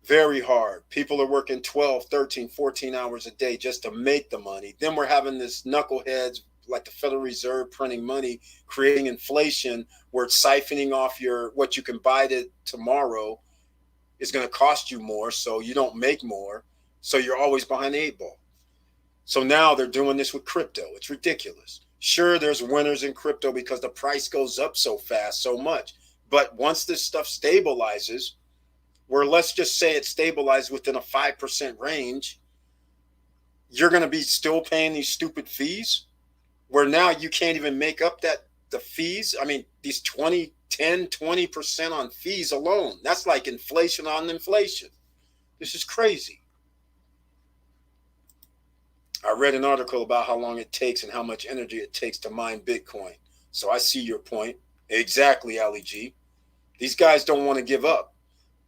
Very hard. People are working 12, 13, 14 hours a day just to make the money. Then we're having this knuckleheads like the Federal Reserve printing money, creating inflation where it's siphoning off what you can buy tomorrow is going to cost you more, so you don't make more. So you're always behind the 8 ball. So now they're doing this with crypto. It's ridiculous. Sure, there's winners in crypto because the price goes up so fast, so much. But once this stuff stabilizes, where let's just say it stabilized within a 5% range, you're going to be still paying these stupid fees where now you can't even make up the fees. I mean, these 20% on fees alone, that's like inflation on inflation. This is crazy. I read an article about how long it takes and how much energy it takes to mine Bitcoin. So I see your point. Exactly, Ali G. These guys don't want to give up.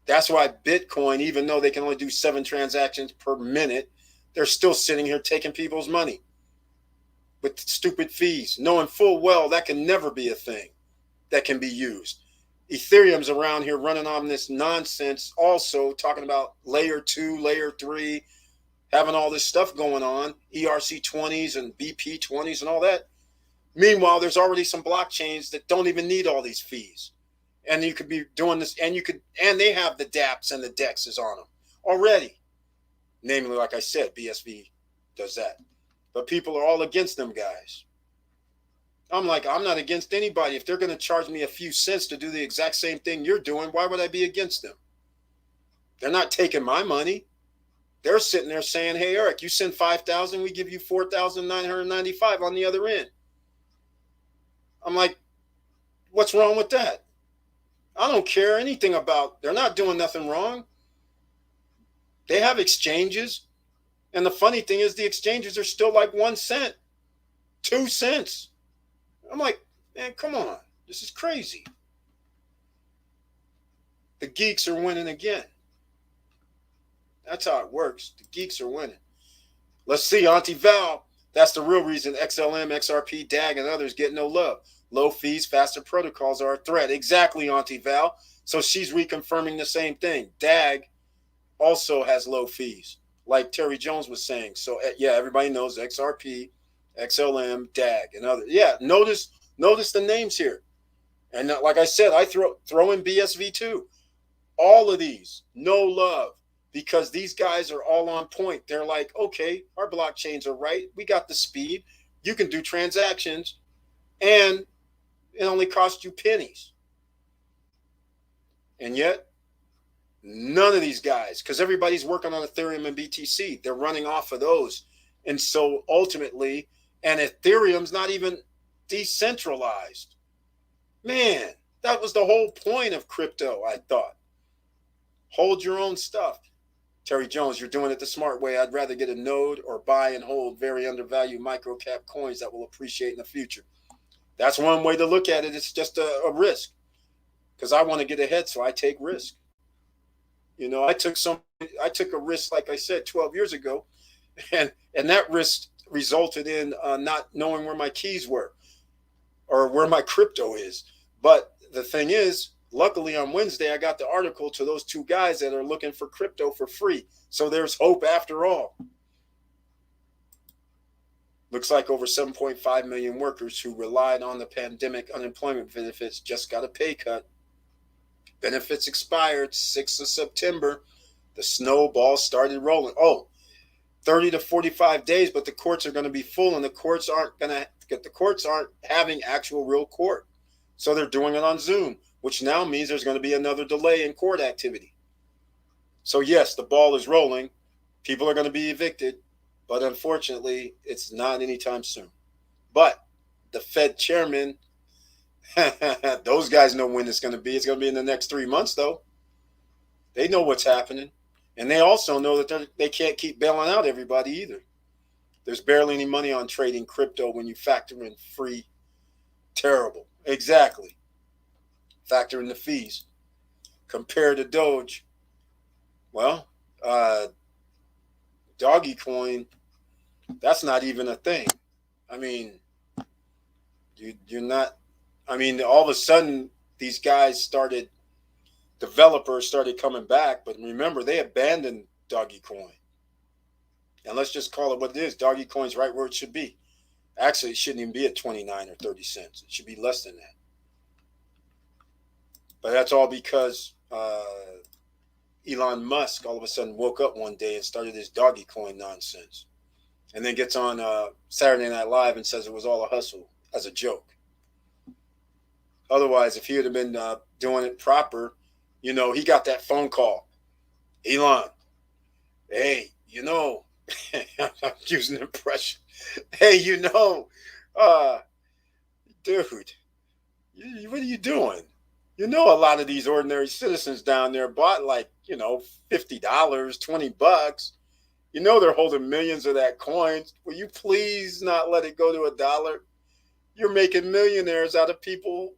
That's why Bitcoin, even though they can only do 7 transactions per minute, they're still sitting here taking people's money with stupid fees, knowing full well that can never be a thing that can be used. Ethereum's around here running on this nonsense, also talking about layer 2, layer 3, having all this stuff going on, ERC20s and BP20s and all that. Meanwhile, there's already some blockchains that don't even need all these fees. And you could be doing this, and they have the dApps and the DEXs on them already. Namely, like I said, BSV does that. But people are all against them guys. I'm like, I'm not against anybody. If they're going to charge me a few cents to do the exact same thing you're doing, why would I be against them? They're not taking my money. They're sitting there saying, hey, Eric, you send 5,000, we give you 4,995 on the other end. I'm like, what's wrong with that? I don't care anything about, they're not doing nothing wrong. They have exchanges. And the funny thing is the exchanges are still like 1 cent, 2 cents. I'm like, man, come on. This is crazy. The geeks are winning again. That's how it works. The geeks are winning. Let's see, Auntie Val. That's the real reason XLM, XRP, DAG, and others get no love. Low fees, faster protocols are a threat. Exactly, Auntie Val. So she's reconfirming the same thing. DAG also has low fees, like Terry Jones was saying. So yeah, everybody knows XRP, XLM, DAG, and others. Yeah, notice the names here. And like I said, I throw in BSV too. All of these, no love, because these guys are all on point. They're like, okay, our blockchains are right. We got the speed. You can do transactions, and it only costs you pennies. And yet, none of these guys, because everybody's working on Ethereum and BTC, they're running off of those. And so ultimately, and Ethereum's not even decentralized. Man, that was the whole point of crypto, I thought. Hold your own stuff. Terry Jones, you're doing it the smart way. I'd rather get a node or buy and hold very undervalued microcap coins that will appreciate in the future. That's one way to look at it. It's just a risk, because I want to get ahead, so I take risk. You know, I took a risk, like I said, 12 years ago, and that risk resulted in not knowing where my keys were or where my crypto is. But the thing is, luckily on Wednesday, I got the article to those two guys that are looking for crypto for free. So there's hope after all. Looks like over 7.5 million workers who relied on the pandemic unemployment benefits just got a pay cut. Benefits expired 6th of September. The snowball started rolling. 30 to 45 days, but the courts are going to be full, and the courts aren't having actual real court. So they're doing it on Zoom, which now means there's going to be another delay in court activity. So yes, the ball is rolling. People are going to be evicted, but unfortunately, it's not anytime soon. But the Fed chairman, those guys know when it's going to be. It's going to be in the next 3 months, though. They know what's happening. And they also know that they can't keep bailing out everybody either. There's barely any money on trading crypto when you factor in free. Terrible. Exactly. Factor in the fees. Compared to Doge, well, Doggy Coin, that's not even a thing. I mean, you're not, I mean, all of a sudden, these guys developers started coming back, but remember, they abandoned Doggy Coin. And let's just call it what it is. Doggy Coin's right where it should be. Actually, it shouldn't even be at 29 or 30 cents. It should be less than that. But that's all because Elon Musk all of a sudden woke up one day and started his Doggy Coin nonsense. And then gets on Saturday Night Live and says it was all a hustle as a joke. Otherwise, if he would have been doing it proper, you know, he got that phone call. Elon, hey, you know, I'm using an impression. Hey, you know, dude, what are you doing? You know, a lot of these ordinary citizens down there bought like, you know, $50, $20. You know, they're holding millions of that coins. Will you please not let it go to $1? You're making millionaires out of people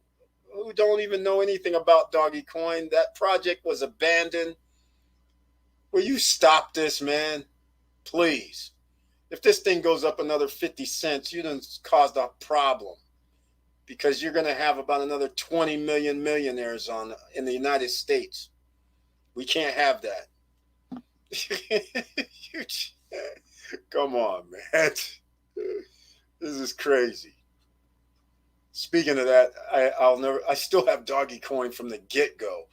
who don't even know anything about Doggy Coin. That project was abandoned. Will you stop this, man? Please. If this thing goes up another 50 cents, you done caused a problem, because you're going to have about another 20 million millionaires in the United States. We can't have that. Come on, man. This is crazy. Speaking of that, I still have Doggy Coin from the get-go.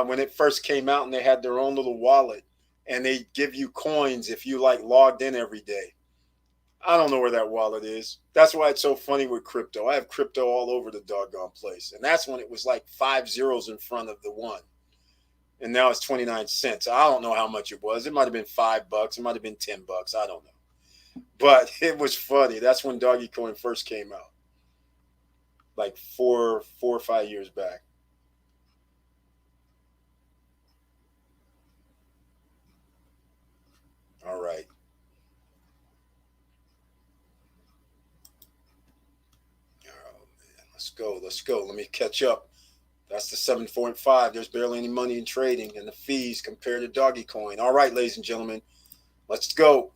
When it first came out and they had their own little wallet, and they give you coins if you like logged in every day. I don't know where that wallet is. That's why it's so funny with crypto. I have crypto all over the doggone place. And that's when it was like 5 zeros in front of the one. And now it's 29 cents. I don't know how much it was. It might have been $5. It might have been $10. I don't know. But it was funny. That's when Doggy Coin first came out. Like four or 5 years back. All right. Let's go. Let me catch up. That's the 7.5. There's barely any money in trading, and the fees compared to Doggy Coin. All right, ladies and gentlemen, let's go.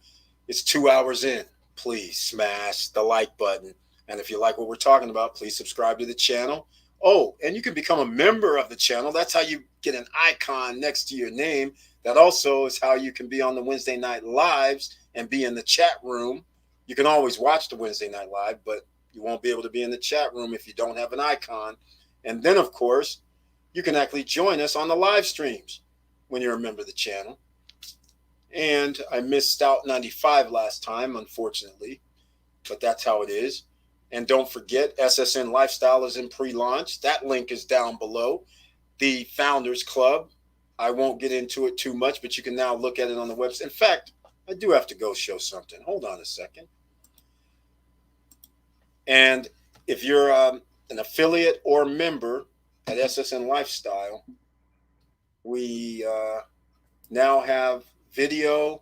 It's 2 hours in. please smash the like button. And if you like what we're talking about, please subscribe to the channel. Oh, and you can become a member of the channel. That's how you get an icon next to your name. That also is how you can be on the Wednesday night lives and be in the chat room. You can always watch the Wednesday night live, but you won't be able to be in the chat room if you don't have an icon. And then, of course, you can actually join us on the live streams when you're a member of the channel. And I missed Stout 95 last time, unfortunately, but that's how it is. And don't forget, SSN Lifestyle is in pre-launch. That link is down below. The Founders Club, I won't get into it too much, but you can now look at it on the website. In fact, I do have to go show something. Hold on a second. And if you're an affiliate or member at SSN Lifestyle, we now have video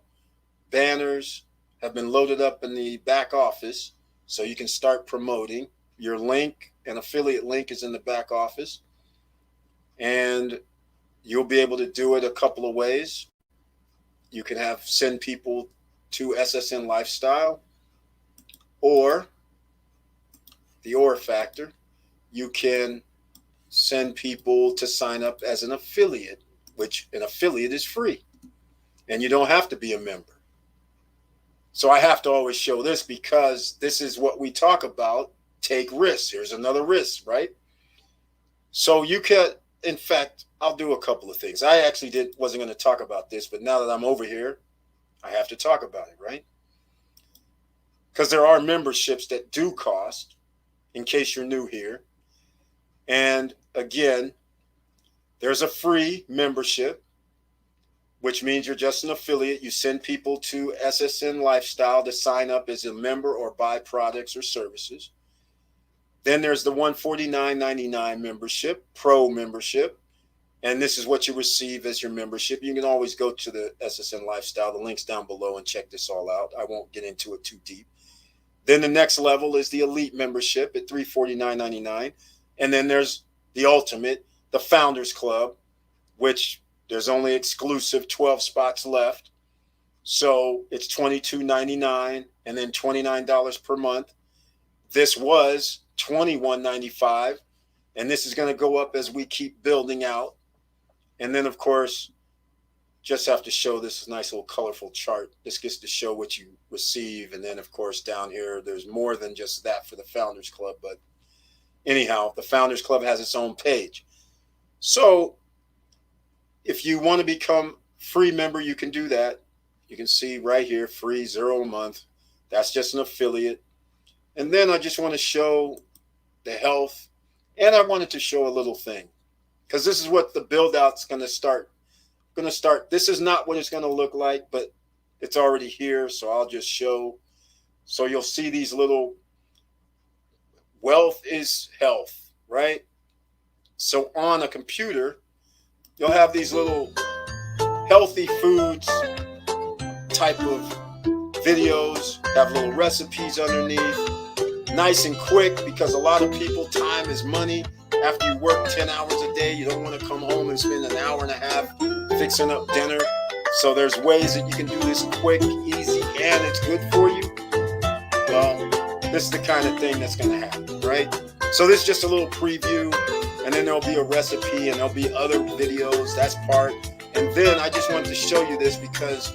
banners have been loaded up in the back office, so you can start promoting. Your link, an affiliate link, is in the back office, and you'll be able to do it a couple of ways. You can send people to SSN Lifestyle, or the or factor, you can send people to sign up as an affiliate, which an affiliate is free, and you don't have to be a member. So I have to always show this because this is what we talk about. Take risks. Here's another risk, right? So you can, in fact, I'll do a couple of things. I actually wasn't going to talk about this, but now that I'm over here, I have to talk about it, right? Because there are memberships that do cost, in case you're new here. And again, there's a free membership, which means you're just an affiliate. You send people to SSN Lifestyle to sign up as a member or buy products or services. Then there's the $149.99 membership, pro membership. And this is what you receive as your membership. You can always go to the SSN Lifestyle. The link's down below and check this all out. I won't get into it too deep. Then the next level is the elite membership at $349.99. And then there's the ultimate, the Founders Club, which there's only exclusive 12 spots left. So it's $22.99 and then $29 per month. This was $21.95. And this is going to go up as we keep building out. And then, of course, just have to show this nice little colorful chart. This gets to show what you receive. And then, of course, down here, there's more than just that for the Founders Club. But anyhow, the Founders Club has its own page. So if you want to become free member, you can do that. You can see right here, free, 0 a month. That's just an affiliate. And then I just want to show the health. And I wanted to show a little thing, because this is what the build out's going to start. This is not what it's going to look like, but it's already here. So I'll just show. So you'll see these little, wealth is health, right? So on a computer, you'll have these little healthy foods type of videos, have little recipes underneath, nice and quick, because a lot of people, time is money. After you work 10 hours a day, you don't want to come home and spend an hour and a half fixing up dinner. So there's ways that you can do this quick, easy, and it's good for you. Well, this is the kind of thing that's going to happen, right? So this is just a little preview, and then there'll be a recipe and there'll be other videos. That's part. And then I just wanted to show you this because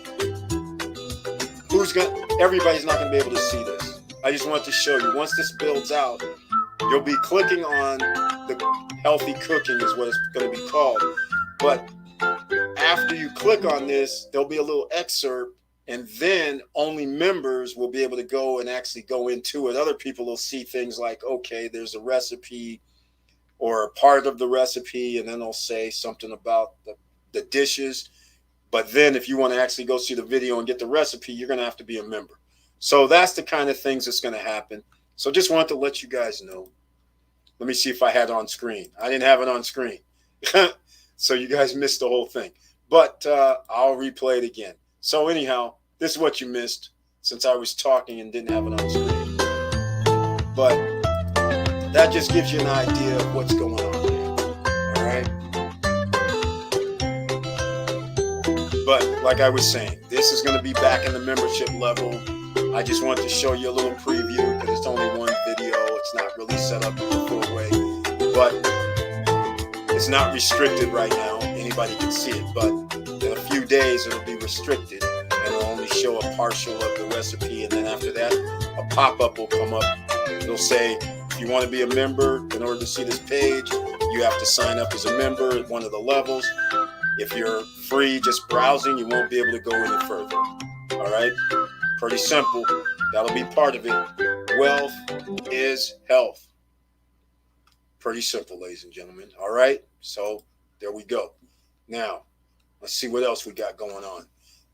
everybody's not going to be able to see this. I just want to show you. Once this builds out, you'll be clicking on the healthy cooking is what it's going to be called. But after you click on this, there'll be a little excerpt, and then only members will be able to go and actually go into it. Other people will see things like, okay, there's a recipe or a part of the recipe, and then they'll say something about the dishes. But then if you want to actually go see the video and get the recipe, you're going to have to be a member. So that's the kind of things that's going to happen. So just wanted to let you guys know. Let me see if I had it on screen. I didn't have it on screen. So you guys missed the whole thing. But I'll replay it again. So anyhow, this is what you missed since I was talking and didn't have it on screen. But that just gives you an idea of what's going on here. All right? But like I was saying, this is going to be back in the membership level I just want to show you a little preview because it's only one video. It's not really set up in the full way, but it's not restricted right now. Anybody can see it, but in a few days it'll be restricted and it'll only show a partial of the recipe. And then after that, a pop-up will come up. It'll say, if you want to be a member, in order to see this page, you have to sign up as a member at one of the levels. If you're free, just browsing, you won't be able to go any further. All right? Pretty simple. That'll be part of it. Wealth is health. Pretty simple, ladies and gentlemen. All right? So there we go. Now, let's see what else we got going on.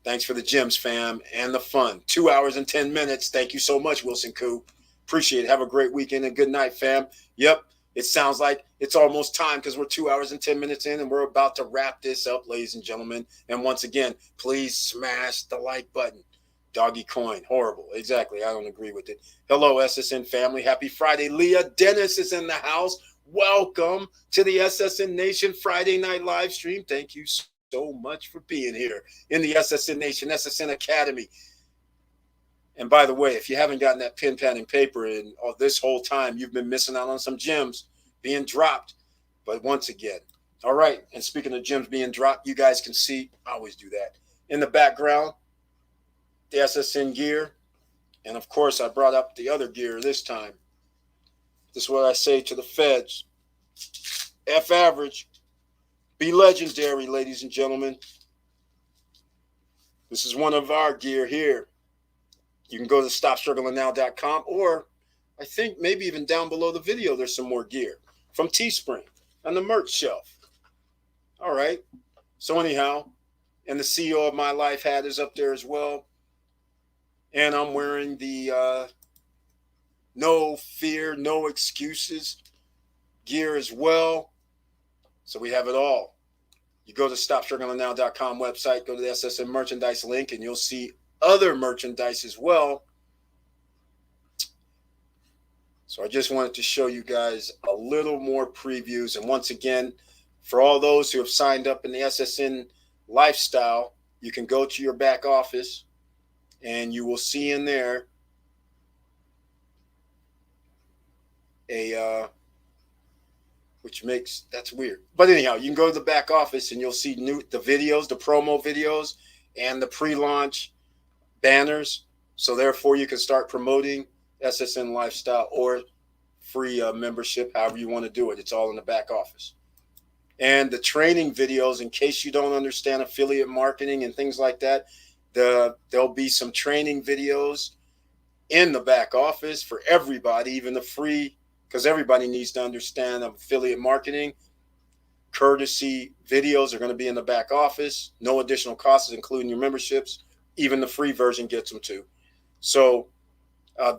Thanks for the gems, fam, and the fun. 2 hours and 10 minutes. Thank you so much, Wilson Koo. Appreciate it. Have a great weekend and good night, fam. Yep, it sounds like it's almost time because we're 2 hours and 10 minutes in and we're about to wrap this up, ladies and gentlemen. And once again, please smash the like button. Doggy coin. Horrible. Exactly. I don't agree with it. Hello, SSN family. Happy Friday. Leah Dennis is in the house. Welcome to the SSN Nation Friday night live stream. Thank you so much for being here in the SSN Nation, SSN Academy. And by the way, if you haven't gotten that pen, pad, and paper in this whole time, you've been missing out on some gems being dropped. But once again, all right. And speaking of gems being dropped, you guys can see, I always do that, in the background, the SSN gear. And of course, I brought up the other gear this time. This is what I say to the feds. F average. Be legendary, ladies and gentlemen. This is one of our gear here. You can go to stopstrugglingnow.com, or I think maybe even down below the video, there's some more gear from Teespring on the merch shelf. All right. So anyhow, and the CEO of My Life hat is up there as well. And I'm wearing the no fear, no excuses gear as well. So we have it all. You go to stopstrugglingnow.com website, go to the SSN merchandise link, and you'll see other merchandise as well. So I just wanted to show you guys a little more previews. And once again, for all those who have signed up in the SSN lifestyle, you can go to your back office and you will see in there which makes, that's weird. But anyhow, you can go to the back office and you'll see the videos, the promo videos, and the pre-launch banners. So therefore, you can start promoting SSN Lifestyle or free membership, however you want to do it. It's all in the back office. And the training videos, in case you don't understand affiliate marketing and things like that, there'll be some training videos in the back office for everybody, even the free, because everybody needs to understand affiliate marketing. Courtesy videos are going to be in the back office. No additional costs, including your memberships. Even the free version gets them too. So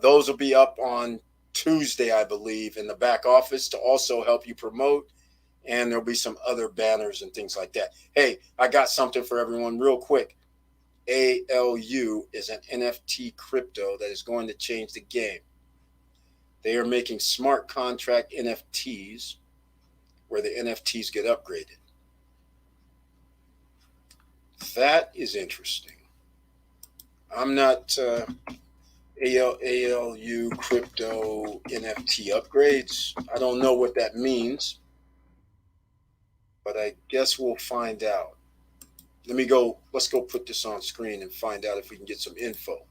those will be up on Tuesday, I believe, in the back office to also help you promote. And there'll be some other banners and things like that. Hey, I got something for everyone real quick. ALU is an NFT crypto that is going to change the game. They are making smart contract NFTs where the NFTs get upgraded. That is interesting. I'm not ALU crypto NFT upgrades. I don't know what that means, but I guess we'll find out. Let's go put this on screen and find out if we can get some info.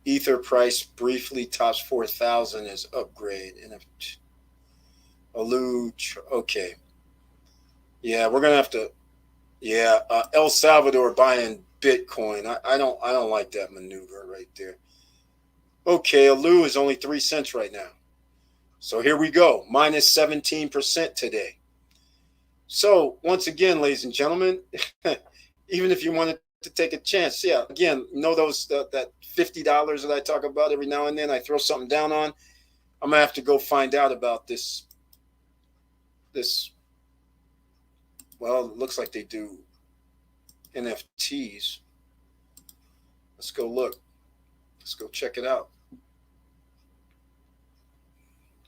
Ether price briefly tops 4,000 as upgrade. Okay. Yeah, we're gonna have to. Yeah, El Salvador buying Bitcoin. I don't like that maneuver right there. Okay, Alu is only 3 cents right now. So here we go, minus 17% today. So once again, ladies and gentlemen, even if you wanted to take a chance, yeah, again, those that $50 that I talk about every now and then, I throw something down on. I'm gonna have to go find out about this. Well, it looks like they do NFTs. Let's go look. Let's go check it out.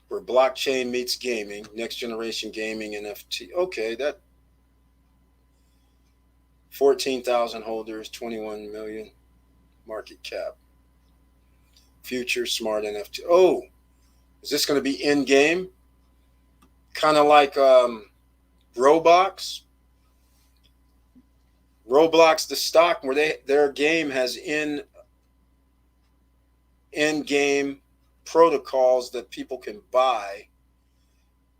Where blockchain meets gaming, next generation gaming NFT. Okay, 14,000 holders, 21 million market cap. Future smart NFT. Oh, is this going to be in game? Kind of like Roblox. Roblox, the stock, where their game has in-game protocols that people can buy.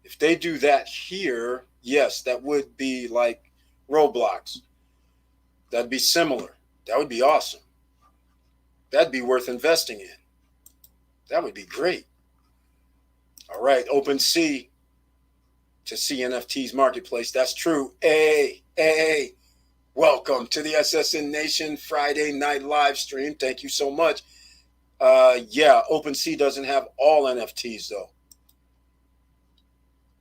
If they do that here, yes, that would be like Roblox. That'd be similar. That would be awesome. That'd be worth investing in. That would be great. All right, OpenSea to see NFTs marketplace. That's true. Hey, welcome to the SSN Nation Friday night live stream. Thank you so much. Yeah, OpenSea doesn't have all NFTs though.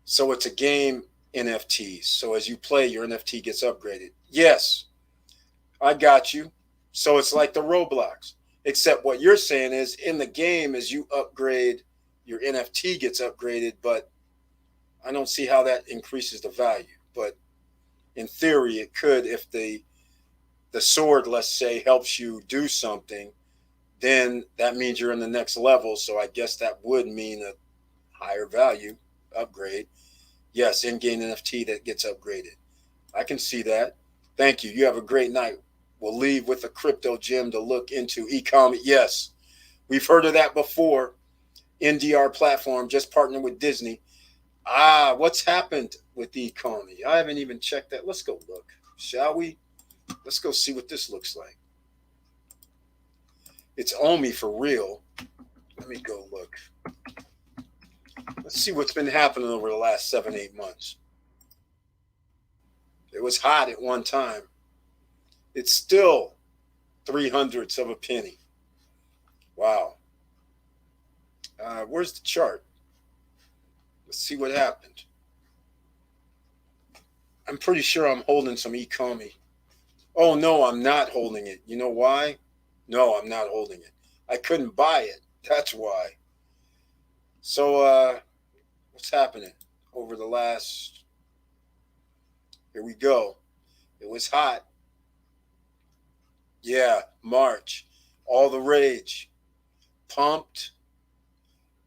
So it's a game NFTs. So as you play, your NFT gets upgraded. Yes, I got you. So it's like the Roblox, except what you're saying is in the game as you upgrade, your NFT gets upgraded, but I don't see how that increases the value. But in theory, it could if the sword, let's say, helps you do something, then that means you're in the next level. So I guess that would mean a higher value upgrade. Yes, in-game NFT that gets upgraded. I can see that. Thank you. You have a great night. We'll leave with a crypto gem to look into. E-com. Yes, we've heard of that before. NDR platform just partnered with Disney. What's happened with the economy? I haven't even checked that. Let's go look, shall we? Let's go see what this looks like. It's OMI for real. Let me go look. Let's see what's been happening over the last 7-8 months. It was hot at one time. It's still 0.03 of a penny. Wow. Where's the chart? Let's see what happened. I'm pretty sure I'm holding some economy. Oh, no, I'm not holding it. You know why? No, I'm not holding it. I couldn't buy it. That's why. So what's happening over the last... Here we go. It was hot. Yeah, March. All the rage. Pumped.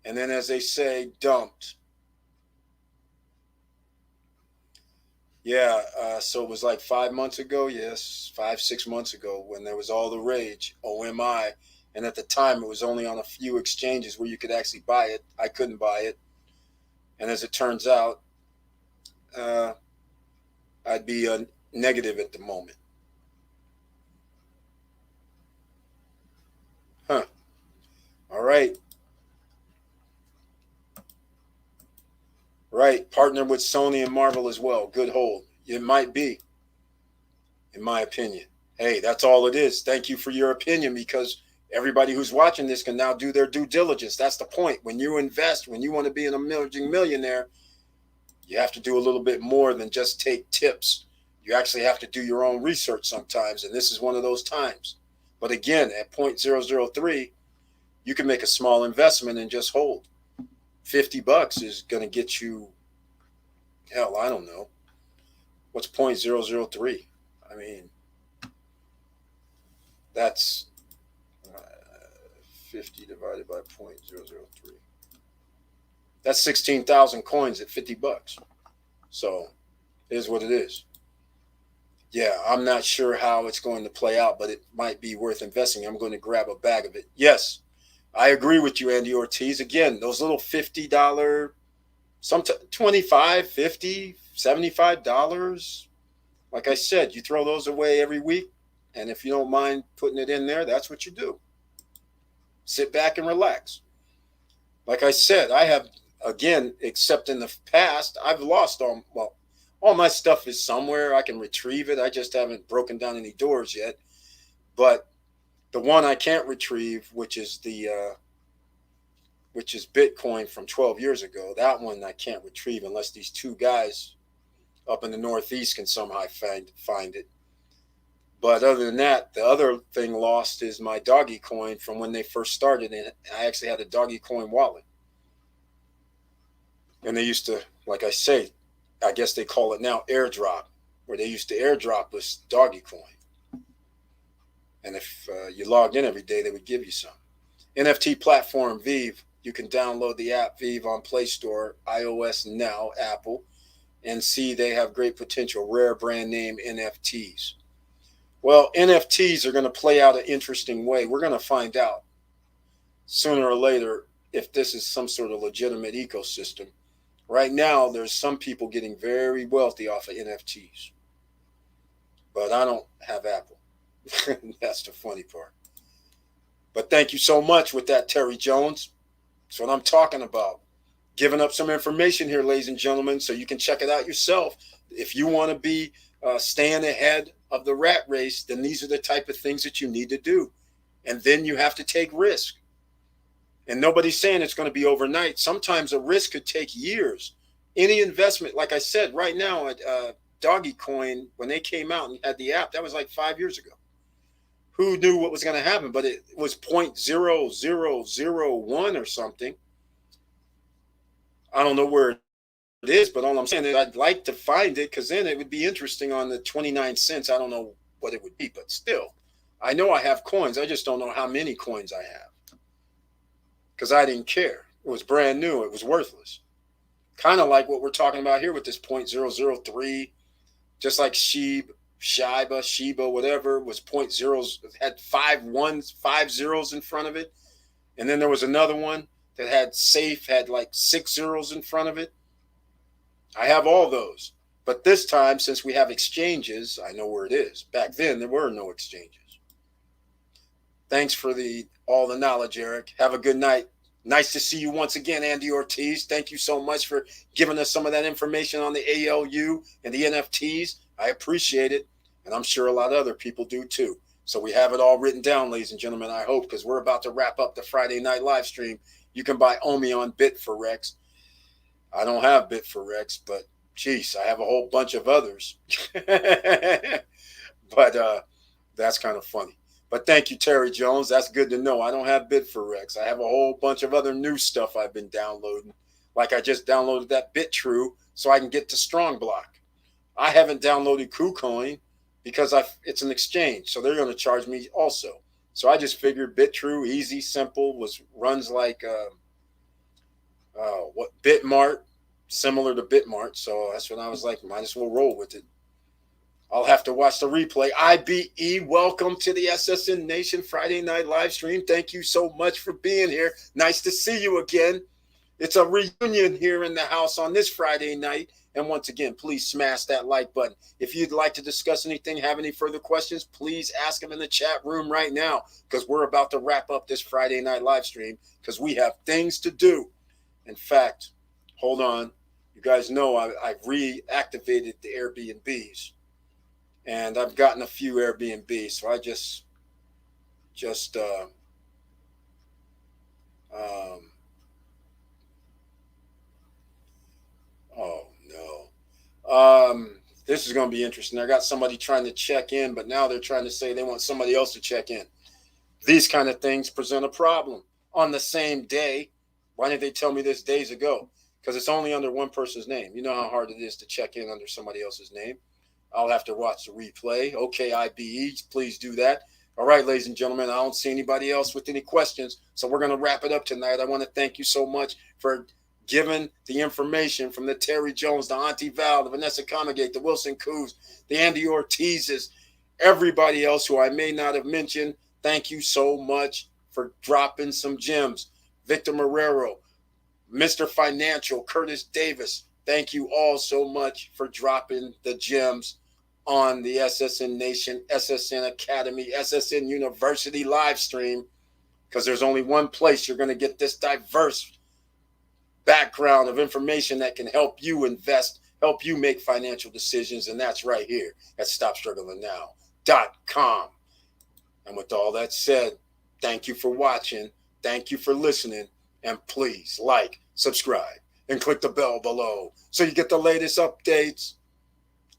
And then, as they say, dumped. Yeah, so it was like 5 months ago. Yes, 5-6 months ago when there was all the rage, OMI. And at the time, it was only on a few exchanges where you could actually buy it. I couldn't buy it. And as it turns out, I'd be negative at the moment. Huh. All right. Right. Partner with Sony and Marvel as well. Good hold. It might be, in my opinion. Hey, that's all it is. Thank you for your opinion, because everybody who's watching this can now do their due diligence. That's the point. When you invest, when you want to be an emerging millionaire, you have to do a little bit more than just take tips. You actually have to do your own research sometimes, and this is one of those times. But again, at 0.003, you can make a small investment and just hold. $50 is going to get you, hell, I don't know. What's 0.003? I mean, that's 50 divided by 0.003. That's 16,000 coins at $50. So it is what it is. Yeah, I'm not sure how it's going to play out, but it might be worth investing. I'm going to grab a bag of it. Yes, I agree with you, Andy Ortiz. Again, those little $50, sometimes $25, $50, $75. Like I said, you throw those away every week, and if you don't mind putting it in there, that's what you do. Sit back and relax. Like I said, I have, again, except in the past, I've lost all my stuff is somewhere. I can retrieve it. I just haven't broken down any doors yet. But the one I can't retrieve, which is Bitcoin from 12 years ago, that one I can't retrieve unless these two guys up in the Northeast can somehow find it. But other than that, the other thing lost is my doggy coin from when they first started. And I actually had a doggy coin wallet. And they used to, like I say, I guess they call it now airdrop. where they used to airdrop us doggy coin. And if you logged in every day, they would give you some. NFT platform Vive. You can download the app Vive on Play Store, iOS now, Apple, and see they have great potential. Rare brand name NFTs. Well, NFTs are going to play out an interesting way. We're going to find out sooner or later if this is some sort of legitimate ecosystem. Right now, there's some people getting very wealthy off of NFTs. But I don't have Apple. That's the funny part. But thank you so much with that, Terry Jones. That's what I'm talking about. Giving up some information here, ladies and gentlemen, so you can check it out yourself. If you want to be staying ahead of the rat race, then these are the type of things that you need to do. And then you have to take risk. And nobody's saying it's going to be overnight. Sometimes a risk could take years. Any investment, like I said, right now at Doggy Coin, when they came out and had the app, that was like 5 years ago. Who knew what was going to happen? But it was 0.0001 or something. I don't know where it is, but all I'm saying is I'd like to find it because then it would be interesting on the 29 cents. I don't know what it would be, but still, I know I have coins. I just don't know how many coins I have because I didn't care. It was brand new. It was worthless. Kind of like what we're talking about here with this 0.003, just like Shiba, whatever, was 0.0, had 5 zeros in front of it. And then there was another one that had safe, had like 6 zeros in front of it. I have all those. But this time, since we have exchanges, I know where it is. Back then, there were no exchanges. Thanks for all the knowledge, Eric. Have a good night. Nice to see you once again, Andy Ortiz. Thank you so much for giving us some of that information on the ALU and the NFTs. I appreciate it, and I'm sure a lot of other people do too. So we have it all written down, ladies and gentlemen, I hope, because we're about to wrap up the Friday night live stream. You can buy OMI on Bit4Rex. I don't have Bit4Rex, but geez, I have a whole bunch of others. But that's kind of funny. But thank you, Terry Jones. That's good to know. I don't have Bit4Rex. I have a whole bunch of other new stuff I've been downloading. Like I just downloaded that bitrue so I can get to Strongblock. I haven't downloaded Kucoin because it's an exchange, so they're going to charge me also. So I just figured bitrue, easy, simple, runs like Bitmart, similar to Bitmart. So that's when I was like, might as well roll with it. I'll have to watch the replay. IBE, welcome to the SSN Nation Friday night live stream. Thank you so much for being here. Nice to see you again. It's a reunion here in the house on this Friday night. And once again, please smash that like button. If you'd like to discuss anything, have any further questions, please ask them in the chat room right now because we're about to wrap up this Friday night live stream because we have things to do. In fact, hold on. You guys know I've reactivated the Airbnbs. And I've gotten a few Airbnbs, so I oh no. This is going to be interesting. I got somebody trying to check in, but now they're trying to say they want somebody else to check in. These kind of things present a problem on the same day. Why didn't they tell me this days ago? Because it's only under one person's name. You know how hard it is to check in under somebody else's name. I'll have to watch the replay. Okay, IBE, please do that. All right, ladies and gentlemen, I don't see anybody else with any questions, so we're going to wrap it up tonight. I want to thank you so much for giving the information from the Terry Jones, the Auntie Val, the Vanessa Comagate, the Wilson Coos, the Andy Ortizes, everybody else who I may not have mentioned. Thank you so much for dropping some gems. Victor Marrero, Mr. Financial, Curtis Davis, thank you all so much for dropping the gems on the SSN Nation, SSN Academy, SSN University live stream, because there's only one place you're going to get this diverse background of information that can help you invest, help you make financial decisions, and that's right here at StopStrugglingNow.com. And with all that said, thank you for watching, thank you for listening, and please like, subscribe, and click the bell below so you get the latest updates.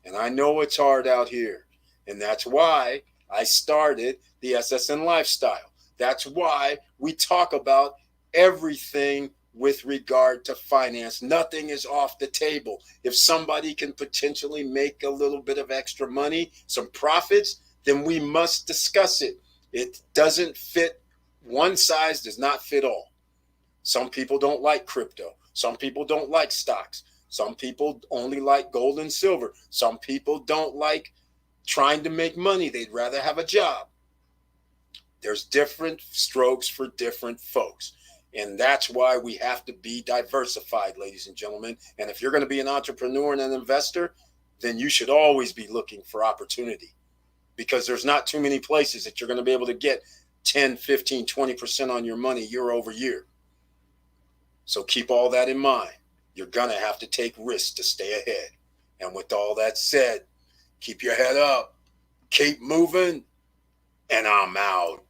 And I know it's hard out here, and that's why I started the SSN Lifestyle. That's why we talk about everything with regard to finance. Nothing is off the table. If somebody can potentially make a little bit of extra money, some profits, then we must discuss it. It doesn't fit. One size does not fit all. Some people don't like crypto. Some people don't like stocks. Some people only like gold and silver. Some people don't like trying to make money. They'd rather have a job. There's different strokes for different folks. And that's why we have to be diversified, ladies and gentlemen. And if you're going to be an entrepreneur and an investor, then you should always be looking for opportunity, because there's not too many places that you're going to be able to get 10, 15, 20% on your money year over year. So keep all that in mind. You're going to have to take risks to stay ahead. And with all that said, keep your head up, keep moving, and I'm out.